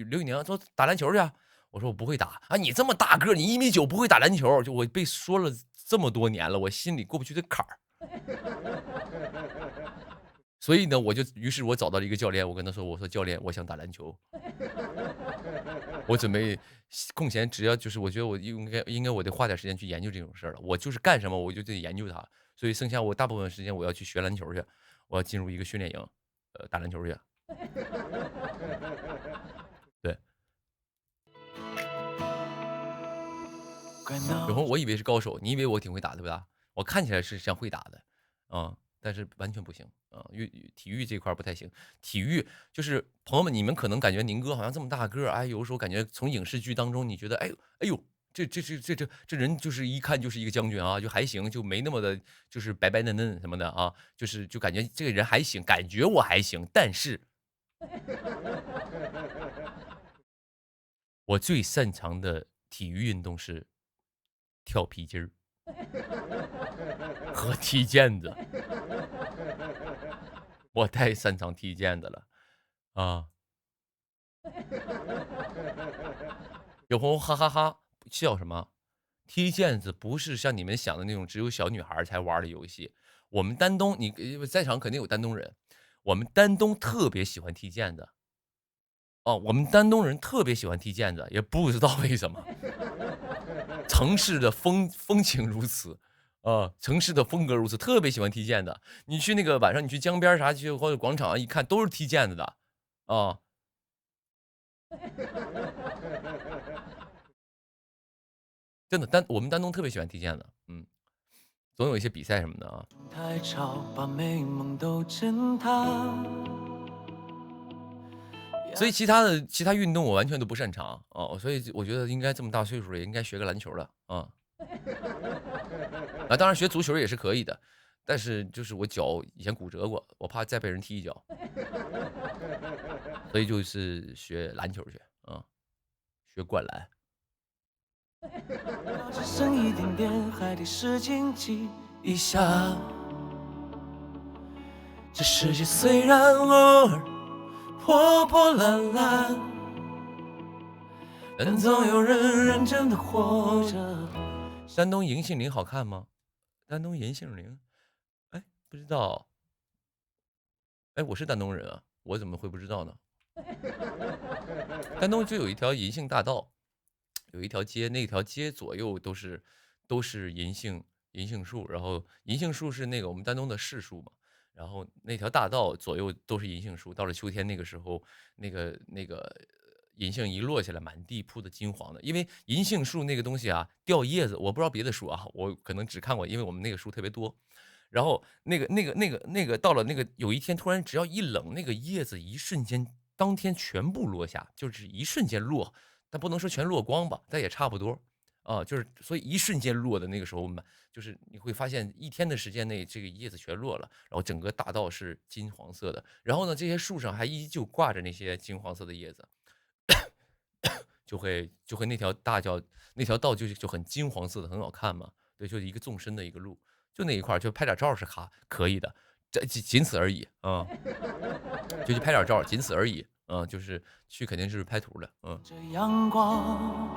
刘宇宁，说打篮球去啊？”我说：“我不会打啊！你这么大个，你1.9米不会打篮球？”就我被说了这么多年了，我心里过不去这坎儿。所以呢，于是我找到了一个教练，我跟他说：“我说教练，我想打篮球。”我准备空闲，只要就是我觉得我应该我得花点时间去研究这种事儿了。我就是干什么我就得研究它，所以剩下我大部分时间我要去学篮球去，我要进入一个训练营，打篮球去。对。有朋友我以为是高手，你以为我挺会打对不对？我看起来是像会打的，但是完全不行啊，体育这块不太行。体育就是朋友们，你们可能感觉宁哥好像这么大个，哎，有的时候感觉从影视剧当中，你觉得，哎呦，这人就是一看就是一个将军啊，就还行，就没那么的，就是白白嫩嫩什么的啊，就感觉这个人还行，感觉我还行，但是，我最擅长的体育运动是跳皮筋儿。和踢毽子。我太擅长踢毽子了啊！有朋友哈哈哈笑什么？踢毽子不是像你们想的那种只有小女孩才玩的游戏。我们丹东，你在场肯定有丹东人，我们丹东特别喜欢踢毽子。我们丹东人特别喜欢踢毽子，也不知道为什么。城市的风情如此。城市的风格如此，特别喜欢踢毽子。你去那个晚上，你去江边啥去或者广场一看，都是踢毽子的，真的我们丹东特别喜欢踢毽子，总有一些比赛什么的啊。太吵，把美梦都震塌。所以其他运动我完全都不擅长所以我觉得应该这么大岁数了，也应该学个篮球了啊。当然学足球也是可以的，但是就是我脚以前骨折过，我怕再被人踢一脚，所以就是学篮球去学灌篮。只剩一点点，还得使劲挤一下。这世界虽然偶尔破破烂烂，但总有人认真的活着。丹东银杏林好看吗？丹东银杏林，不知道。我是丹东人啊，我怎么会不知道呢？丹东就有一条银杏大道，有一条街，那条街左右都是银杏树，然后银杏树是那个我们丹东的市树嘛，然后那条大道左右都是银杏树。到了秋天那个时候，那个银杏一落下来，满地铺的金黄的。因为银杏树那个东西啊，掉叶子，我不知道别的树啊，我可能只看过，因为我们那个树特别多。然后那个到了那个有一天，突然只要一冷，那个叶子一瞬间，当天全部落下，就是一瞬间落，但不能说全落光吧，但也差不多就是所以一瞬间落的那个时候嘛，就是你会发现一天的时间内，这个叶子全落了，然后整个大道是金黄色的，然后呢，这些树上还依旧挂着那些金黄色的叶子。就会那条道就很金黄色的，很好看嘛。对，就是一个纵深的一个路，就那一块就拍点照是可以的，这仅此而已就去拍点照，仅此而已就是去肯定是拍图的这阳光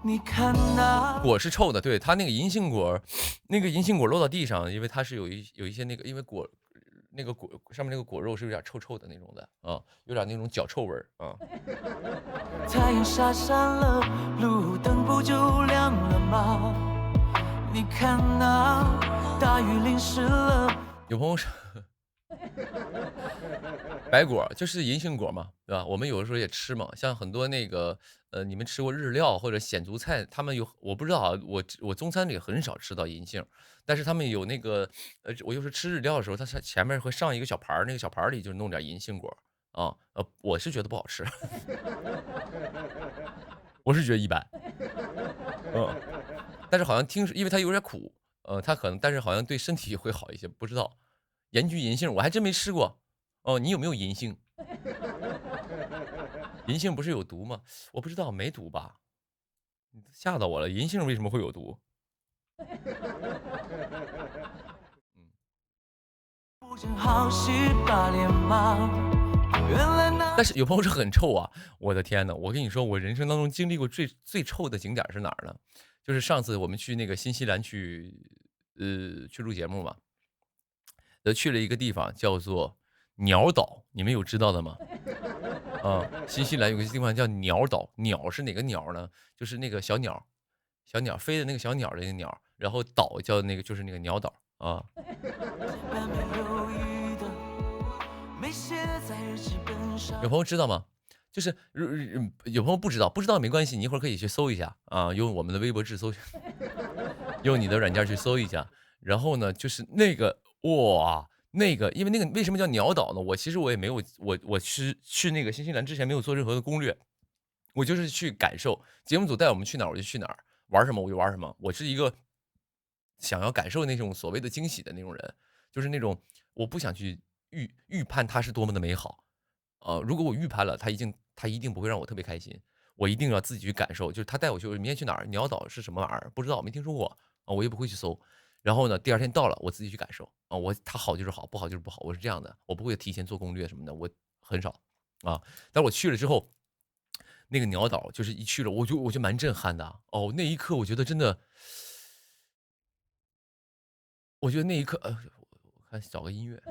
你看那果是臭的，对，它那个银杏果，那个银杏果落到地上，因为它是有一些那个，因为果那个果上面那个果肉是有点臭臭的那种的啊，有点那种脚臭味儿啊。太阳下山了，路灯不就亮了吗？你看那大雨淋湿了。有朋友说，白果就是银杏果嘛，对吧？我们有的时候也吃嘛，像很多那个你们吃过日料或者鲜族菜，他们有我不知道啊，我中餐里很少吃到银杏，但是他们有那个我有时候吃日料的时候，它前面会上一个小盘儿，那个小盘儿里就弄点银杏果啊，我是觉得不好吃，我是觉得一般，但是好像听说，因为它有点苦，它可能，但是好像对身体会好一些，不知道。盐焗银杏我还真没吃过，哦，你有没有银杏？银杏不是有毒吗？我不知道，没毒吧？你吓到我了，银杏为什么会有毒？但是有朋友说很臭啊！我的天呐，我跟你说，我人生当中经历过最臭的景点是哪儿呢？就是上次我们去那个新西兰去录节目嘛，去了一个地方叫做鸟岛，你们有知道的吗？啊，新西兰有个地方叫鸟岛，鸟是哪个鸟呢？就是那个小鸟，小鸟飞的那个小鸟的那个鸟，然后岛叫那个就是那个鸟岛啊。有朋友知道吗？就是有朋友不知道，不知道没关系，你一会儿可以去搜一下啊，用我们的微博搜，用你的软件去搜一下。然后呢，就是那个哇，那个因为那个为什么叫鸟岛呢？我其实我也没有，我去那个新西兰之前没有做任何的攻略，我就是去感受。节目组带我们去哪儿我就去哪儿，玩什么我就玩什么。我是一个想要感受那种所谓的惊喜的那种人，就是那种我不想去预判它是多么的美好。如果我预判了，他一定不会让我特别开心，我一定要自己去感受。就是他带我去，明天去哪儿？鸟岛是什么玩意儿？不知道，没听说过啊，我也不会去搜。然后呢，第二天到了，我自己去感受啊，他好就是好，不好就是不好，我是这样的，我不会提前做攻略什么的，我很少啊。但我去了之后，那个鸟岛就是一去了，我就蛮震撼的哦。那一刻我觉得真的，我觉得那一刻我看找个音乐。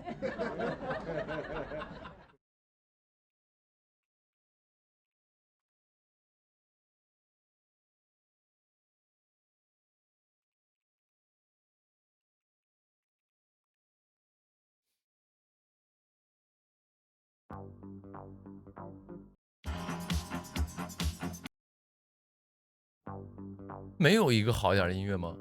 没有一个好一点的音乐吗？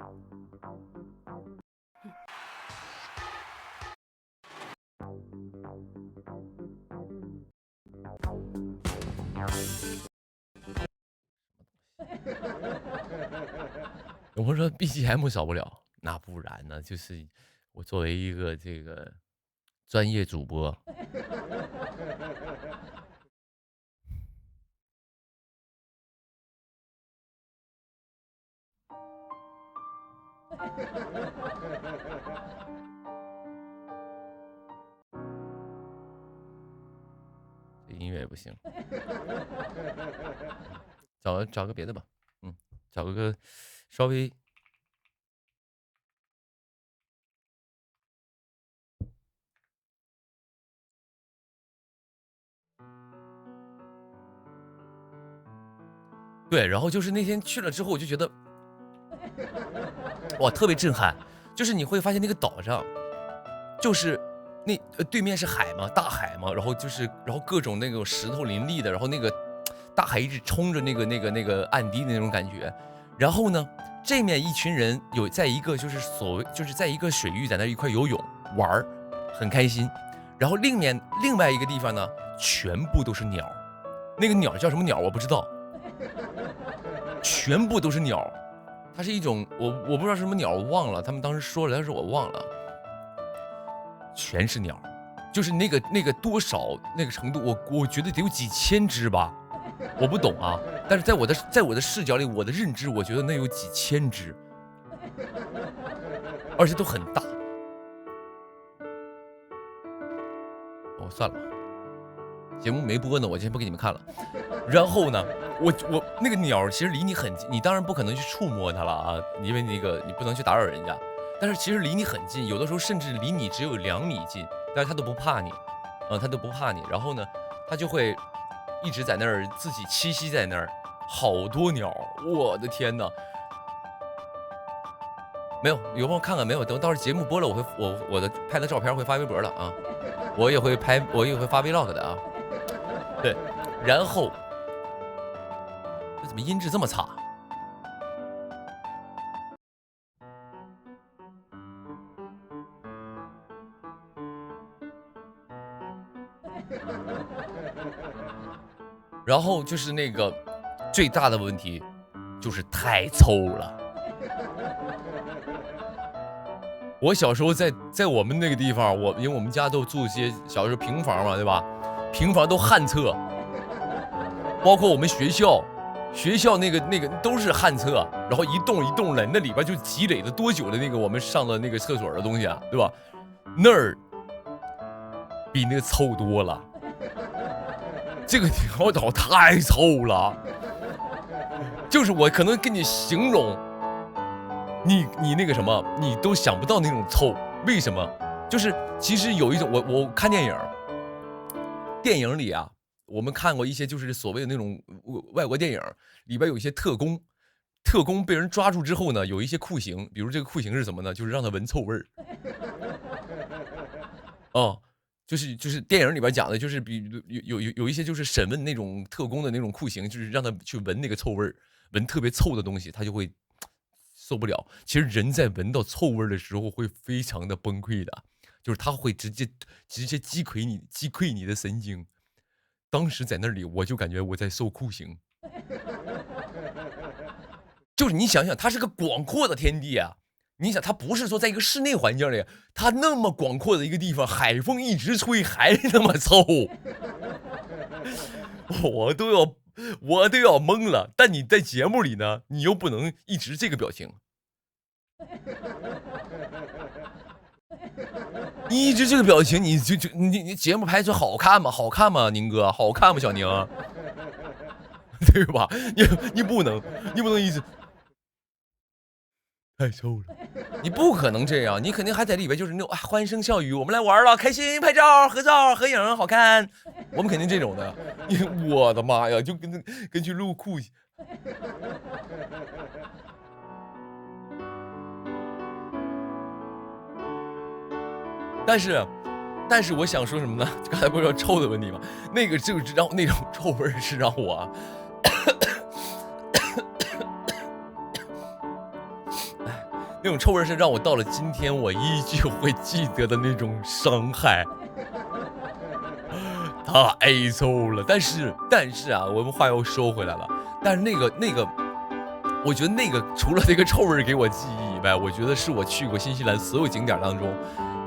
有朋友说 BGM 少不了，那不然呢？就是我作为一个这个专业主播。这音乐也不行，找个别的吧，找个稍微。对，然后就是那天去了之后，我就觉得，哇，特别震撼。就是你会发现那个岛上，就是那对面是海嘛，大海嘛，然后各种那种石头林立的，然后那个大海一直冲着那个岸堤的那种感觉。然后呢，这面一群人有在一个就是在一个水域在那一块游泳玩，很开心。然后另外一个地方呢，全部都是鸟，那个鸟叫什么鸟我不知道，全部都是鸟。它是一种我不知道是什么鸟，我忘了，他们当时说了，但是我忘了，全是鸟，就是那个多少那个程度，我觉得得有几千只吧，我不懂啊，但是在我的视角里，我的认知，我觉得那有几千只，而且都很大。哦，算了，节目没播呢，我先不给你们看了。然后呢，我那个鸟其实离你很近，你当然不可能去触摸它了啊，因为那个你不能去打扰人家。但是其实离你很近，有的时候甚至离你只有2米近，但是它都不怕你，它都不怕你。然后呢，它就会一直在那儿自己栖息在那儿，好多鸟，我的天哪！没有，有朋友看看没有？等到时候节目播了，我的拍的照片会发微博了啊，我也会发 vlog 的啊。对，然后这怎么音质这么差？然后就是那个最大的问题就是太臭了。我小时候在我们那个地方，因为我们家都住一些小时候平房嘛，对吧？平房都旱厕，包括我们学校那个都是旱厕，然后一栋一栋的，那里边就积累了多久的那个我们上的那个厕所的东西啊，对吧？那儿比那个臭多了。这个条岛太臭了，就是我可能跟你形容。你那个什么，你都想不到那种臭，为什么？就是其实有一种，我看电影里啊，我们看过一些就是所谓的那种外国电影，里边有一些特工被人抓住之后呢，有一些酷刑，比如这个酷刑是什么呢？就是让他闻臭味儿。哦，就是电影里边讲的，就是有一些就是审问那种特工的那种酷刑，就是让他去闻那个臭味儿，闻特别臭的东西，他就会受不了。其实人在闻到臭味的时候会非常的崩溃的，就是他会直接击溃你的神经。当时在那里我就感觉我在受酷刑。就是你想想，它是个广阔的天地啊，你想它不是说在一个室内环境里，它那么广阔的一个地方，海风一直吹还那么臭，我都要懵了。但你在节目里呢，你又不能一直这个表情，你一直这个表情，你节目拍出好看吗？好看吗，宁哥？好看吗，小宁？对吧？你不能一直太臭了，你不可能这样，你肯定还在里边就是那种欢声笑语，我们来玩了，开心，拍照、合照、合影，好看，我们肯定这种的。我的妈呀，就跟去录酷。但是我想说什么呢？刚才不是说臭的问题吗？那个就是让那种臭味是让我那种臭味是让我到了今天我依旧会记得的那种伤害，太臭了。但是啊，我们话又说回来了。但是那个，我觉得那个除了那个臭味给我记忆以外，我觉得是我去过新西兰所有景点当中，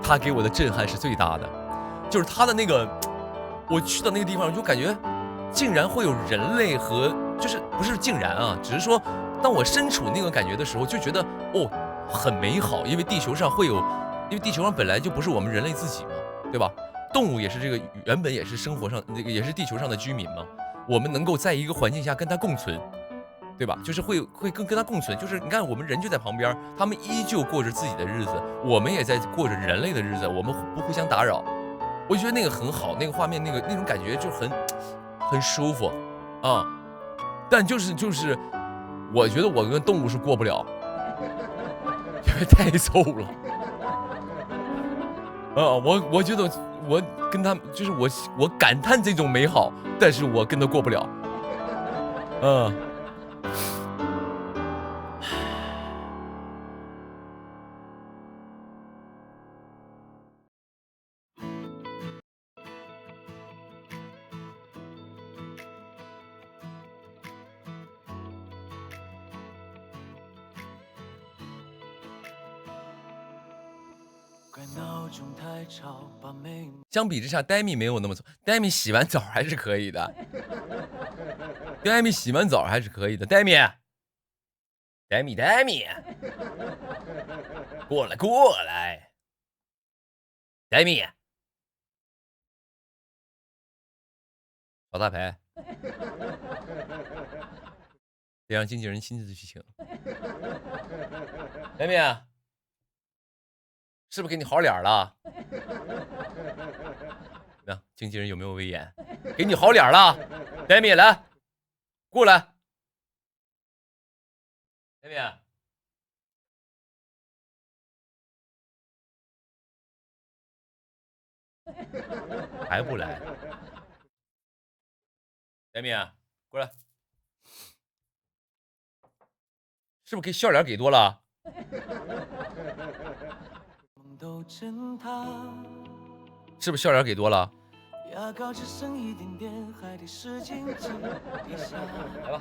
它给我的震撼是最大的。就是它的那个，我去到那个地方，我就感觉竟然会有人类和就是不是竟然啊，只是说当我身处那个感觉的时候，就觉得很美好，因为地球上本来就不是我们人类自己嘛，对吧？动物也是这个原本也是生活上那个也是地球上的居民嘛，我们能够在一个环境下跟它共存，对吧？就是会跟它共存，就是你看我们人就在旁边，他们依旧过着自己的日子，我们也在过着人类的日子，我们不互相打扰。我觉得那个很好，那个画面那种感觉就很舒服啊。但就是我觉得我跟动物是过不了。因为太臭了啊！我觉得我跟他就是我感叹这种美好，但是我跟他过不了。相比之下，黛咪没有那么臭。黛咪洗完澡还是可以的，黛咪洗完澡还是可以的。黛咪，过来，黛咪。搞大牌，得让经纪人亲自去请。美美，是不是给你好脸了？那经纪人有没有威严？给你好脸了，美美来，过来，美美。还不来？美美，过来，是不是给笑脸给多了？是不是笑脸给多了？牙膏只剩一点点，还得使劲挤一下。来吧。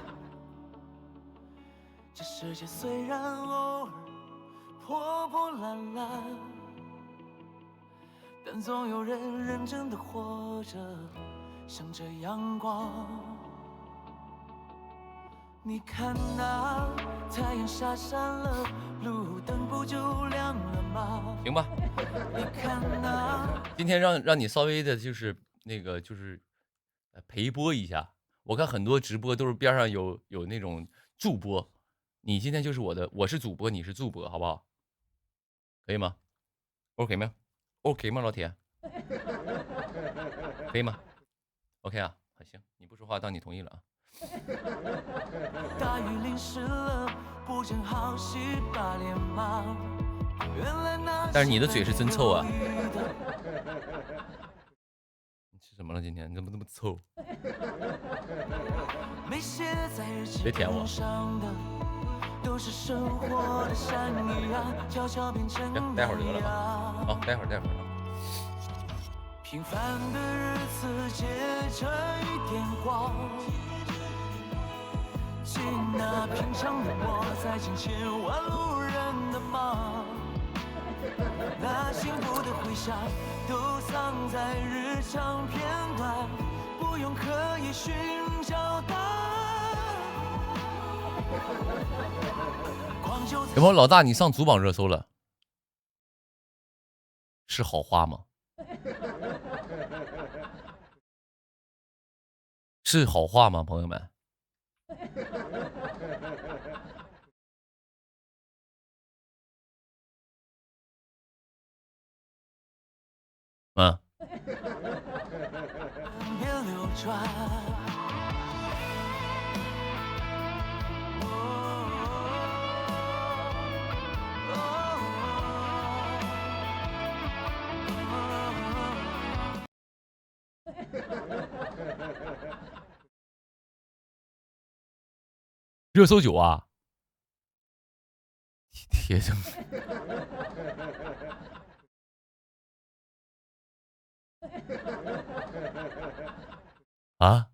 这世界虽然偶尔破破烂烂，但总有人认真的活着，向着阳光。你看那太阳下山了，路灯不就亮了吗？行吧。你看那今天让你稍微的就是那个就是陪播一下。我看很多直播都是边上有那种助播，你今天就是我是主播，你是助播，好不好？可以吗 ？OK 吗 ？OK 吗，老铁？可以吗 ？OK 啊，还行。你不说话，当你同意了啊。大雨淋湿了，不正好洗把脸吗？但是你的嘴是真臭啊！你吃什么了？今天你怎么那么臭？别舔我！行，待会儿得了吧？好，待会儿啊。平凡的日子结着一点光，尽那平常的我，在千千万路人的忙，那幸福的回响都藏在日常片段，不用刻意寻找答案。有朋友老大，你上主榜热搜了，是好话吗？是好话吗，朋友们？嗯。热搜9啊，铁证啊？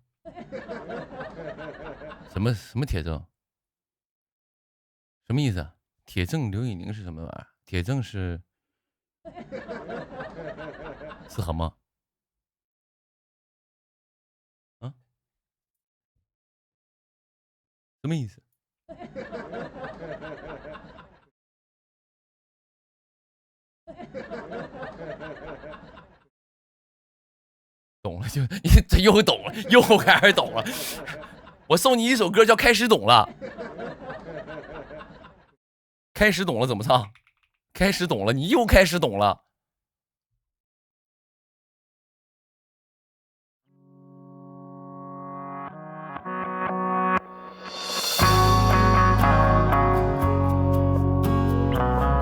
什么铁证？什么意思？铁证刘宇宁是什么玩意儿？铁证是什么？啊？什么意思？懂了就你又懂了，又开始懂了。我送你一首歌叫《开始懂了》，开始懂了怎么唱？开始懂了，你又开始懂了。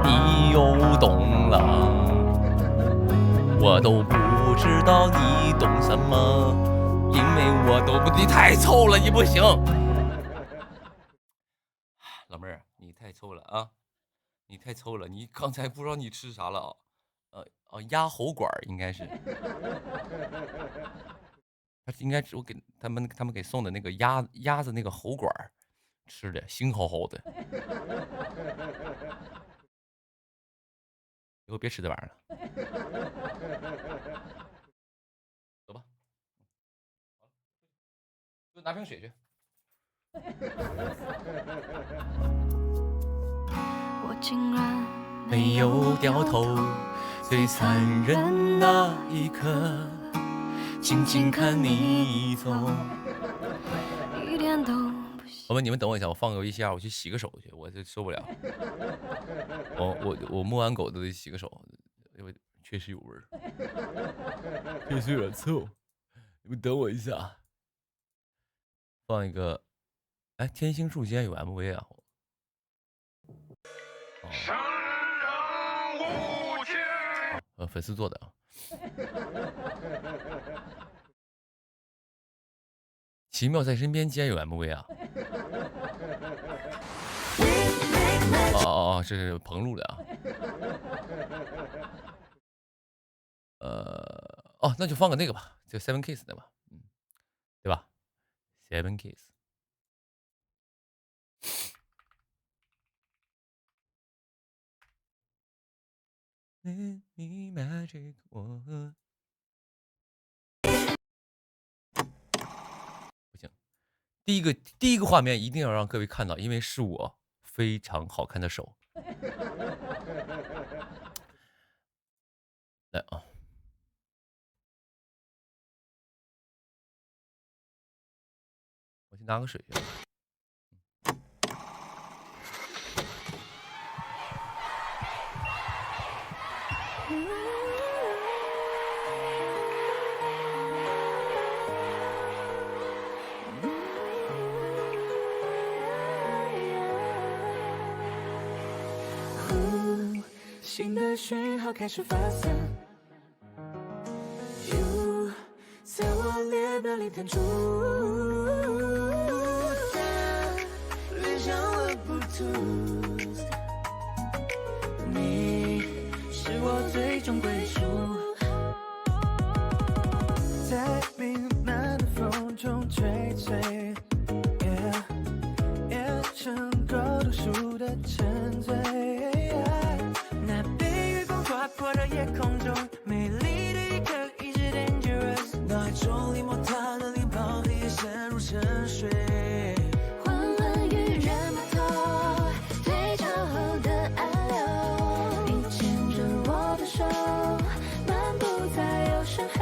你又懂了，我都不知道你懂什么，因为我都不，你太臭了，你不行。老妹儿，你太臭了啊！你太臭了，你刚才不知道你吃啥了啊？鸭喉管应该是，应该是我给他们给送的那个鸭子那个喉管吃的，腥齁齁的。以后别吃这玩意儿了，走吧，就拿瓶水去。我竟然没有掉头，最残忍那一刻，静静看你走。一点都不宝贝，你们等我一下，我放个 VCR，我去洗个手去，我这受不了。我摸完狗都得洗个手，因为确实有味儿，确实有点臭。你们等我一下，放一个。哎，天星树竟然有 MV 啊！粉丝做的啊。奇妙在身边竟然有 MV 啊！这是彭录的啊。那就放个那个吧，就 Seven Kiss 的吧，对吧 ？Seven Kiss。不行，第一个画面一定要让各位看到，因为是我非常好看的手。来啊！我去拿个水去。新的讯号开始发散 ，You 在我列表里弹出，连上了 Bluetooth， 你是我最终归属，在弥漫的风中吹吹 ，Yeah， 成狗读书的沉醉。破的夜空中，美丽的一刻一直 dangerous， 脑海中离莫他的脸庞也陷入沉睡。混乱与人不同，退潮后的暗流，你牵着我的手，漫步在有声后。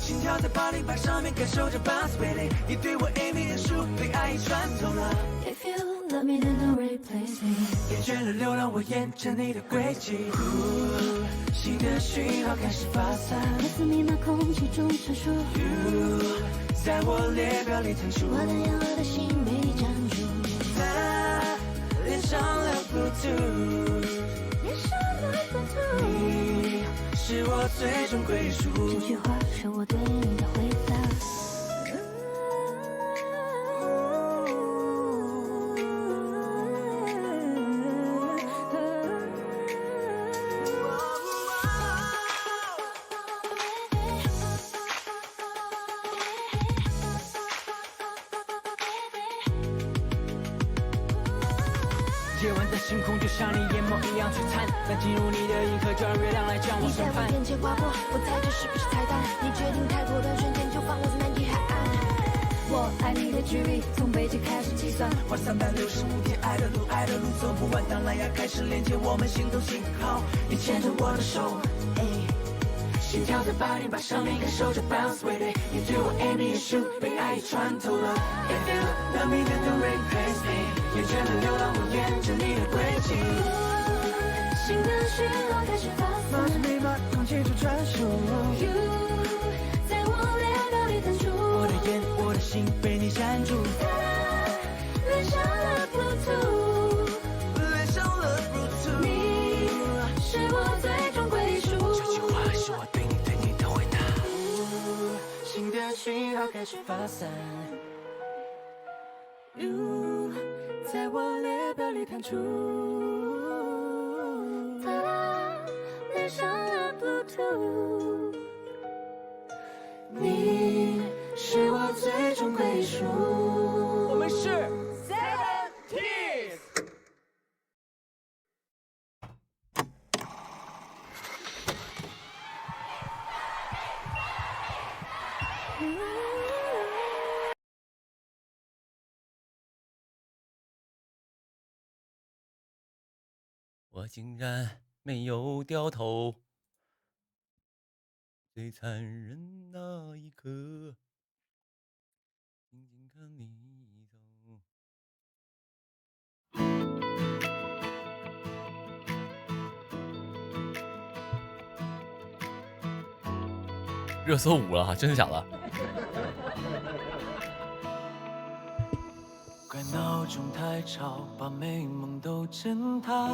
心跳在808上面，感受着 bounce baby， 你对我 Amy 的数，被爱已穿透了。If you love me, then don't replace me。厌倦了流浪，我沿着你的轨迹。新的讯号开始发散，歌词密码空气中闪烁。You 在我列表里弹出，我的眼，我的心被你占住。它连上了 Bluetooth， 连上了 Bluetooth， 你是我最终归属。这句话是我对你的回答。夜晚的星空就像你眼眸一样璀璨，但进入你的银河就让月亮来将我你在审判。我眼前划过，我猜这是不是彩蛋？你决定太果断，瞬间就放我在南极海岸。我爱你的距离，从北极开始计算，花365天，爱的路走不完。当蓝牙开始连接我们心动信号，你牵着我的手，心跳在808上面，感受着 bounce with it。你对我 Amy 的数，被爱已穿透了。If you love me, then don't replace me。厌倦了流浪，我沿着你的轨迹。新的讯号开始发冒着散。密码，空气中传输。You 在我列表里弹出。我的眼，我的心被你占住。连上了 Bluetooth， 连上了 Bluetooth， 你是我最终归属。这句话是我对你的回答。新的讯号开始发散。You 在我列表里弹出。哒啦，连上了 Bluetooth， 你是我最终归属。我们是 Seven Kiss。我竟然没有掉头。最残忍那一刻，静静看你走。热搜舞了，真的假的？怪闹钟太吵，把美梦都震塌。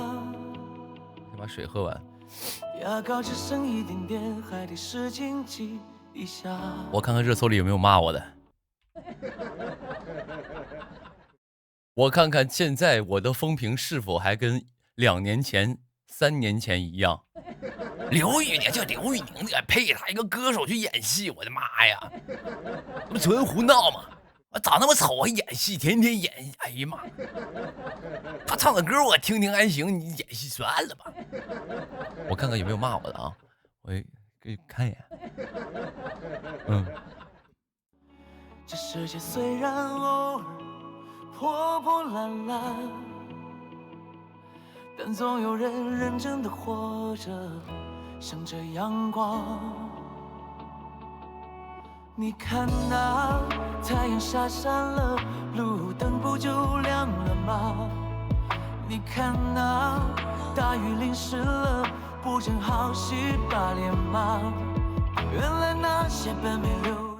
先把水喝完。牙膏只剩一点点，还得使劲挤一下。我看看热搜里有没有骂我的。我看看现在我的风评是否还跟2年前、3年前一样。刘宇宁，就刘宇宁敢配他一个歌手去演戏，我的妈呀！那不纯胡闹吗？长那么丑还演戏，天天演，哎呀妈！他唱的歌我听听还行，你演戏算了吧。我看看有没有骂我的啊，我给你看一眼。这世界虽然偶尔破破烂烂，但总有人认真的活着，向着阳光。你看那太阳下山了，路灯不就亮了吗？你看那大雨淋湿了，不正好洗把脸吗？原来那些本没留。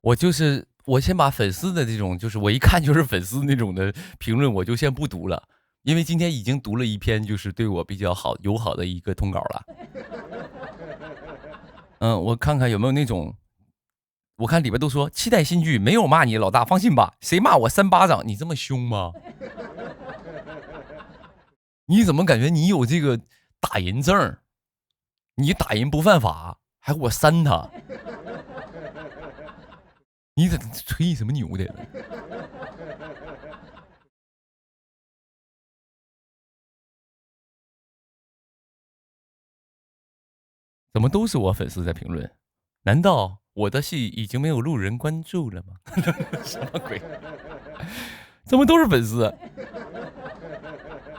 我先把粉丝的这种，就是我一看就是粉丝那种的评论，我就先不读了，因为今天已经读了一篇，就是对我比较友好的一个通稿了。我看看有没有那种，我看里边都说期待新剧，没有骂你老大，放心吧，谁骂我3巴掌，你这么凶吗？你怎么感觉你有这个打人证？你打人不犯法，还给我删他？你怎么吹什么牛的？怎么都是我粉丝在评论？难道我的戏已经没有路人关注了吗？什么鬼？怎么都是粉丝？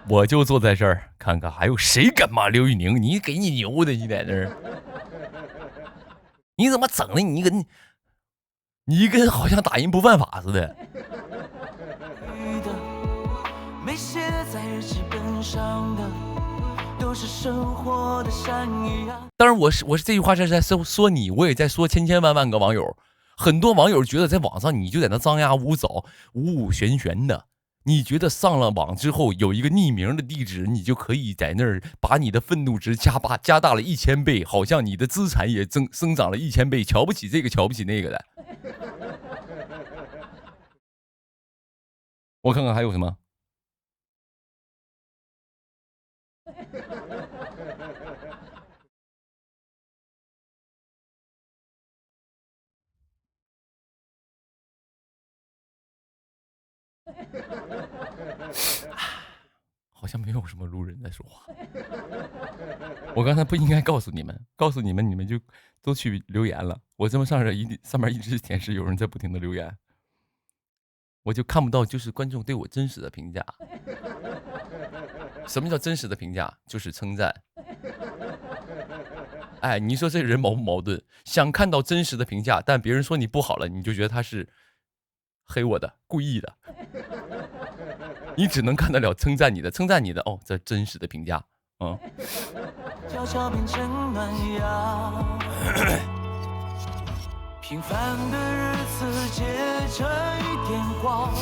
我就坐在这儿看看还有谁敢骂刘宇宁？你给你牛的，你在那儿，你怎么整的？你跟好像打人不犯法似的。没写在日记本上的都是生活的善意啊。当然我是这句话是在说你，我也在说千千万万个网友。很多网友觉得在网上你就在那张牙舞爪、舞舞旋旋的，你觉得上了网之后有一个匿名的地址，你就可以在那儿把你的愤怒值加大了1000倍，好像你的资产也增长了1000倍，瞧不起这个瞧不起那个的。我看看还有什么。好像没有什么路人在说话。我刚才不应该告诉你们，你们就都去留言了。我这么上面一直显示有人在不停的留言，我就看不到就是观众对我真实的评价。什么叫真实的评价？就是称赞。哎，你说这人矛不矛盾？想看到真实的评价，但别人说你不好了，你就觉得他是黑我的，故意的。你只能看得了称赞你的哦，这真实的评价。悄悄变成暖阳，平凡的日子结着一点光，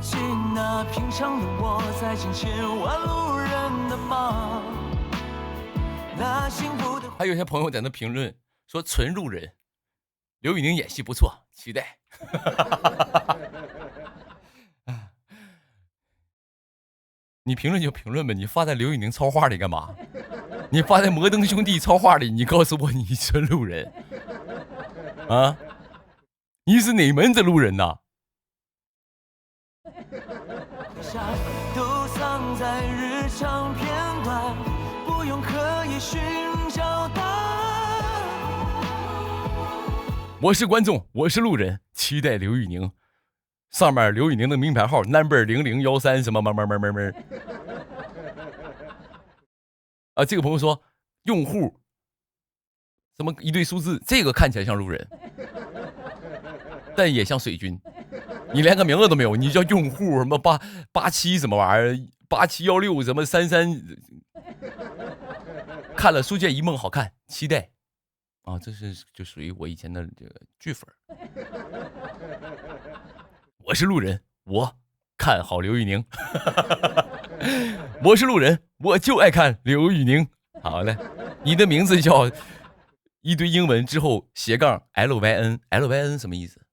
记那平常的我在牵千万路人的忙，那幸福的。还有些朋友在那评论说纯路人，刘宇宁演戏不错，期待。你评论就评论呗，你发在刘宇宁超话里干嘛？你发在摩登兄弟超话里，你告诉我你纯路人啊？你是哪门子路人呐？都藏在日常片段，不用刻意寻找答案。我是观众，我是路人，期待刘宇宁。上面刘宇宁的名牌号 number0013什么啊，这个朋友说用户什么一堆数字，这个看起来像路人，但也像水军。你连个名字都没有，你叫用户什么87什么玩意儿，8716什么33，看了书剑一梦好看，期待啊！这是就属于我以前的这个剧粉。我是路人，我看好刘宇宁。我是路人，我就爱看刘宇宁。好嘞，你的名字叫一堆英文之后斜杠 LYN 什么意思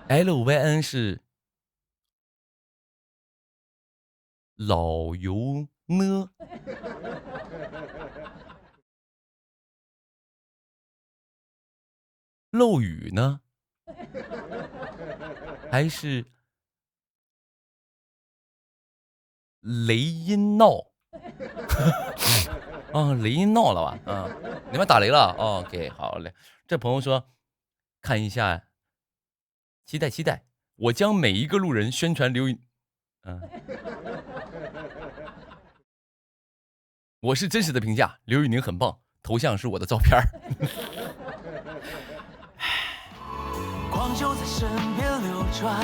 ？LYN 是老油呢？漏雨呢？还是雷音闹？啊，雷音闹了吧？啊，你们打雷了、哦、？OK， 好嘞。这朋友说，看一下，期待，我将每一个路人宣传刘宇，我是真实的评价，刘宇宁很棒，头像是我的照片。光就在身边流转。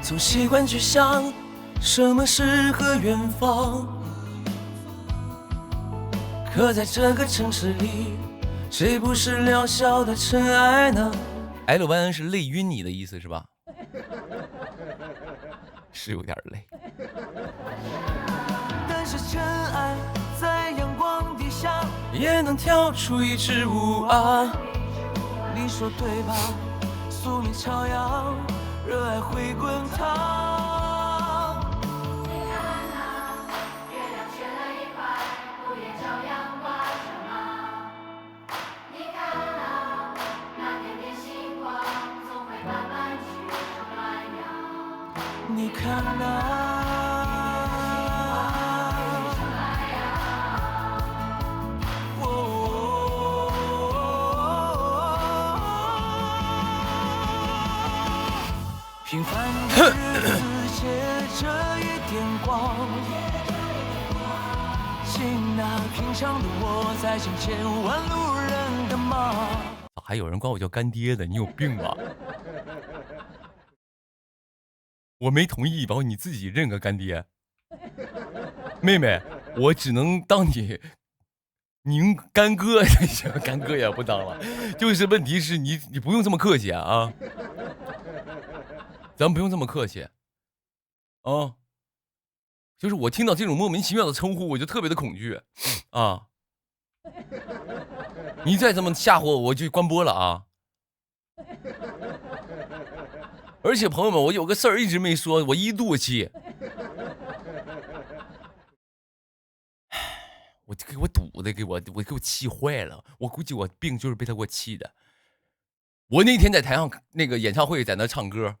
总习惯去想什么诗和远方，可在这个城市里，谁不是渺小的尘埃呢？LYN 是累晕你的意思是吧？是有点累。但是尘埃在阳光底下也能跳出一支舞啊！你说对吧？宿命朝阳，热爱会滚烫。你看那月亮缺了一块，不也照样挂着吗？你看那点点星光，总会慢慢去暖阳。你看那。平凡的日子借着一点光，请那平常的我再想千万路人的忙。咋还有人管我叫干爹的？你有病吧？我没同意，然后你自己认个干爹。妹妹，我只能当您干哥，干哥也不当了。就是问题是你不用这么客气啊。咱们不用这么客气，啊，就是我听到这种莫名其妙的称呼，我就特别的恐惧，啊，你再这么吓唬我，我就关播了啊！而且朋友们，我有个事儿一直没说，我一肚子气，我给我堵的，给我气坏了，我估计我病就是被他给我气的。我那天在台上那个演唱会，在那唱歌。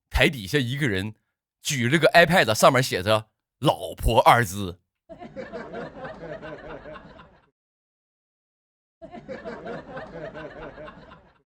台底下一个人举了个 iPad， 上面写着“老婆”二字。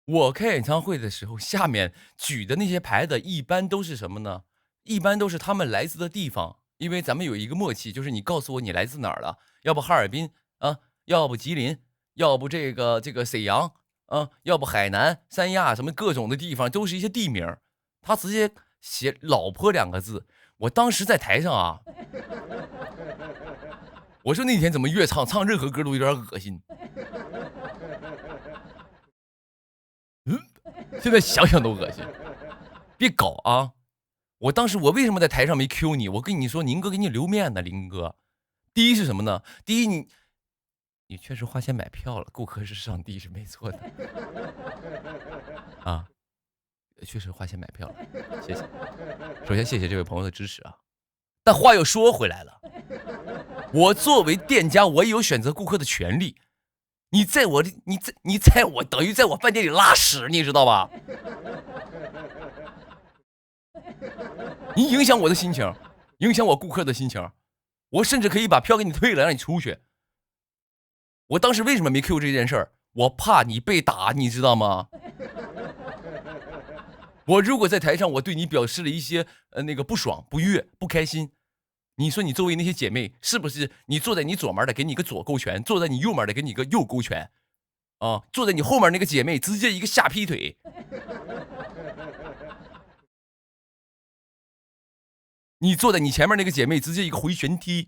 我开演唱会的时候，下面举的那些牌子一般都是什么呢？一般都是他们来自的地方，因为咱们有一个默契，就是你告诉我你来自哪儿了，要不哈尔滨啊，要不吉林，要不这个沈阳啊，要不海南、三亚什么各种的地方，都是一些地名。他直接写“老婆”2个字，我当时在台上啊，我说那天怎么越唱任何歌都有点恶心。现在想想都恶心，别搞啊！我当时我为什么在台上没 Q 你？我跟你说，宁哥给你留面子，林哥。第一是什么呢？第一你确实花钱买票了，顾客是上帝是没错的啊。确实花钱买票了，谢谢。首先谢谢这位朋友的支持啊，但话又说回来了，我作为店家，我也有选择顾客的权利。你在我等于在我饭店里拉屎，你知道吧？你影响我的心情，影响我顾客的心情，我甚至可以把票给你退了，让你出去。我当时为什么没 Q 这件事儿？我怕你被打，你知道吗？我如果在台上我对你表示了一些那个不爽、不悦、不开心，你说你周围那些姐妹是不是你坐在你左面的给你个左勾拳，坐在你右面的给你个右勾拳啊？坐在你后面那个姐妹直接一个下劈腿，你坐在你前面那个姐妹直接一个回旋踢，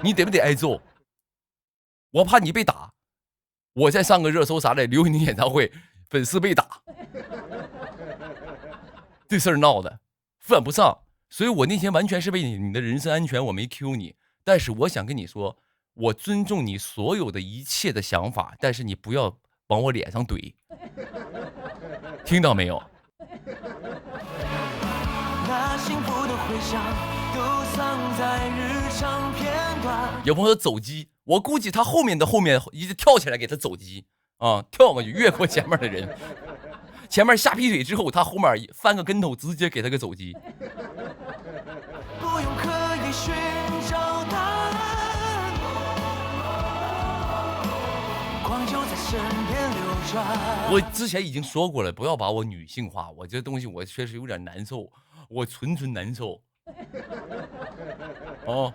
你得不得挨揍？我怕你被打，我再上个热搜啥的，刘宇宁演唱会粉丝被打，这事儿闹的犯不上，所以我那天完全是为你的人身安全，我没 Q 你。但是我想跟你说，我尊重你所有的一切的想法，但是你不要往我脸上怼，听到没有？那幸福的回响都藏在日常片段。有朋友说走鸡，我估计他后面一直跳起来给他走鸡啊，跳过去越过前面的人，前面下劈腿之后，他后面翻个跟头，直接给他个走鸡。不用刻意寻找答案，光就在身边流转。我之前已经说过了，不要把我女性化，我这东西我确实有点难受，我纯难受。哦，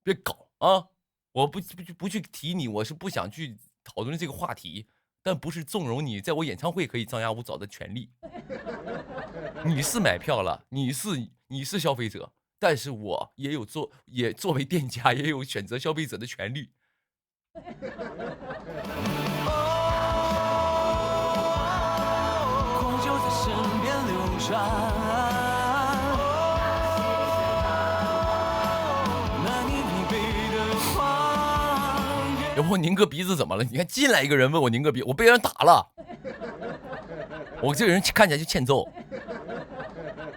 别搞啊！我不去提你，我是不想去讨论这个话题，但不是纵容你在我演唱会可以张牙舞爪的权利。你是买票了，你是消费者，但是我也有作为店家也有选择消费者的权利。光就在身边流转。有问宁哥鼻子怎么了？你看进来一个人问我宁哥鼻，我被人打了，我这个人看起来就欠揍，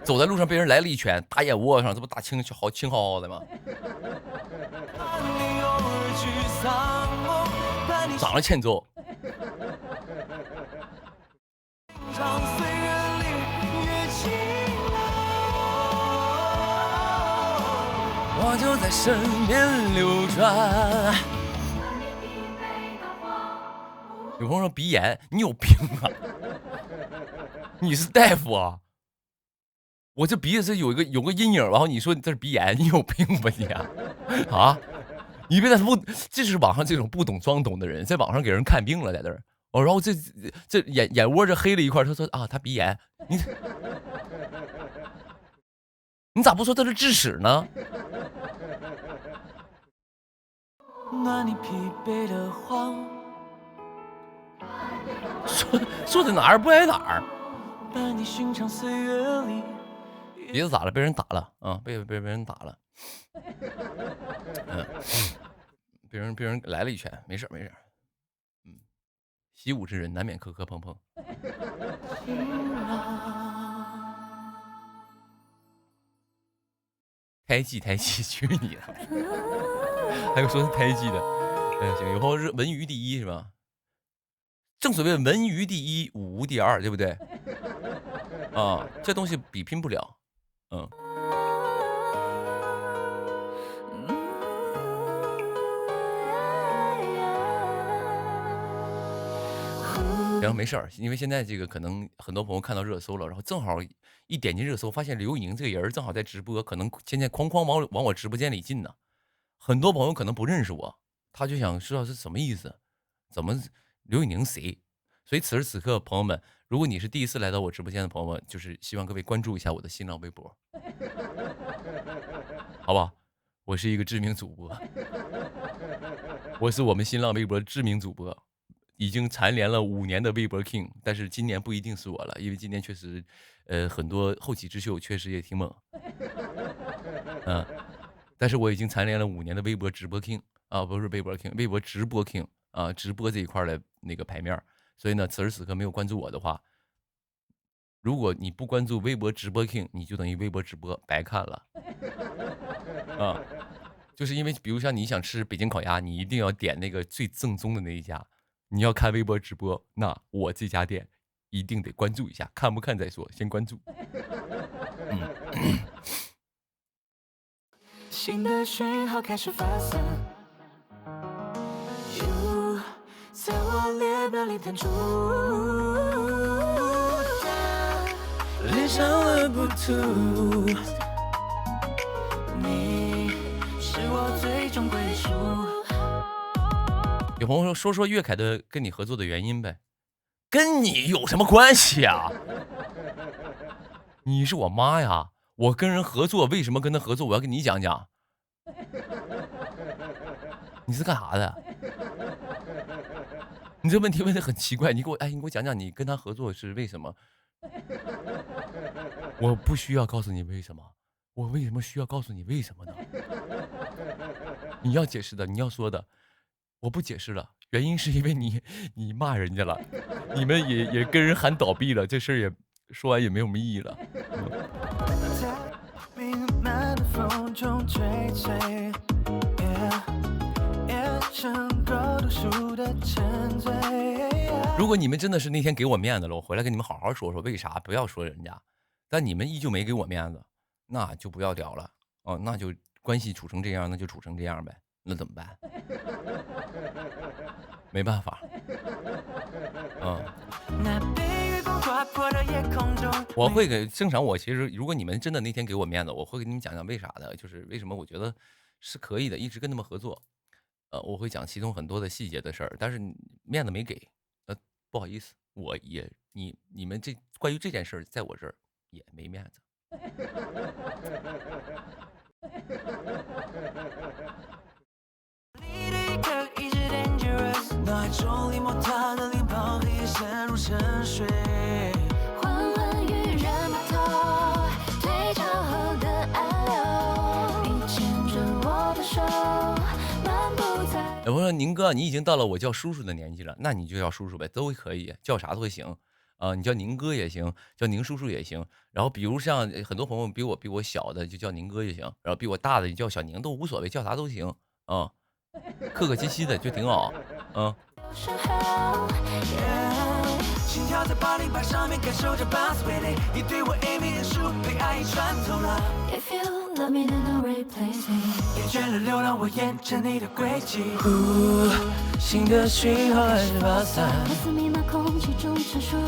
走在路上被人来了一拳，打眼窝上，这不打青好的吗？长得欠揍。我就在身边流转。有朋友说鼻炎，你有病啊？你是大夫啊？我这鼻子是有个阴影，然后你说你这是鼻炎，你有病吧你啊？啊？你别在这是网上这种不懂装懂的人，在网上给人看病了，在这儿。然后这眼窝这黑了一块，他说啊他鼻炎，你咋不说这是智齿呢？暖你疲惫的慌。说的哪儿不挨哪儿。鼻子咋了？被人打了啊！被人打了。被人来了一拳，没事。习武之人难免磕磕碰碰。胎记，去你的！还有说是胎记的，行，以后是文娱第一是吧？正所谓文娱第一，武无第二，对不对？啊，这东西比拼不了，行，没事儿，因为现在这个可能很多朋友看到热搜了，然后正好一点进热搜，发现刘宇宁这个人正好在直播，可能现在哐往我直播间里进呢。很多朋友可能不认识我，他就想知道是什么意思，怎么刘宇宁谁？所以此时此刻，朋友们，如果你是第一次来到我直播间的朋友们，就是希望各位关注一下我的新浪微博，好吧？我是一个知名主播，我是我们新浪微博知名主播，已经蝉联了5年的微博 King， 但是今年不一定是我了，因为今年确实，很多后起之秀确实也挺猛，但是我已经蝉联了5年的微博直播 King 啊，不是微博 King， 微博直播 King 啊，直播这一块的那个牌面。所以呢，此时此刻没有关注我的话，如果你不关注微博直播 King， 你就等于微博直播白看了啊！就是因为比如像你想吃北京烤鸭，你一定要点那个最正宗的那一家。你要看微博直播，那我这家店一定得关注一下，看不看再说，先关注。新的讯号开始发散。在我列表里弹出，恋上了不吐，你是我最终归属。有朋友说岳凯的跟你合作的原因呗，跟你有什么关系啊？你是我妈呀，我跟人合作为什么跟他合作？我要跟你讲讲。你是干啥的？你这问题问得很奇怪，你给我讲讲你跟他合作是为什么？我不需要告诉你为什么，我为什么需要告诉你为什么呢？你要解释的，你要说的，我不解释了，原因是因为你骂人家了，你们也跟人喊倒闭了，这事儿也说完也没有什么意义了。如果你们真的是那天给我面子了，我回来跟你们好好说说为啥，不要说人家。但你们依旧没给我面子，那就不要屌了哦，那就关系处成这样，那就处成这样呗，那怎么办？没办法。我会给正常。我其实如果你们真的那天给我面子，我会给你们讲讲为啥的，就是为什么我觉得是可以的，一直跟他们合作。我会讲其中很多的细节的事儿，但是面子没给，不好意思，我也你们这关于这件事儿，在我这儿也没面子。那种离莫他的脸庞也陷入沉睡，混混与人码头，退潮后的暗流，你牵着我的手，漫步在。有朋友说宁哥，你已经到了我叫叔叔的年纪了，那你就叫叔叔呗，都可以，叫啥都行。你叫宁哥也行，叫宁叔叔也行。然后比如像很多朋友比我小的就叫宁哥也行，然后比我大的就叫小宁，都无所谓，叫啥都行啊。客客气气的就挺好，心跳在808上面感受着80倍累，你对我 A 面数被爱意穿透了。If you love me, then don't replace me。厌倦了流浪，我沿着你的轨迹。新的讯号还是发散，黑色密码空气中闪烁。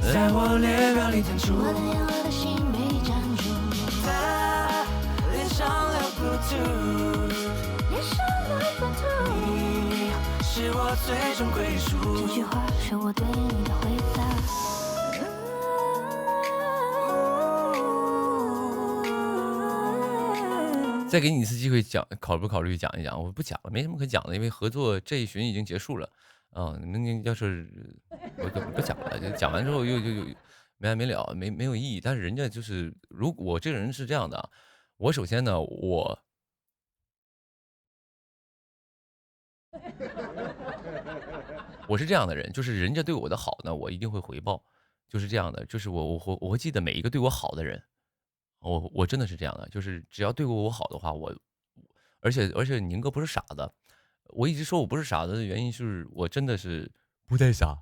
在我列表里弹出，我的眼，我的心被占住。他恋上了不吐。你是我最终归属。这句话是我对你的回答。再给你一次机会讲，考虑讲一讲？我不讲了，没什么可讲的，因为合作这一巡已经结束了。你们要是我就不讲了，讲完之后又没完没了，没有意义。但是人家就是，如果我这个人是这样的，我首先呢，我是这样的人，就是人家对我的好呢，我一定会回报，就是这样的，就是我会记得每一个对我好的人，我真的是这样的，就是只要对过我好的话，而且宁哥不是傻子，我一直说我不是傻子的原因是我真的是不太傻，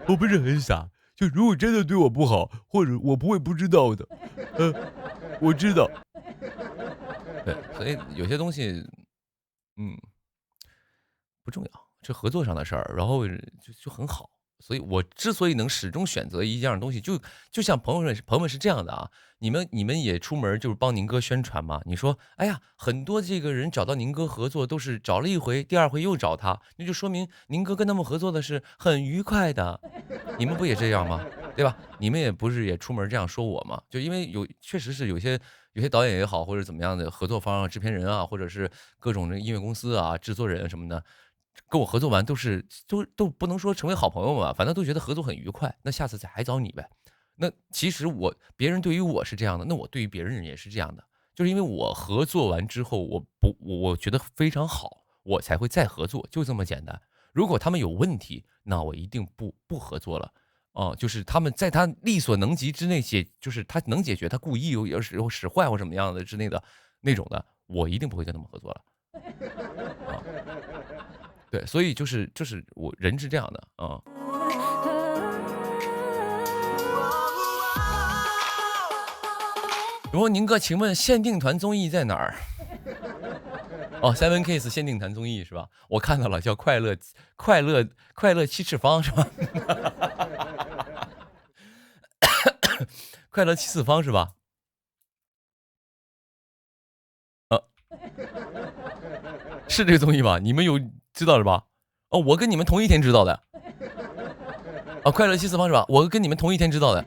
我不是很傻，就如果真的对我不好，或者我不会不知道的，我知道，对，所以有些东西，不重要，这合作上的事儿，然后就很好。所以我之所以能始终选择一样东西，就像朋友们是这样的啊，你们也出门就是帮宁哥宣传嘛。你说，哎呀，很多这个人找到宁哥合作都是找了一回，第二回又找他，那就说明宁哥跟他们合作的是很愉快的。你们不也这样吗？对吧？你们也不是也出门这样说我吗？就因为确实是有些导演也好，或者怎么样的合作方啊、制片人啊，或者是各种的音乐公司啊、制作人什么的。跟我合作完都不能说成为好朋友嘛，反正都觉得合作很愉快，那下次还找你呗。那其实别人对于我是这样的，那我对于别人也是这样的，就是因为我合作完之后，我觉得非常好，我才会再合作，就这么简单。如果他们有问题，那我一定不合作了。就是他们在他力所能及之内就是他能解决，他故意有使坏或什么样的之类的那种的，我一定不会跟他们合作了。对，所以就是我人是这样的啊。如果宁哥，请问限定团综艺在哪儿？哦，Seven Case 限定弹综艺是吧？我看到了，叫快乐七次方是吧？快乐七次方是吧？是这个综艺吧？你们有知道了吧？哦，我跟你们同一天知道的。快乐七次方是吧？我跟你们同一天知道的。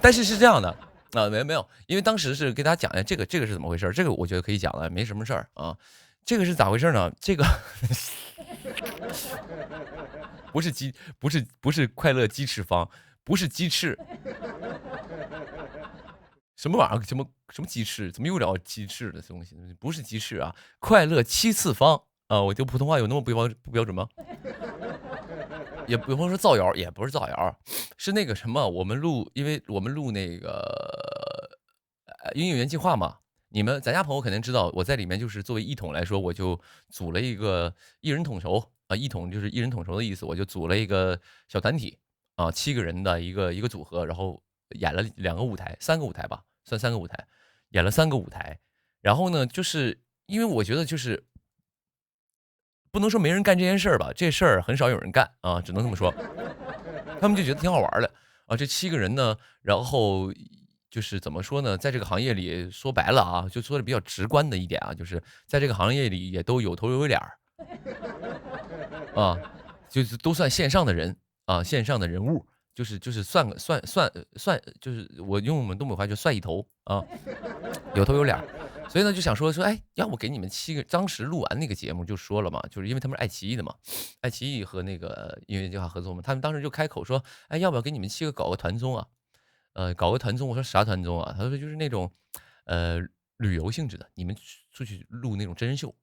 但是是这样的啊，没有，因为当时是给大家讲一下这个是怎么回事，这个我觉得可以讲了，没什么事儿啊。这个是咋回事呢？这个不是快乐鸡翅方，不是鸡翅。什么玩意儿？什么鸡翅？怎么又聊鸡翅的东西？不是鸡翅啊！快乐七次方啊！我就普通话有那么不标准吗？也不说造谣，也不是造谣，是那个什么，因为我们录那个音乐原计划嘛。咱家朋友肯定知道，我在里面就是作为一统来说，我就组了一个一人统筹啊，一统就是一人统筹的意思，我就组了一个小团体啊，7个人的一个组合，然后演了3个舞台吧，算3个舞台，演了3个舞台。然后呢，就是因为我觉得就是不能说没人干这件事儿吧，这事儿很少有人干啊，只能这么说。他们就觉得挺好玩的啊，这7个人呢，然后就是怎么说呢，在这个行业里说白了啊，就说的比较直观的一点啊，就是在这个行业里也都有头有脸啊，就是都算线上的人啊，线上的人物，就是算，就是我用我们东北话就算一头啊，有头有脸。所以呢，就想说，哎，要不给你们7个，当时录完那个节目就说了嘛，就是因为他们是爱奇艺的嘛，爱奇艺和那个音乐计划合作嘛，他们当时就开口说，哎，要不要给你们7个搞个团综啊？搞个团综，我说啥团综啊？他说就是那种，旅游性质的，你们出去录那种真人秀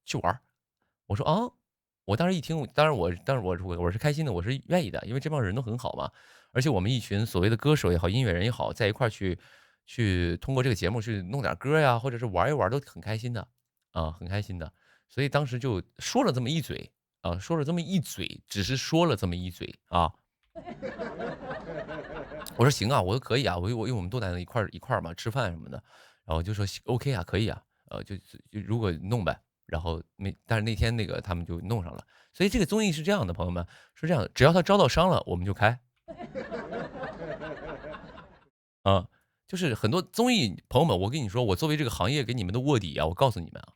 去玩。我说啊，我当时一听，当然我是开心的，我是愿意的，因为这帮人都很好嘛，而且我们一群所谓的歌手也好，音乐人也好，在一块去通过这个节目去弄点歌呀，或者是玩一玩，都很开心的啊，很开心的。所以当时就说了这么一嘴啊，只是说了这么一嘴啊。我说行啊，我说可以啊，因为我们都在那一块嘛，吃饭什么的，然后就说 OK 啊，可以啊，就如果弄呗，然后但是那天那个他们就弄上了，所以这个综艺是这样的，朋友们是这样的，只要他招到商了，我们就开。啊，就是很多综艺朋友们，我跟你说，我作为这个行业给你们的卧底啊，我告诉你们啊，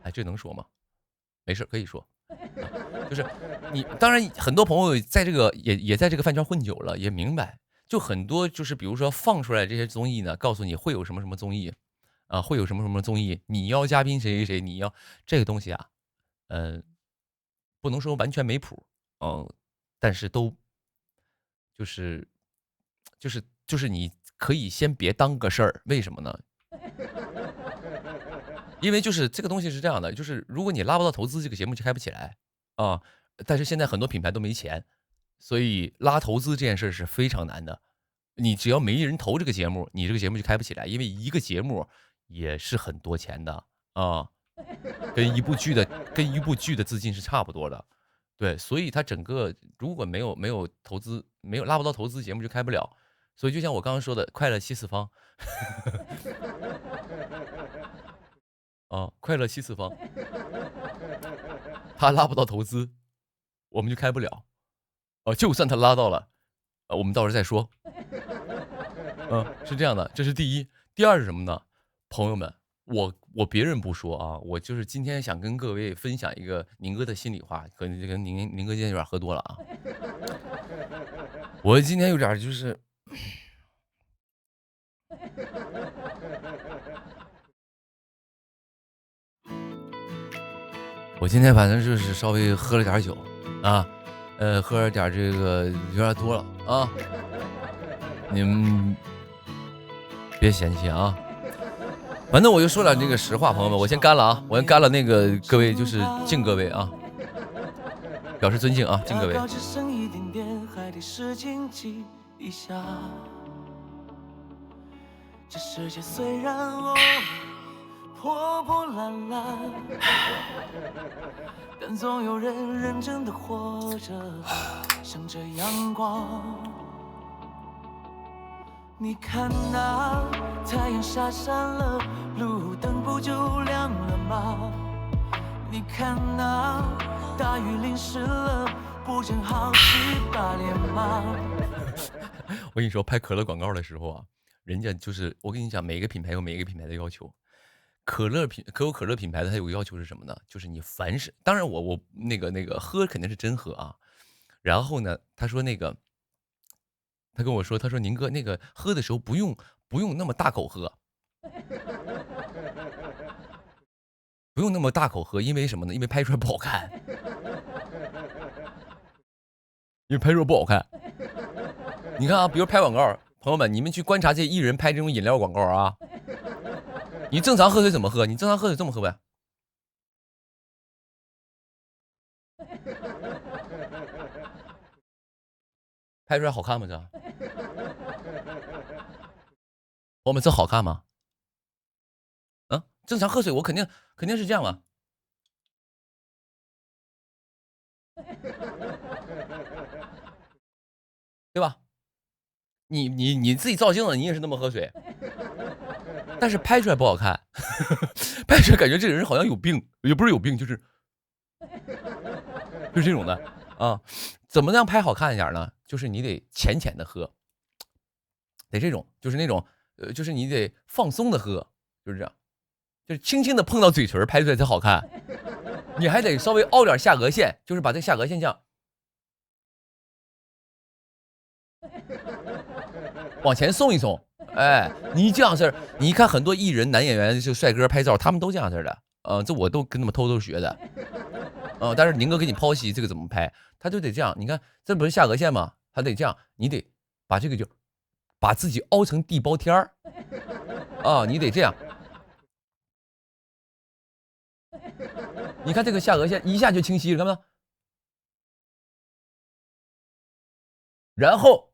哎，这能说吗？没事，可以说。就是你，当然很多朋友在这个也在这个饭圈混久了，也明白，就很多就是比如说放出来这些综艺呢，告诉你会有什么什么综艺啊，会有什么什么综艺，你邀嘉宾谁谁谁，你要这个东西啊，不能说完全没谱，但是都就是你可以先别当个事儿，为什么呢？因为就是这个东西是这样的，就是如果你拉不到投资，这个节目就开不起来啊。但是现在很多品牌都没钱，所以拉投资这件事是非常难的。你只要没人投这个节目，你这个节目就开不起来，因为一个节目也是很多钱的啊，跟一部剧的资金是差不多的。对，所以它整个如果没有投资，拉不到投资，节目就开不了。所以就像我刚刚说的，快乐七次方。啊，快乐七次方，他拉不到投资，我们就开不了。就算他拉到了，我们到时候再说。是这样的，这是第一。第二是什么呢？朋友们，我别人不说啊，我就是今天想跟各位分享一个宁哥的心里话，可能这个宁哥今天有点喝多了啊。我今天有点就是。我今天反正就是稍微喝了点酒啊，喝了点这个有点多了啊，你们别嫌弃啊。反正我就说点这个实话，朋友们，我先干了啊，我先干了那个各位，就是敬各位啊，表示尊敬啊，敬各位。这世界虽然破破烂烂，但总有人认真的活着，向着阳光。你看那太阳下山了，路灯不就亮了吗？你看那大雨淋湿了，不正好洗把脸吗？我跟你说，拍可乐广告的时候啊，人家就是我跟你讲，每个品牌有每个品牌的要求。可口可乐品牌的它有个要求是什么呢？就是你凡是，当然我那个喝肯定是真喝啊。然后呢，他说他跟我说，他说宁哥那个喝的时候不用那么大口喝，不用那么大口喝，因为什么呢？因为拍出来不好看，因为拍出来不好看。你看啊，比如拍广告，朋友们，你们去观察这些艺人拍这种饮料广告啊。你正常喝水怎么喝？你正常喝水这么喝呗。拍出来好看吗？这，我们这好看吗？啊，正常喝水我肯定是这样嘛。对吧？你自己照镜子，你也是那么喝水。但是拍出来不好看，拍出来感觉这个人好像有病，也不是有病，就是这种的啊。怎么样拍好看一点呢？就是你得浅浅的喝，得这种，就是那种就是你得放松的喝，就是这样，就是轻轻的碰到嘴唇，拍出来才好看。你还得稍微凹点下颚线，就是把这个下颚线这样往前送一送。哎，你这样式儿，你看很多艺人、男演员就帅哥拍照，他们都这样式儿的。这我都跟他们偷学的。但是宁哥给你剖析这个怎么拍，他就得这样。你看，这不是下颚线吗？他得这样，你得把这个就把自己凹成地包天儿啊，你得这样。你看这个下颚线一下就清晰了，看到没有？然后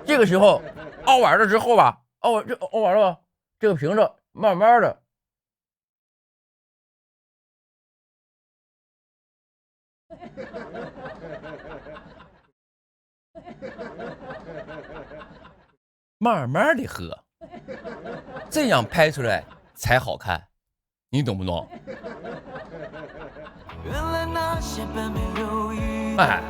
这个时候凹完了之后吧，凹完了吧，这个瓶子慢慢的喝，这样拍出来才好看，你懂不懂？原来那些本没有意义。哎，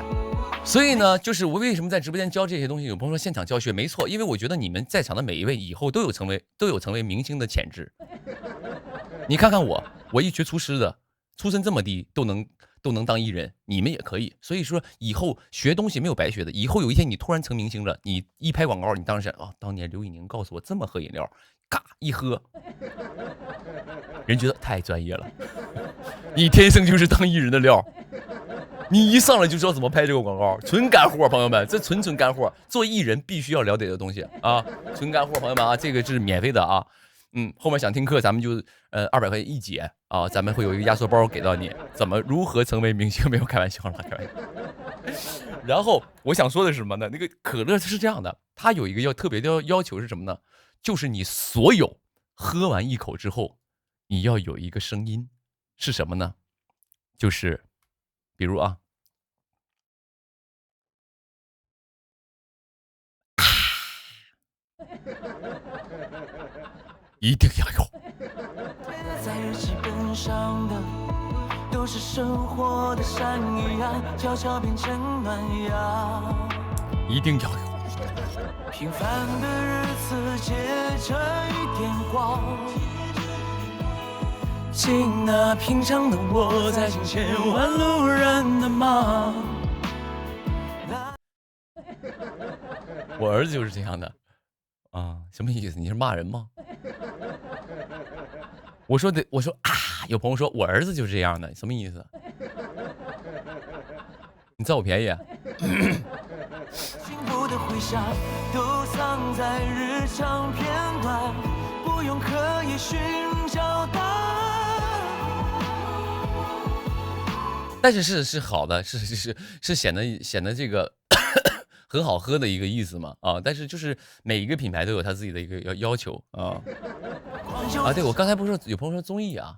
所以呢，就是我为什么在直播间教这些东西？有朋友说现场教学，没错，因为我觉得你们在场的每一位以后都有成为明星的潜质。你看看我一学厨师的，出身这么低，都能当艺人，你们也可以。所以说以后学东西没有白学的，以后有一天你突然成明星了，你一拍广告，你当时想当年刘宇宁告诉我这么喝饮料，嘎一喝，人觉得太专业了，你天生就是当艺人的料。你一上来就知道怎么拍这个广告，纯干货，朋友们，这纯干货，做艺人必须要了解的东西啊，纯干货，朋友们啊，这个是免费的啊。后面想听课，咱们就200块钱一节啊，咱们会有一个压缩包给到你，如何成为明星？没有开玩笑了，开玩笑。然后我想说的是什么呢？那个可乐是这样的，它有一个特别的要求是什么呢？就是你所有喝完一口之后，你要有一个声音，是什么呢？就是比如啊。一定要有。在日记本上的都是生活的善意啊，悄悄变成暖阳。一定要有。平凡的日子结着一点光，请那平常的我在请千万路人的忙。我儿子就是这样的。什么意思？你是骂人吗？我说啊，有朋友说我儿子就是这样的，什么意思？你占我便宜啊？幸福的回响都藏在日常片段，不用刻意寻找答案。但是是好的，是显得这个很好喝的一个意思嘛啊！但是就是每一个品牌都有他自己的一个要求啊。对，我刚才不是说有朋友说综艺啊，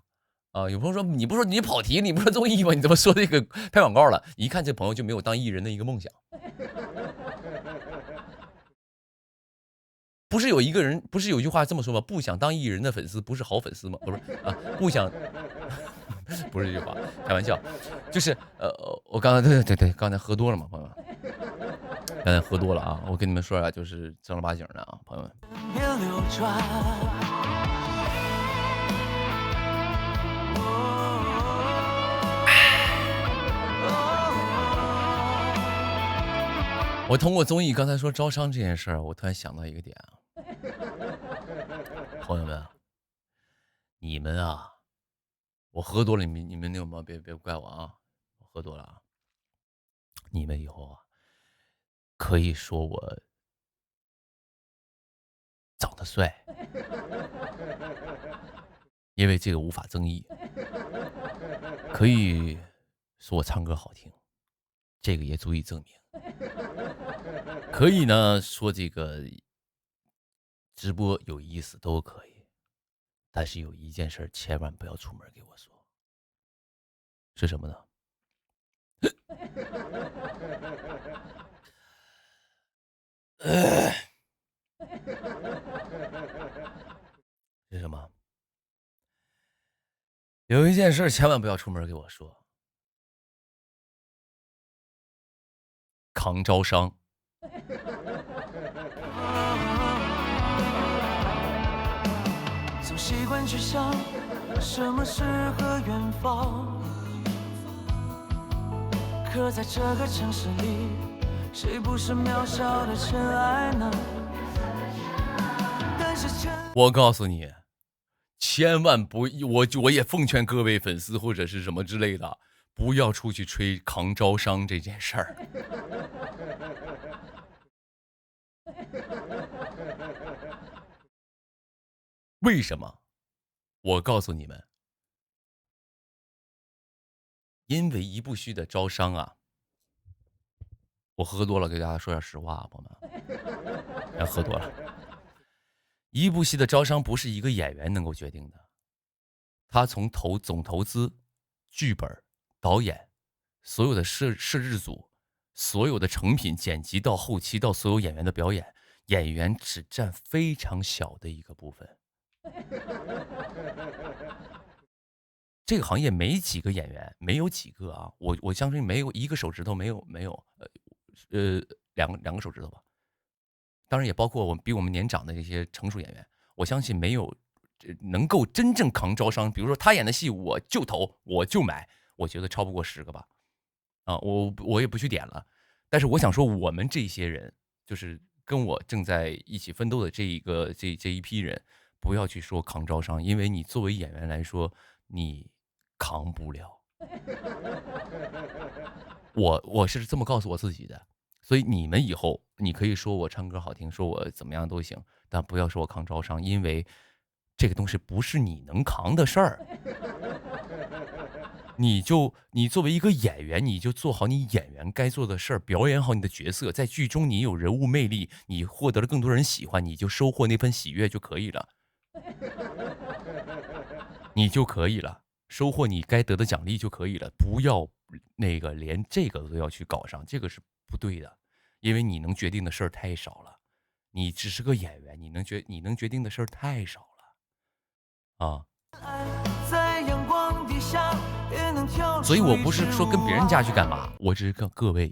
有朋友说你不说你跑题，你不说综艺吗？你怎么说这个拍广告了？一看这朋友就没有当艺人的一个梦想。不是有一个人，不是有一句话这么说吗？不想当艺人的粉丝不是好粉丝吗？不是啊，不想，不是这句话，开玩笑，就是我刚才对，刚才喝多了嘛，朋友们，刚才喝多了啊，我跟你们说啊，就是正儿八经的啊，朋友们。我通过综艺刚才说招商这件事儿，我突然想到一个点啊，朋友们，你们啊，我喝多了，你们那个吗？别怪我啊，我喝多了啊。你们以后啊，可以说我长得帅，因为这个无法争议；可以说我唱歌好听，这个也足以证明。可以呢，说这个直播有意思都可以，但是有一件事千万不要出门给我说，是什么呢？是什么？有一件事千万不要出门给我说，扛招商。总习惯去想什么诗和远方，可在这个城市里，谁不是渺小的尘埃呢？但是我告诉你，千万不，我也奉劝各位粉丝或者是什么之类的，不要出去吹扛招商这件事儿。为什么？我告诉你们，因为一部剧的招商啊，我喝多了，给大家说点实话啊，朋友们，要喝多了。一部戏的招商不是一个演员能够决定的，他从总投资、剧本、导演、所有的摄制组、所有的成品剪辑到后期到所有演员的表演，演员只占非常小的一个部分。这个行业没几个演员，没有几个啊，我相信没有一个手指头，没有两个手指头吧。当然也包括比我们年长的这些成熟演员，我相信没有能够真正扛招商。比如说他演的戏，我就投，我就买，我觉得超不过10个吧。啊，我也不去点了。但是我想说，我们这些人，就是跟我正在一起奋斗的这一批人，不要去说扛招商，因为你作为演员来说，你扛不了。我是这么告诉我自己的。所以你们以后你可以说我唱歌好听，说我怎么样都行，但不要说我扛招商，因为这个东西不是你能扛的事儿。你作为一个演员，你就做好你演员该做的事儿，表演好你的角色，在剧中你有人物魅力，你获得了更多人喜欢，你就收获那份喜悦就可以了。你就可以了，收获你该得的奖励就可以了，不要连这个都要去搞上，这个是不对的，因为你能决定的事儿太少了，你只是个演员，你能决定的事儿太少了，啊！所以我不是说跟别人家去干嘛，我只是跟各位，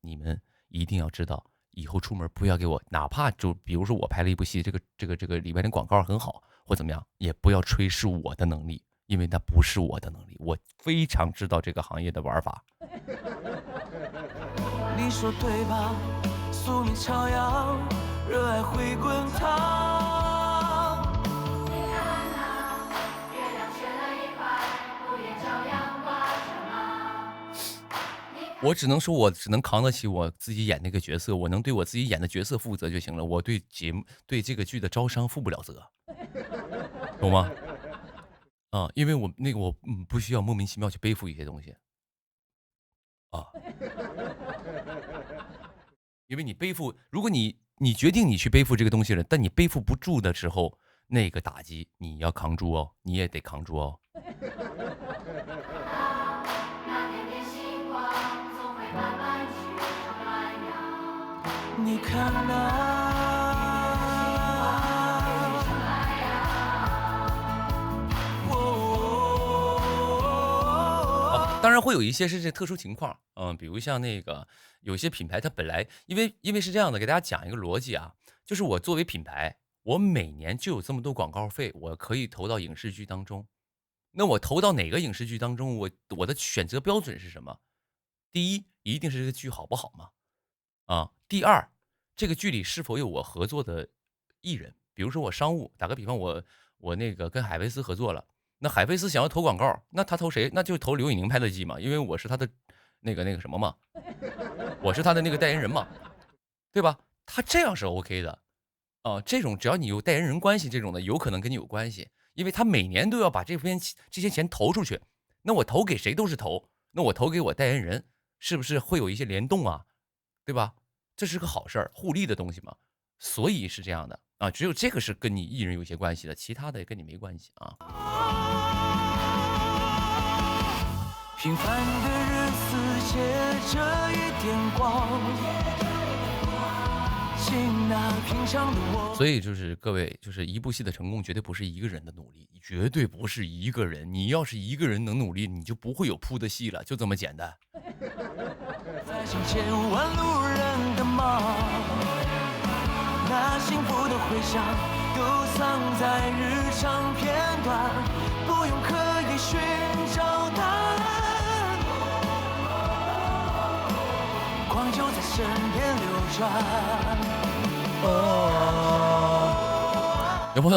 你们一定要知道，以后出门不要给我，哪怕就比如说我拍了一部戏，这个里边的广告很好或怎么样，也不要吹是我的能力，因为那不是我的能力，我非常知道这个行业的玩法。你说对吧？宿命朝阳，热爱会滚烫。你看那月亮缺了一块，不也照样挂着吗？我只能说，我只能扛得起我自己演那个角色，我能对我自己演的角色负责就行了。我对这个剧的招商负不了责，懂吗？啊，因为我不需要莫名其妙去背负一些东西，啊，因为你背负，如果你决定你去背负这个东西了，但你背负不住的时候，那个打击你要扛住哦，你也得扛住哦。你看那当然会有一些是这特殊情况，比如像那个有些品牌它本来因为是这样的，给大家讲一个逻辑啊，就是我作为品牌，我每年就有这么多广告费，我可以投到影视剧当中。那我投到哪个影视剧当中，我的选择标准是什么？第一，一定是这个剧好不好嘛？第二，这个剧里是否有我合作的艺人？比如说我商务，打个比方，我那个跟海飞丝合作了，那海飞丝想要投广告，那他投谁？那就投刘宇宁拍的剧嘛，因为我是他的那个什么嘛，我是他的那个代言人嘛，对吧？他这样是 OK 的，这种只要你有代言人关系，这种的有可能跟你有关系，因为他每年都要把这些钱投出去，那我投给谁都是投，那我投给我代言人，是不是会有一些联动啊？对吧？这是个好事儿，互利的东西嘛，所以是这样的啊。只有这个是跟你艺人有些关系的，其他的跟你没关系啊。平凡的日子借着一点光，请那平常的我。所以就是各位，就是一部戏的成功绝对不是一个人的努力，绝对不是一个人。你要是一个人能努力，你就不会有铺的戏了，就这么简单。在行千万路人的梦，那幸福的回响都藏在日常片段，不用刻意寻找答案，光就在身边流转。有朋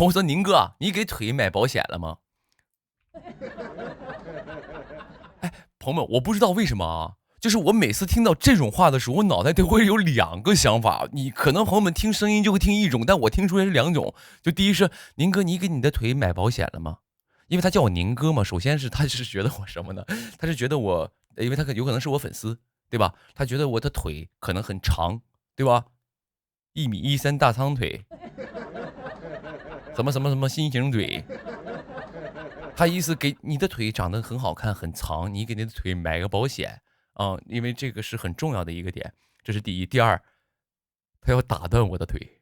友说，宁哥，你给腿买保险了吗？哎，朋友们，我不知道为什么啊，就是我每次听到这种话的时候，我脑袋都会有两个想法。你可能朋友们听声音就会听一种，但我听出来是两种。就第一是，宁哥，你给你的腿买保险了吗？因为他叫我宁哥嘛，首先是他是觉得我什么呢？他是觉得我，因为他有可能是我粉丝，对吧？他觉得我的腿可能很长，对吧？1.13米大长腿，什么心形腿。他意思给你的腿长得很好看很长，你给你的腿买个保险啊，因为这个是很重要的一个点，这是第一。第二，他要打断我的腿，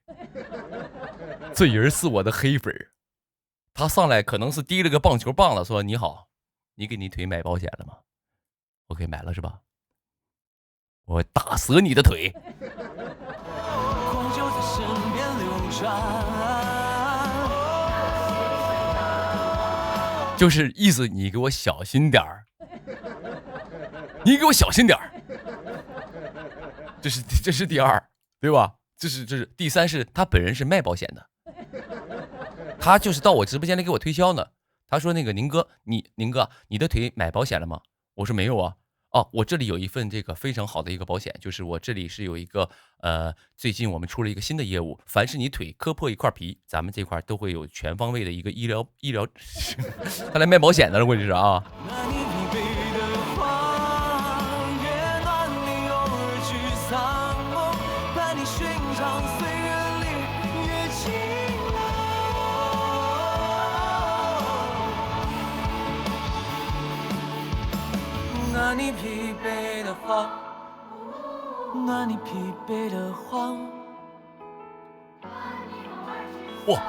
这人是我的黑粉，他上来可能是提了个棒球棒了，说你好，你给你腿买保险了吗？ OK， 买了是吧？我打折你的腿。光就在身边流转，就是意思你给我小心点儿，你给我小心点儿。这是第二，对吧？这是第三，是他本人是卖保险的，他就是到我直播间来给我推销呢。他说那个宁哥，你的腿买保险了吗？我说没有啊。哦，我这里有一份这个非常好的一个保险，就是我这里是有一个最近我们出了一个新的业务，凡是你腿磕破一块皮，咱们这块都会有全方位的一个医疗，他来卖保险的了，我这是啊。那你疲惫的慌，那你疲惫的慌。哇，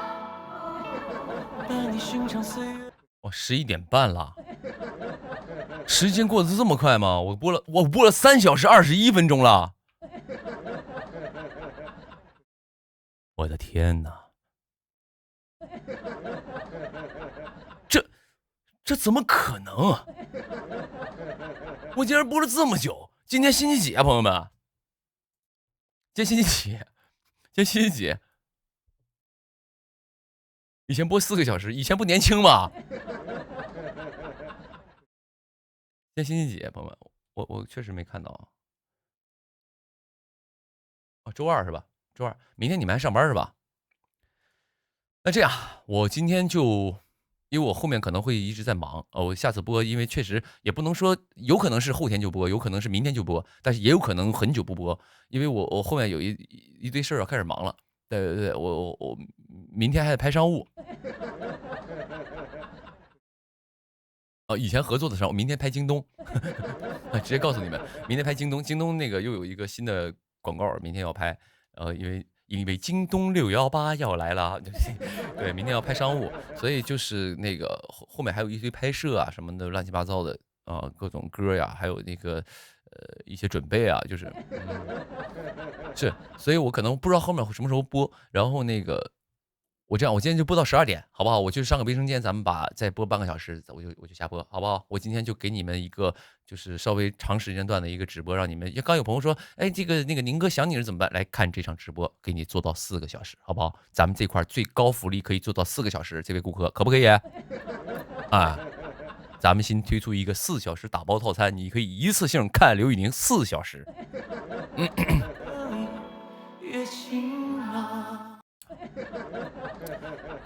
把你寻常岁月。哇，11点半了，时间过得这么快吗？我播了3小时21分钟了，我的天哪！这怎么可能啊？我竟然播了这么久！今天星期几啊，朋友们？今天星期几？以前播4个小时，以前不年轻吗？今天星期几，朋友们？我确实没看到啊。哦，周二是吧？周二，明天你们还上班是吧？那这样，我今天就。因为我后面可能会一直在忙，我下次播，因为确实也不能说，有可能是后天就播，有可能是明天就播，但是也有可能很久不播，因为我后面有一堆事儿要开始忙了。对，我明天还得拍商务。以前合作的商务，明天拍京东，直接告诉你们，明天拍京东那个又有一个新的广告，明天要拍，因为京东618要来了，对，明天要拍商务，所以就是那个后面还有一堆拍摄啊什么的乱七八糟的，啊，各种歌呀，还有那个一些准备啊，就是是，所以我可能不知道后面什么时候播，然后那个我这样，我今天就播到12点，好不好？我去上个卫生间，咱们再播半个小时，我就下播，好不好？我今天就给你们一个就是稍微长时间段的一个直播，让你们刚有朋友说，哎，那个宁哥想你是怎么办？来看这场直播，给你做到4个小时，好不好？咱们这块最高福利可以做到4个小时，这位顾客可不可以？啊，咱们新推出一个4小时打包套餐，你可以一次性看刘宇宁4小时。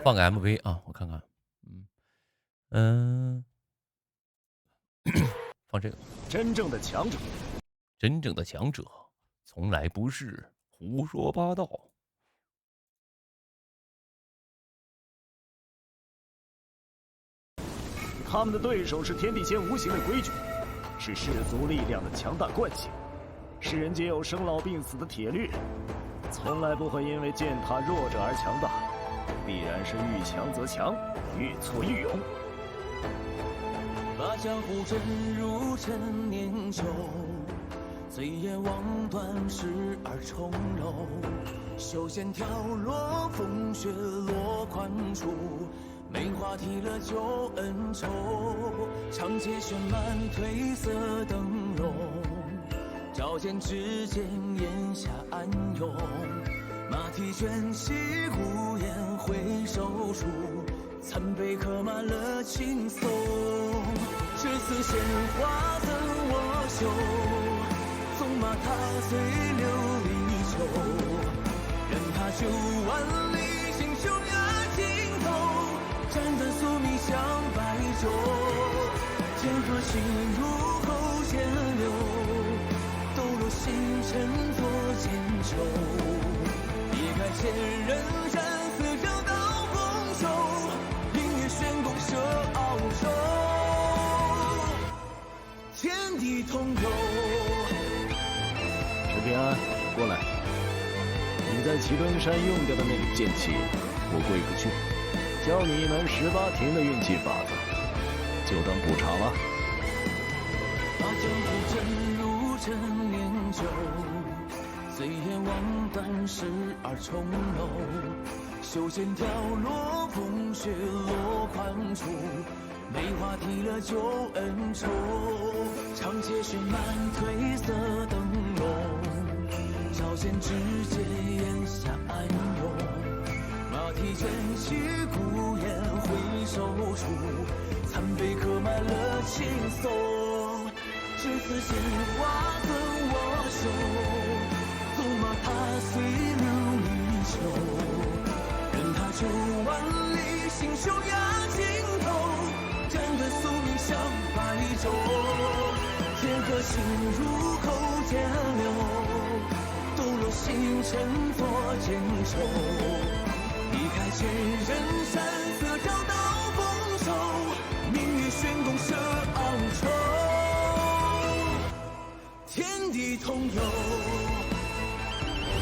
放个 MV 啊，我看看，放这个。真正的强者，真正的强者从来不是胡说八道。他们的对手是天地间无形的规矩，是世俗力量的强大惯性，是人皆有生老病死的铁律，从来不会因为践踏弱者而强大，必然是遇强则强，遇挫愈勇。把江湖沉入陈年酒，醉眼望断时而重楼，袖线挑落风雪落宽处，梅花提了旧恩仇，长街绚烂褪色灯笼，照见指尖檐下暗涌，马蹄卷起孤雁回首处，残碑刻满了青松，至此鲜花赠我袖，纵马踏碎琉璃球，任他9万里行匈牙尽头，斩断宿命向白昼，天河心入口间流，抖落星辰作千秋，一开千人斩死正道丰收，明月悬弓射鳌首，天地同游。石平安，过来，你在祁墩山用掉的那个剑气，我规个矩，教你一门18庭的运气法子，就当补偿了。把江湖沉入陈年酒，醉眼望断时而重楼，袖线挑落风雪落宽处，梅花提了旧恩仇，长街绚烂褪色灯笼，照见指尖檐下暗涌，马蹄卷起孤雁回首处，残碑刻满了青松，至此鲜花赠我袖，纵马踏碎琉璃球，任他9万里行匈牙尽头，斩断宿命向白昼，天河心入口间流，抖落星辰作千秋，一开千人山色照到丰收，明月悬弓射鳌首，天地同游。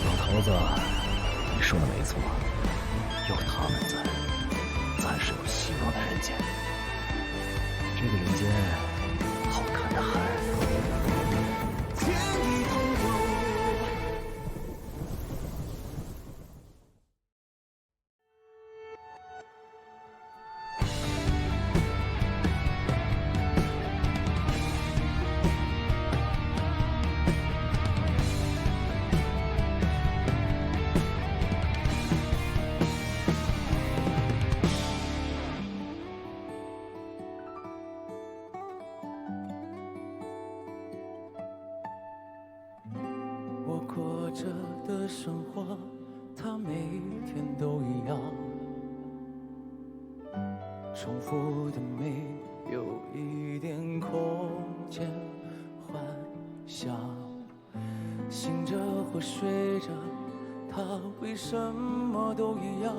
老头子，你说的没错，有他们在，咱是有希望的人间。这个人间好看的很。天地同游。我过着的生活，它每天都一样，重复的没有一点空间幻想，醒着或睡着，它为什么都一样？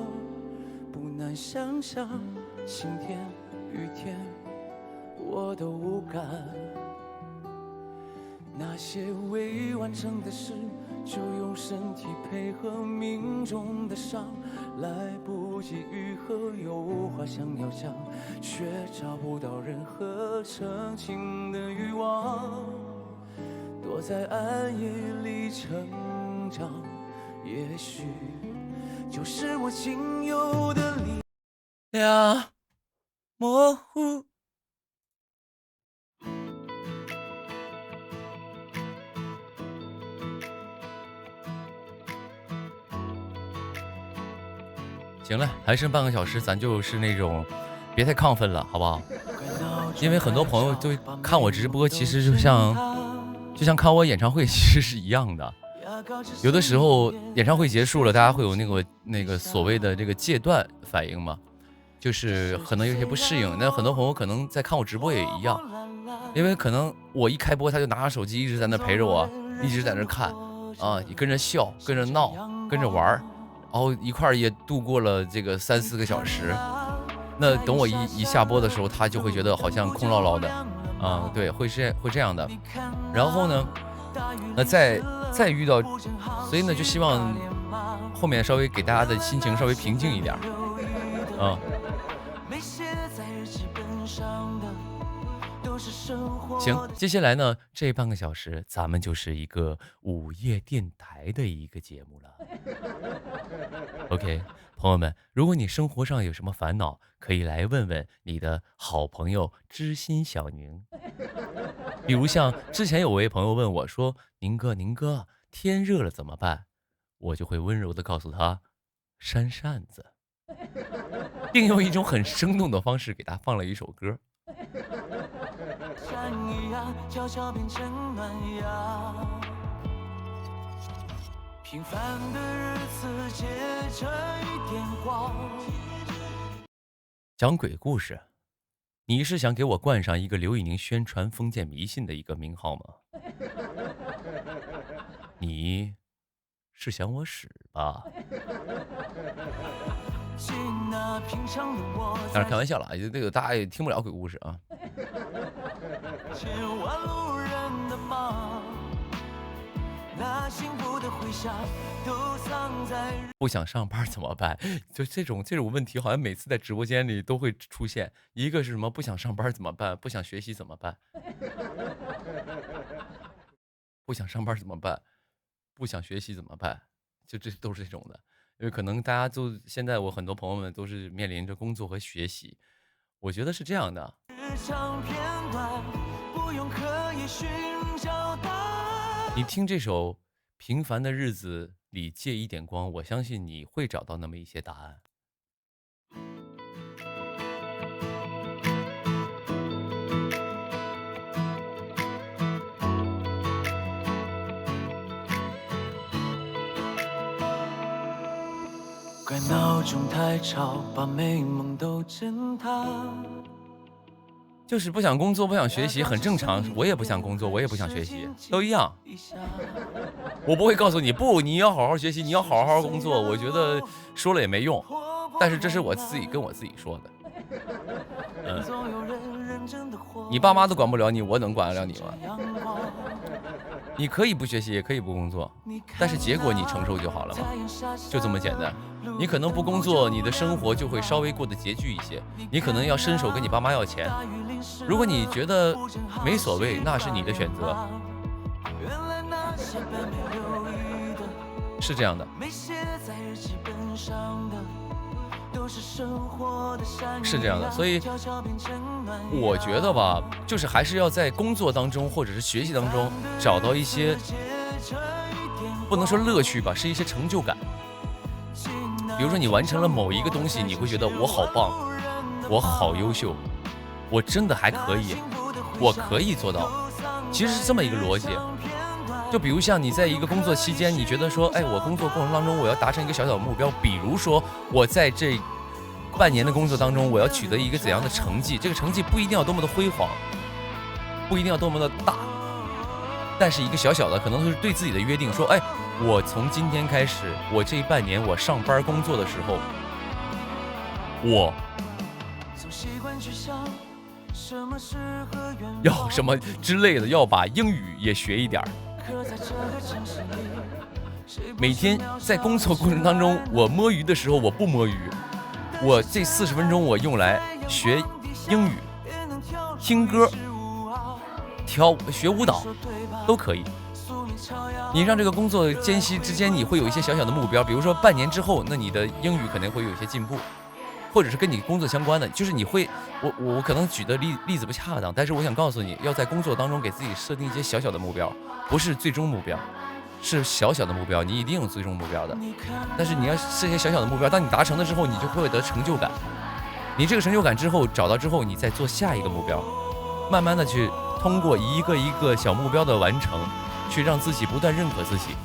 不难想象，晴天雨天我都无感。那些未完成的事，就用身体配合命中的伤，来不际愈合，有话想要讲，却找不到任何澄清的欲望。躲在暗夜里成长，也许就是我仅有的力量模糊。行了，还剩半个小时，咱就是那种别太亢奋了，好不好？因为很多朋友都看我直播，其实就像看我演唱会，其实是一样的。有的时候演唱会结束了，大家会有那个所谓的这个戒断反应嘛，就是可能有些不适应。那很多朋友可能在看我直播也一样，因为可能我一开播，他就拿着手机一直在那陪着我，一直在那看啊，也跟着笑，跟着闹，跟着玩，然后一块儿也度过了这个3-4个小时。那等我一下播的时候，他就会觉得好像空落落的，啊，对，会这样的。然后呢，那再遇到，所以呢，就希望后面稍微给大家的心情稍微平静一点，啊。行，接下来呢，这半个小时咱们就是一个午夜电台的一个节目了。OK， 朋友们，如果你生活上有什么烦恼，可以来问问你的好朋友知心小宁。比如像之前有位朋友问我说：“宁哥，天热了怎么办？”我就会温柔的告诉他：“扇扇子。”并用一种很生动的方式给他放了一首歌。平凡的日子结着一点光。讲鬼故事，你是想给我冠上一个刘宇宁宣传封建迷信的一个名号吗？你是想我死吧？当然开玩笑了，这个大家也听不了鬼故事啊。不想上班怎么办？就这种问题，好像每次在直播间里都会出现。一个是什么？不想上班怎么办？不想学习怎么办？不想上班怎么办？不想学习怎么办？就这都是这种的。因为可能大家都现在我很多朋友们都是面临着工作和学习，我觉得是这样的。你听这首《平凡的日子里借一点光》，我相信你会找到那么一些答案。怪闹钟太吵，把美梦都震塌。就是不想工作，不想学习，很正常。我也不想工作，我也不想学习，都一样。我不会告诉你不，你要好好学习，你要好好工作。我觉得说了也没用，但是这是我自己跟我自己说的。你爸妈都管不了你，我能管得了你吗？你可以不学习，也可以不工作，但是结果你承受就好了嘛，就这么简单。你可能不工作，你的生活就会稍微过得拮据一些，你可能要伸手跟你爸妈要钱。如果你觉得没所谓，那是你的选择，是这样的。是这样的，所以我觉得吧，就是还是要在工作当中或者是学习当中找到一些，不能说乐趣吧，是一些成就感。比如说你完成了某一个东西，你会觉得我好棒，我好优秀，我真的还可以，我可以做到。其实是这么一个逻辑。就比如像你在一个工作期间，你觉得说，哎，我工作过程当中我要达成一个小小的目标，比如说我在这半年的工作当中，我要取得一个怎样的成绩，这个成绩不一定要多么的辉煌，不一定要多么的大，但是一个小小的，可能是对自己的约定，说，哎，我从今天开始，我这半年我上班工作的时候，我要什么之类的，要把英语也学一点。每天在工作过程当中，我摸鱼的时候我不摸鱼，我这40分钟我用来学英语、听歌、跳舞、学舞蹈都可以。你让这个工作间隙之间，你会有一些小小的目标，比如说半年之后，那你的英语可能会有一些进步，或者是跟你工作相关的，就是你会，我可能举的例子不恰当，但是我想告诉你，要在工作当中给自己设定一些小小的目标，不是最终目标，是小小的目标，你一定有最终目标的，但是你要设一些小小的目标，当你达成了之后，你就会得成就感，你这个成就感之后找到之后，你再做下一个目标，慢慢的去通过一个一个小目标的完成。去让自己不断认可自己，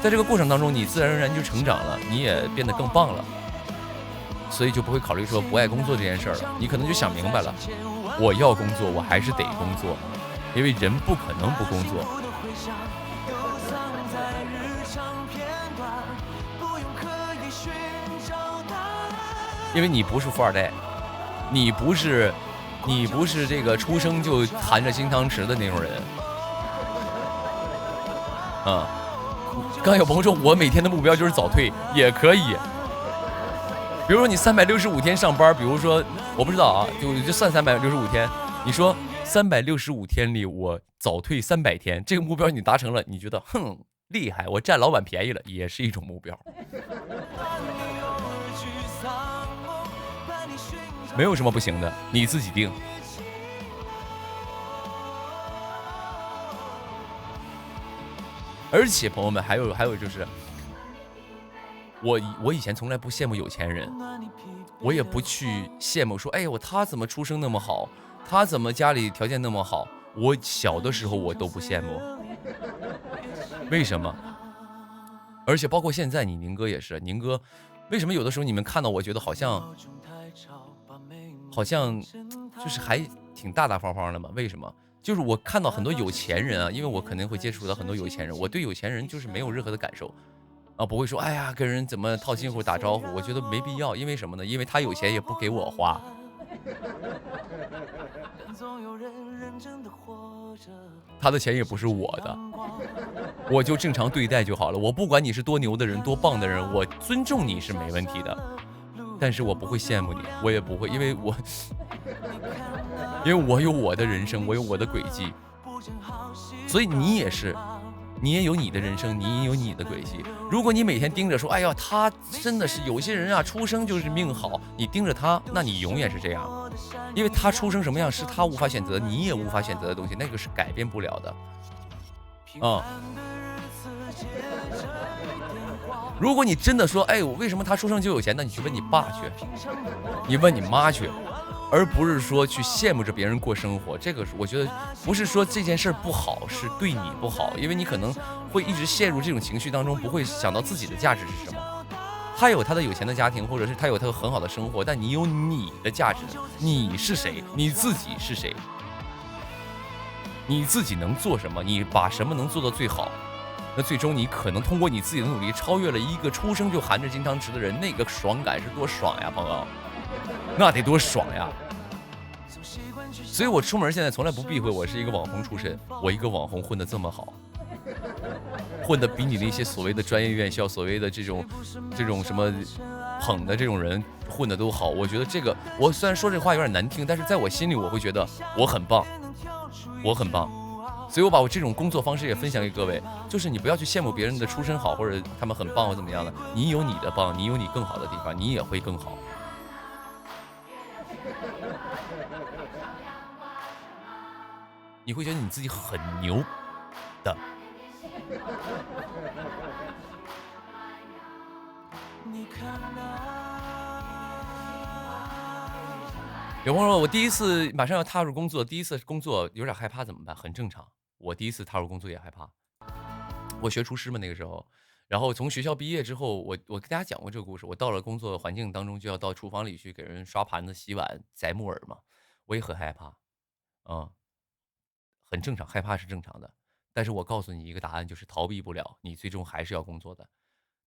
在这个过程当中，你自然而然就成长了，你也变得更棒了，所以就不会考虑说不爱工作这件事儿了。你可能就想明白了，我要工作，我还是得工作，因为人不可能不工作。因为你不是富二代，你不是这个出生就含着金汤匙的那种人。刚有朋友说我每天的目标就是早退，也可以。比如说你365天上班，比如说我不知道啊，就算365天，你说365天里我早退300天，这个目标你达成了，你觉得厉害，我占老板便宜了，也是一种目标。没有什么不行的，你自己定。而且朋友们，还有就是，我以前从来不羡慕有钱人，我也不去羡慕说，哎呦他怎么出生那么好，他怎么家里条件那么好，我小的时候我都不羡慕。为什么？而且包括现在，宁哥也是，宁哥为什么有的时候你们看到我觉得好像就是还挺大大方方的嘛？为什么？就是我看到很多有钱人啊，因为我肯定会接触到很多有钱人，我对有钱人就是没有任何的感受啊，不会说哎呀跟人怎么套近乎打招呼，我觉得没必要，因为什么呢？因为他有钱也不给我花，他的钱也不是我的，我就正常对待就好了。我不管你是多牛的人，多棒的人，我尊重你是没问题的，但是我不会羡慕你，我也不会，因为我有我的人生，我有我的轨迹，所以你也是，你也有你的人生，你也有你的轨迹。如果你每天盯着说，哎呀，他真的是有些人啊，出生就是命好，你盯着他，那你永远是这样，因为他出生什么样是他无法选择，你也无法选择的东西，那个是改变不了的。如果你真的说，哎，我为什么他出生就有钱？那你去问你爸去，你问你妈去。而不是说去羡慕着别人过生活，这个我觉得不是说这件事不好，是对你不好，因为你可能会一直陷入这种情绪当中，不会想到自己的价值是什么。他有他的有钱的家庭，或者是他有他很好的生活，但你有你的价值，你是谁？你自己是谁？你自己能做什么？你把什么能做到最好？那最终你可能通过你自己的努力，超越了一个出生就含着金汤匙的人，那个爽感是多爽呀，朋友！那得多爽呀！所以我出门现在从来不避讳我是一个网红出身，我一个网红混得这么好，混得比你那些所谓的专业院校、所谓的这种什么捧的这种人混得都好。我觉得这个，我虽然说这话有点难听，但是在我心里我会觉得我很棒，我很棒。所以我把我这种工作方式也分享给各位，就是你不要去羡慕别人的出身好，或者他们很棒或怎么样的，你有你的棒，你有你更好的地方，你也会更好。你会觉得你自己很牛的。有朋友说，我第一次马上要踏入工作，第一次工作有点害怕，怎么办？很正常，我第一次踏入工作也害怕。我学厨师嘛，那个时候，然后从学校毕业之后，我跟大家讲过这个故事。我到了工作环境当中，就要到厨房里去给人刷盘子、洗碗、宰木耳嘛，我也很害怕，很正常，害怕是正常的。但是我告诉你一个答案，就是逃避不了，你最终还是要工作的。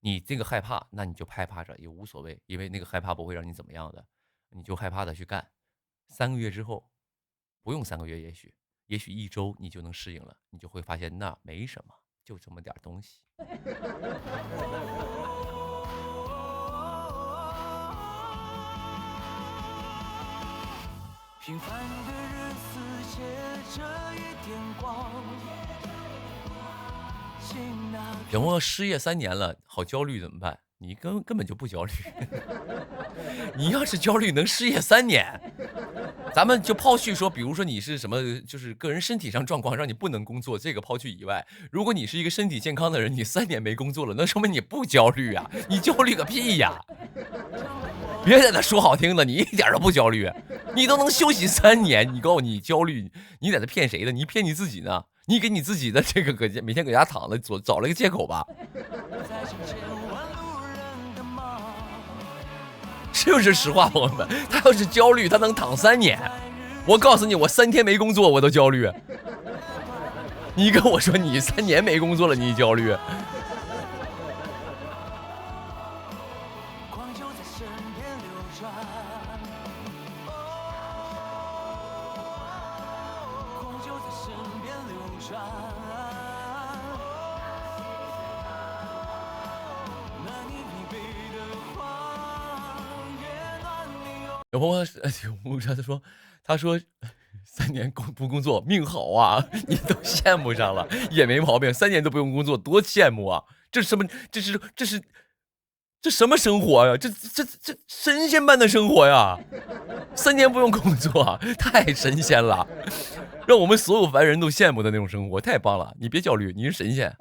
你这个害怕，那你就害怕着也无所谓，因为那个害怕不会让你怎么样的，你就害怕的去干。3个月之后，不用3个月，也许1周你就能适应了，你就会发现那没什么，就这么点东西。平凡的日子借着一点光，小朋友失业3年了，好焦虑怎么办？你根本就不焦虑。你要是焦虑，能失业3年？咱们就抛去说，比如说你是什么，就是个人身体上状况让你不能工作，这个抛去以外，如果你是一个身体健康的人，你3年没工作了，那说明你不焦虑啊！你焦虑个屁呀！别在那说好听的，你一点都不焦虑，你都能休息3年，你告诉你焦虑，你在那骗谁呢？你骗你自己呢？你给你自己的这个每天搁家躺着，找了一个借口吧？是不是实话，朋友们？他要是焦虑，他能躺3年。我告诉你，我3天没工作我都焦虑。你跟我说你3年没工作了，你焦虑？有朋友他说3年不工作命好啊，你都羡慕上了，也没毛病。3年都不用工作，多羡慕啊！这什么？这什么生活呀？这神仙般的生活呀！3年不用工作，太神仙了，让我们所有凡人都羡慕的那种生活，太棒了！你别焦虑，你是神仙。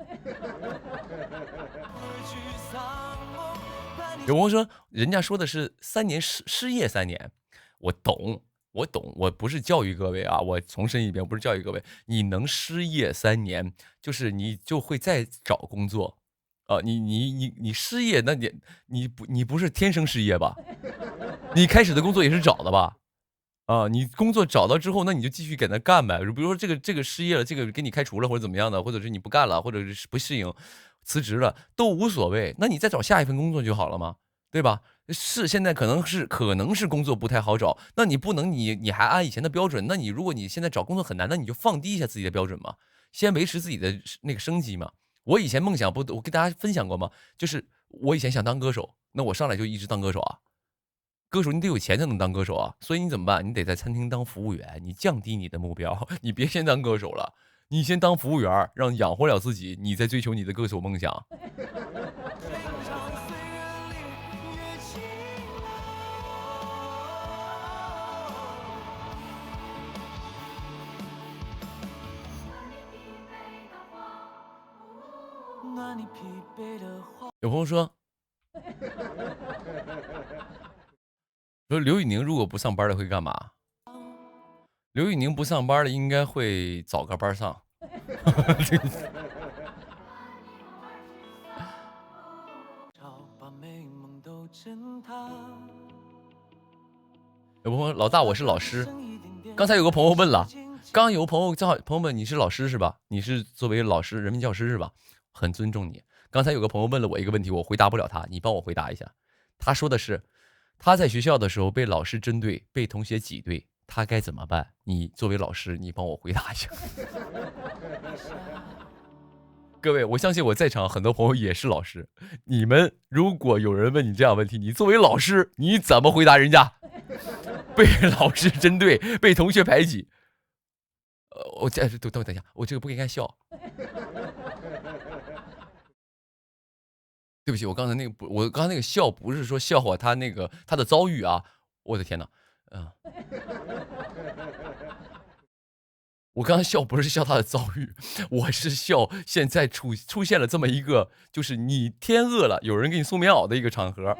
有朋友说，人家说的是3年失业3年，我懂，我不是教育各位啊，我重申一遍，我不是教育各位，你能失业3年，就是你就会再找工作，你失业，那你不是天生失业吧？你开始的工作也是找的吧？啊，你工作找到之后，那你就继续给他干呗。比如说这个失业了，这个给你开除了或者怎么样的，或者是你不干了，或者是不适应，辞职了都无所谓。那你再找下一份工作就好了嘛，对吧？是现在可能是工作不太好找，那你不能你还按以前的标准，那你如果你现在找工作很难，那你就放低一下自己的标准嘛，先维持自己的那个生机嘛。我以前梦想我跟大家分享过吗？就是我以前想当歌手，那我上来就一直当歌手啊。歌手你得有钱才能当歌手啊，所以你怎么办？你得在餐厅当服务员，你降低你的目标，你别先当歌手了，你先当服务员，让养活了自己，你再追求你的歌手梦想。有朋友说刘宇宁如果不上班了会干嘛？刘宇宁不上班了应该会找个班上。有朋友老大我是老师，刚才有个朋友问了，刚刚有个朋友正好，朋友们你是老师是吧？你是作为老师人民教师是吧？很尊重你。刚才有个朋友问了我一个问题，我回答不了他，你帮我回答一下。他说的是他在学校的时候被老师针对，被同学挤兑，他该怎么办？你作为老师，你帮我回答一下。各位，我相信我在场很多朋友也是老师，你们如果有人问你这样问题，你作为老师，你怎么回答人家？被老师针对，被同学排挤。等一下，我这个不应该笑。对不起，我刚才那个笑不是说笑话他他的遭遇啊！我的天哪，我刚才笑不是笑他的遭遇，我是笑现在出现了这么一个，就是你天饿了，有人给你送棉袄的一个场合，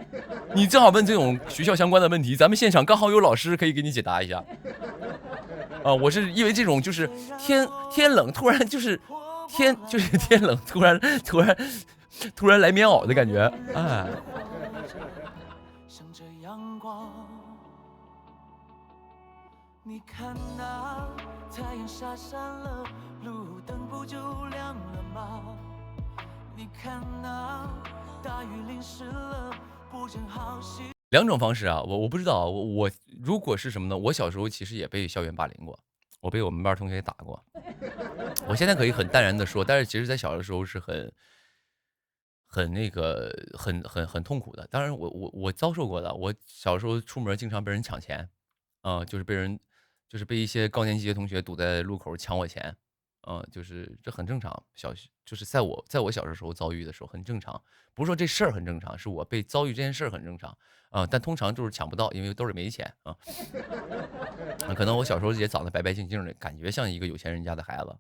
你正好问这种学校相关的问题，咱们现场刚好有老师可以给你解答一下。我是因为这种就是天冷，突然就是天冷，突然来棉袄的感觉，哎。你看那太阳下山了，路灯不就亮了吗？你看那大雨淋湿了，不正好两种方式啊，我不知道，我如果是什么呢？我小时候其实也被校园霸凌过，我被我们班同学打过。我现在可以很淡然的说，但是其实在小的时候是很痛苦的。当然我遭受过的，我小时候出门经常被人抢钱，就是被人就是被一些高年级的同学堵在路口抢我钱，就是这很正常。就是在我小时候遭遇的时候很正常，不是说这事儿很正常，是我被遭遇这件事儿很正常但通常就是抢不到，因为兜里没钱啊。可能我小时候也长得白白净净的，感觉像一个有钱人家的孩子。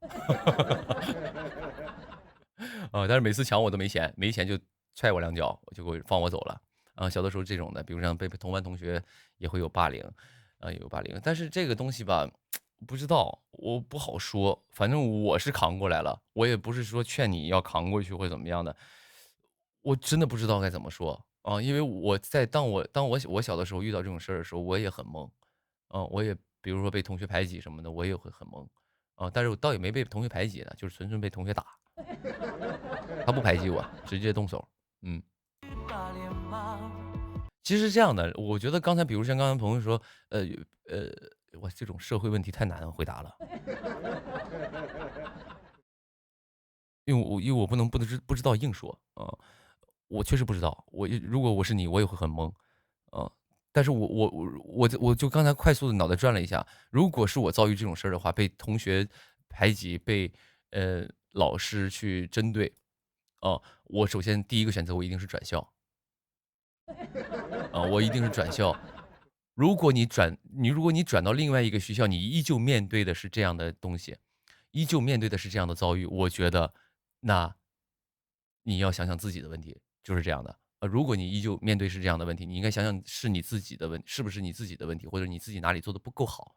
但是每次抢我都没钱，没钱就踹我2脚，就给我放我走了。小的时候这种的，比如像被同班同学也会有霸凌，也有霸凌。但是这个东西吧，不知道，我不好说。反正我是扛过来了，我也不是说劝你要扛过去或者怎么样的，我真的不知道该怎么说因为我小的时候遇到这种事儿的时候，我也很懵，我也比如说被同学排挤什么的，我也会很懵，但是我倒也没被同学排挤的，就是纯粹被同学打，他不排挤我，直接动手，其实是这样的，我觉得刚才，比如像刚才朋友说，我这种社会问题太难回答了，因为我不知道硬说我确实不知道，如果我是你，我也会很懵但是我就刚才快速的脑袋转了一下，如果是我遭遇这种事儿的话，被同学排挤，被老师去针对我首先第一个选择我一定是转校。我一定是转校。如果你转到另外一个学校，你依旧面对的是这样的东西，依旧面对的是这样的遭遇，我觉得，那你要想想自己的问题，就是这样的。如果你依旧面对是这样的问题，你应该想想是你自己的是不是你自己的问题，或者你自己哪里做的不够好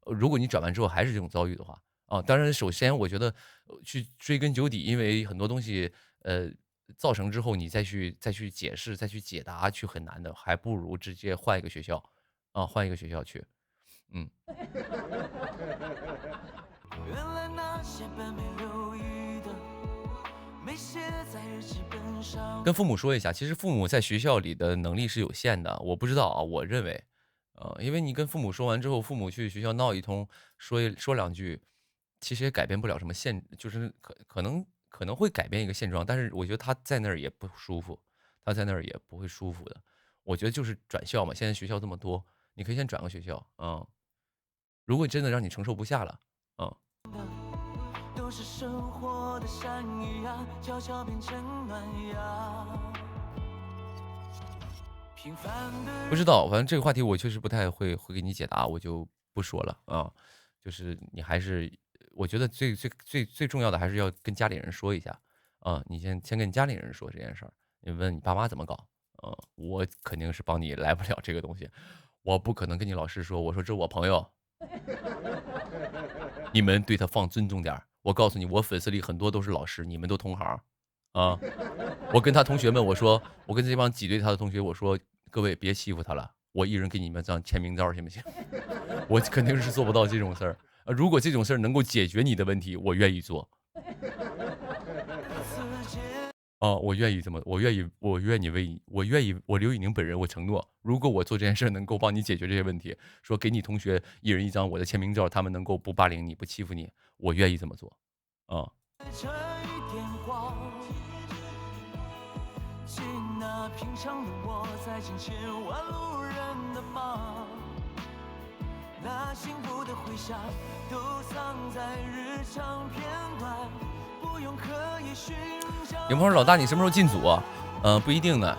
如果你转完之后还是这种遭遇的话当然，首先我觉得去追根究底，因为很多东西造成之后，你再去解释、再去解答，去很难的，还不如直接换一个学校换一个学校去。原来那些本没留意的，没写在日记本上。跟父母说一下，其实父母在学校里的能力是有限的，我不知道我认为，因为你跟父母说完之后，父母去学校闹一通，说两句，其实也改变不了什么就是可能会改变一个现状，但是我觉得他在那儿也不舒服，他在那儿也不会舒服的。我觉得就是转校嘛，现在学校这么多，你可以先转个学校如果真的让你承受不下了都是生活的善意啊，悄悄变成暖阳。不知道，反正这个话题我确实不太会给你解答，我就不说了就是你还是，我觉得最重要的还是要跟家里人说一下你先跟你家里人说这件事儿，你问你爸妈怎么搞我肯定是帮你来不了这个东西，我不可能跟你老师说，我说这我朋友，你们对他放尊重点儿。我告诉你，我粉丝里很多都是老师，你们都同行我跟他同学们，我说我跟这帮挤兑他的同学，我说各位别欺负他了，我一人给你们张签名照行不行？我肯定是做不到这种事儿如果这种事儿能够解决你的问题，我愿意做我愿意这么，我愿意我刘宇宁本人，我承诺，如果我做这件事能够帮你解决这些问题，说给你同学一人一张我的签名照，他们能够不霸凌你，不欺负你，我愿意这么做平常的我在千千万路人的忙，那幸福的回响都藏在日常片段，不用刻意寻找。有朋友老大，你什么时候进组不一定呢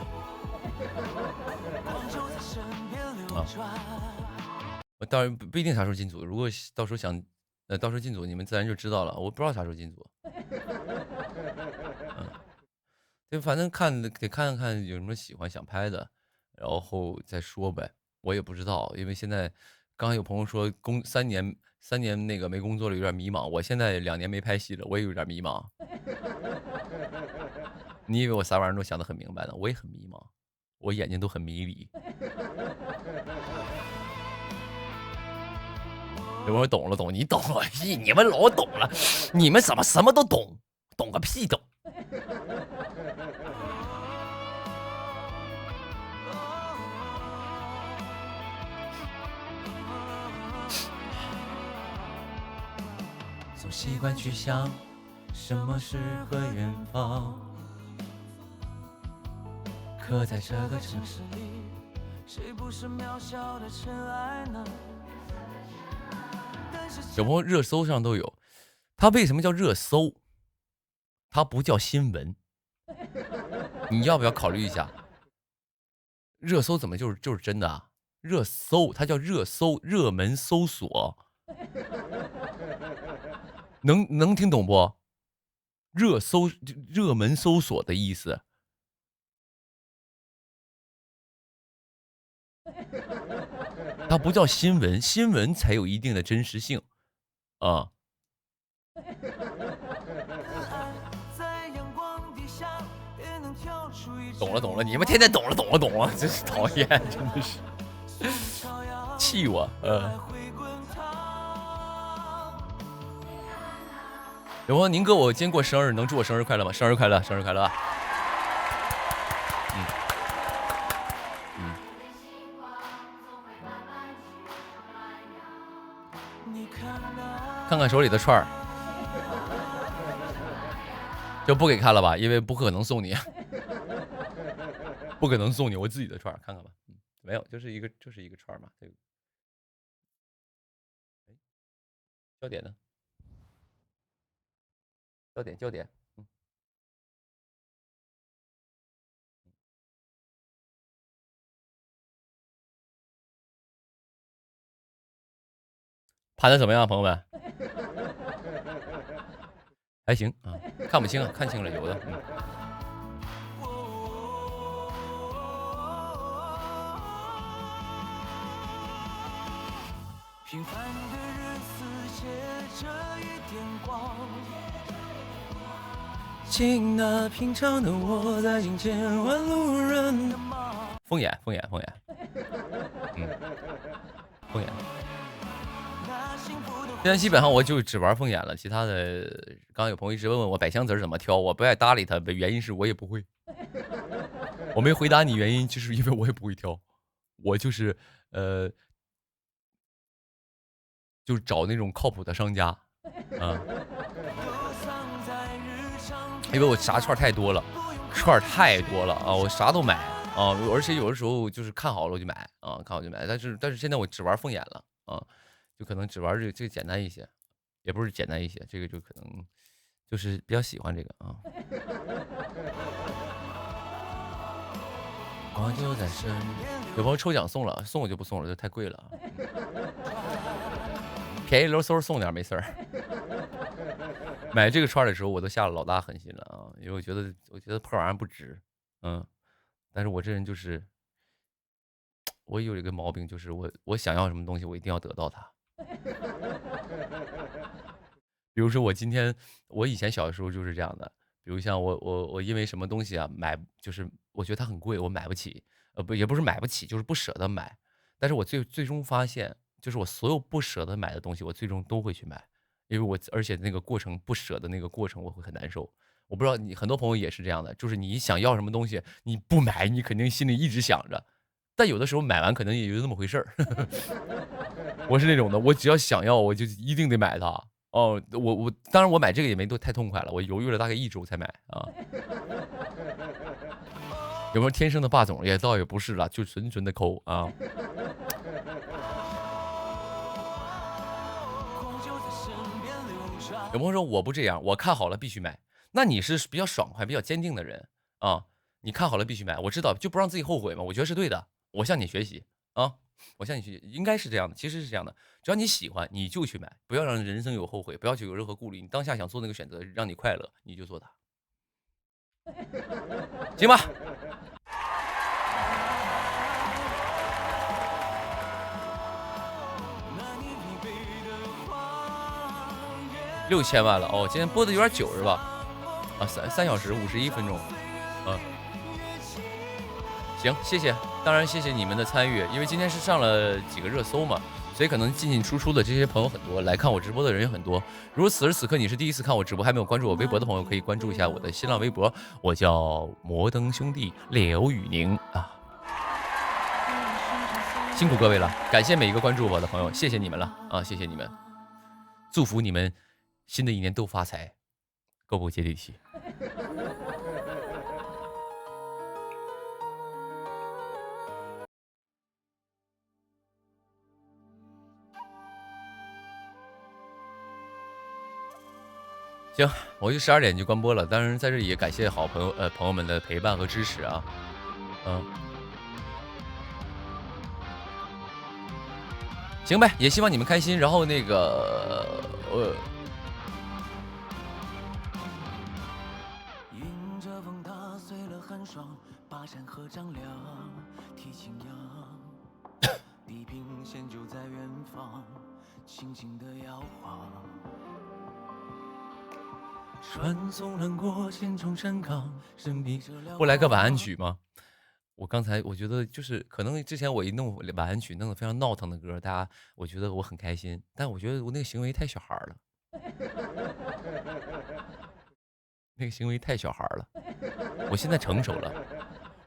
我当然不一定啥时候进组，如果到时候想到时候进组，你们自然就知道了，我不知道啥时候进组就反正得看看有什么喜欢想拍的，然后再说呗。我也不知道，因为现在刚刚有朋友说3年那个没工作了，有点迷茫。我现在2年没拍戏了，我也有点迷茫。你以为我啥玩意儿都想得很明白呢？我也很迷茫，我眼睛都很迷离。有朋友懂了，你懂个屁！你们老懂了，你们怎么什么都懂？懂个屁懂！总习惯去想什么诗和远方，可在这个城市里，谁不是渺小的尘埃呢？有朋友热搜上都有，它为什么叫热搜？它不叫新闻，你要不要考虑一下？热搜怎么就是真的啊？热搜它叫热搜，热门搜索，能听懂不？热搜热门搜索的意思。它不叫新闻，新闻才有一定的真实性啊。懂了，你们天天懂了，真是讨厌，真的是气我。有朋友，宁哥，我今天过生日，能祝我生日快乐吗？生日快乐，生日快乐！看看手里的串儿，就不给看了吧，因为不可能送你，不可能送你我自己的串儿，看看吧。没有，就是一个串儿嘛。这个焦点呢？焦点。盘的怎么样，朋友们？还行啊，看不清啊，看清了有的。平凡的日子借着一点光，请那平常的我在迎接万路人的梦。凤眼，凤眼。现在基本上我就只玩凤眼了，其他的刚刚有朋友一直问我百香籽怎么挑，我不爱搭理他，原因是我也不会。我没回答你原因，就是因为我也不会挑，我就是就是找那种靠谱的商家啊，因为我啥串太多了啊，我啥都买啊，而且有的时候就是看好了我就买啊，看好就买，但是现在我只玩凤眼了啊。就可能只玩这个简单一些，也不是简单一些，这个就可能就是比较喜欢这个啊。我就在身边。有朋友抽奖送了，送我就不送了，这太贵了。便宜溜嗖送点没事儿。买这个串的时候，我都下了老大狠心了啊，因为我觉得破玩意儿不值，但是我这人就是，我有一个毛病，就是我想要什么东西，我一定要得到它。比如说我以前小的时候就是这样的，比如像我因为什么东西啊就是我觉得它很贵，我买不起，也不是买不起，就是不舍得买。但是我最终发现，就是我所有不舍得买的东西，我最终都会去买，因为而且那个过程不舍的那个过程我会很难受。我不知道很多朋友也是这样的，就是你想要什么东西，你不买，你肯定心里一直想着。但有的时候买完可能也就那么回事儿，我是那种的，我只要想要，我就一定得买它。哦，我当然我买这个也没太痛快了，我犹豫了大概1周才买啊。有没有天生的霸总？也倒也不是了，就纯的抠啊。有朋友说我不这样，我看好了必须买，那你是比较爽快、比较坚定的人啊。你看好了必须买，我知道就不让自己后悔嘛，我觉得是对的。我向你学习啊，我向你学习，应该是这样的，其实是这样的，只要你喜欢，你就去买，不要让人生有后悔，不要去有任何顾虑，你当下想做那个选择，让你快乐，你就做它，行吧？6000万了哦，今天播的有点久是吧？啊，3小时51分钟，行，谢谢，当然谢谢你们的参与，因为今天是上了几个热搜嘛，所以可能进出的这些朋友很多，来看我直播的人也很多。如果此时此刻你是第一次看我直播，还没有关注我微博的朋友，可以关注一下我的新浪微博，我叫摩登兄弟刘宇宁啊。辛苦各位了，感谢每一个关注我的朋友，谢谢你们了啊，谢谢你们，祝福你们新的一年都发财，够不接地气。行，我就12点就关播了。当然，在这里也感谢好朋友们的陪伴和支持啊。行呗，也希望你们开心。然后那个迎着风打碎了寒霜，把山河丈量，提青阳，地平线就在远方，轻轻的摇晃。传送乱过千重山岗，神秘着不来个晚安曲吗？我刚才我觉得就是可能之前我一弄晚安曲弄得非常闹腾的歌，大家我觉得我很开心，但我觉得我那个行为太小孩了，那个行为太小孩了。我现在成熟了，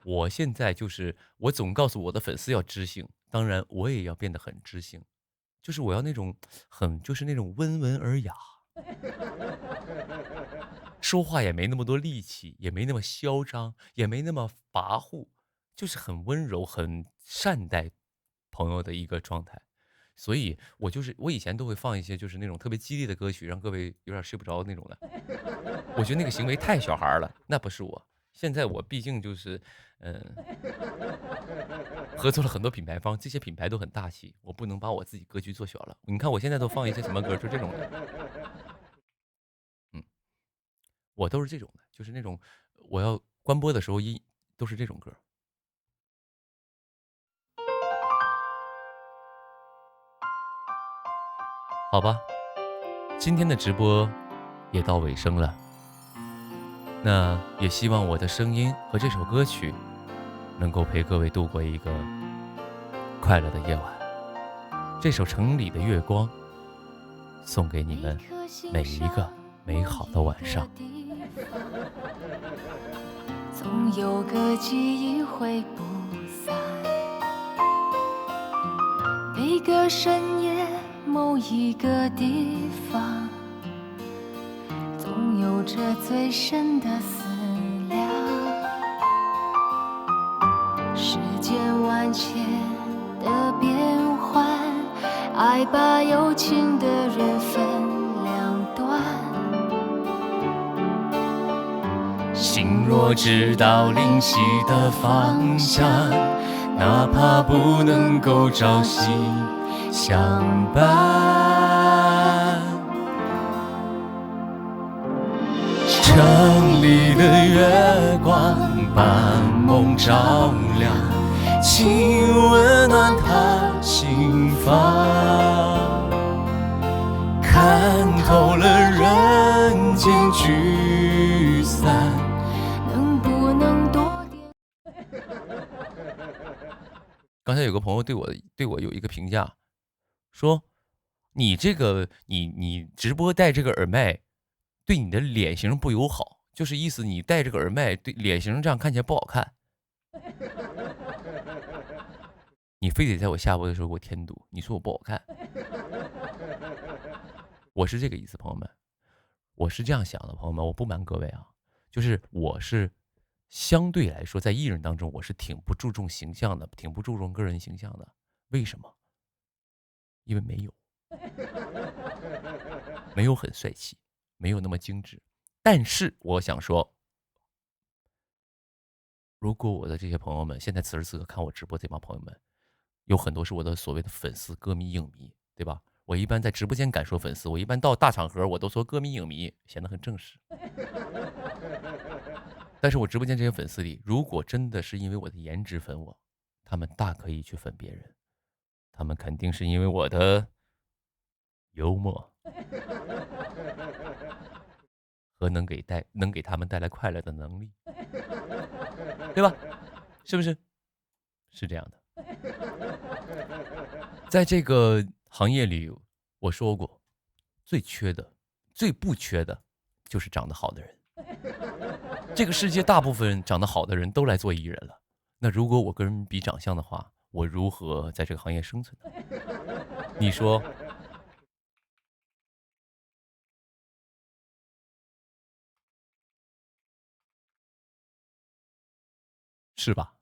我现在就是我总告诉我的粉丝要知性，当然我也要变得很知性，就是我要那种就是那种温文尔雅。说话也没那么多力气，也没那么嚣张，也没那么跋扈，就是很温柔很善待朋友的一个状态。所以我以前都会放一些就是那种特别激励的歌曲，让各位有点睡不着那种的。我觉得那个行为太小孩了，那不是我。现在我毕竟就是合作了很多品牌方，这些品牌都很大气，我不能把我自己格局做小了。你看我现在都放一些什么歌，就这种的。我都是这种的，就是那种我要关播的时候都是这种歌。好吧，今天的直播也到尾声了，那也希望我的声音和这首歌曲能够陪各位度过一个快乐的夜晚。这首《城里的月光》送给你们每一个美好的晚上。总有个记忆会不散，每个深夜某一个地方，总有着最深的思量。世间万千的变幻，爱把有情的人分两端。心若知道灵犀的方向，哪怕不能够朝夕相伴。城里的月光把梦照亮，请温暖他心房，看透了人间聚散，能不能多点？刚才有个朋友对我有一个评价，说你这个你直播戴这个耳麦，对你的脸型不友好，就是意思你戴这个耳麦对脸型这样看起来不好看。你非得在我下播的时候给我添堵，你说我不好看。我是这个意思，朋友们，我是这样想的，朋友们，我不瞒各位啊，就是我是相对来说在艺人当中，我是挺不注重形象的，挺不注重个人形象的。为什么？因为没有很帅气，没有那么精致。但是我想说，如果我的这些朋友们现在此时此刻看我直播，这帮朋友们有很多是我的所谓的粉丝、歌迷、影迷，对吧？我一般在直播间敢说粉丝，我一般到大场合我都说歌迷、影迷，显得很正式。但是我直播间这些粉丝里，如果真的是因为我的颜值粉我，他们大可以去粉别人，他们肯定是因为我的幽默和能给他们带来快乐的能力，对吧？是不是？是这样的。在这个行业里，我说过，最缺的、最不缺的，就是长得好的人。这个世界大部分长得好的人都来做艺人了，那如果我跟人比长相的话，我如何在这个行业生存呢？你说？是吧？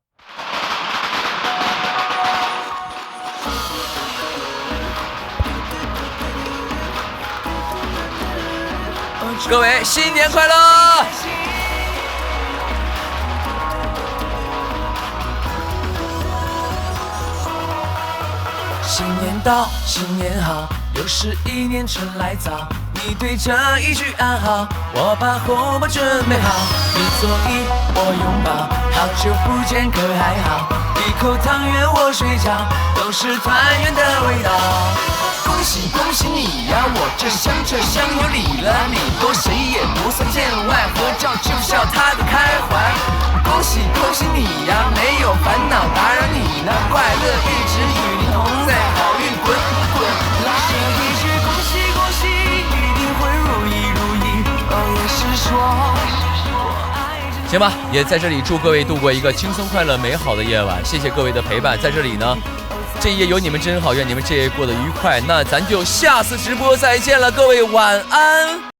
各位新年快乐！新年到，新年好，又是一年春来早。你对着一句安好，我把红包准备好。你左一，我拥抱，好久不见可还好？一口汤圆我睡着，都是团圆的味道。恭喜恭喜你呀，我这香有理了。你多谁也不算见外，合照就笑他的开怀。恭喜恭喜你呀，没有烦恼打扰你呢，快乐一直与您同在，好运滚滚。老舍一句恭喜恭喜，一定会如意如意。哦，也是说我爱着。行吧，也在这里祝各位度过一个轻松快乐美好的夜晚，谢谢各位的陪伴，在这里呢。这一夜有你们真好，愿你们这一夜过得愉快。那咱就下次直播再见了，各位晚安。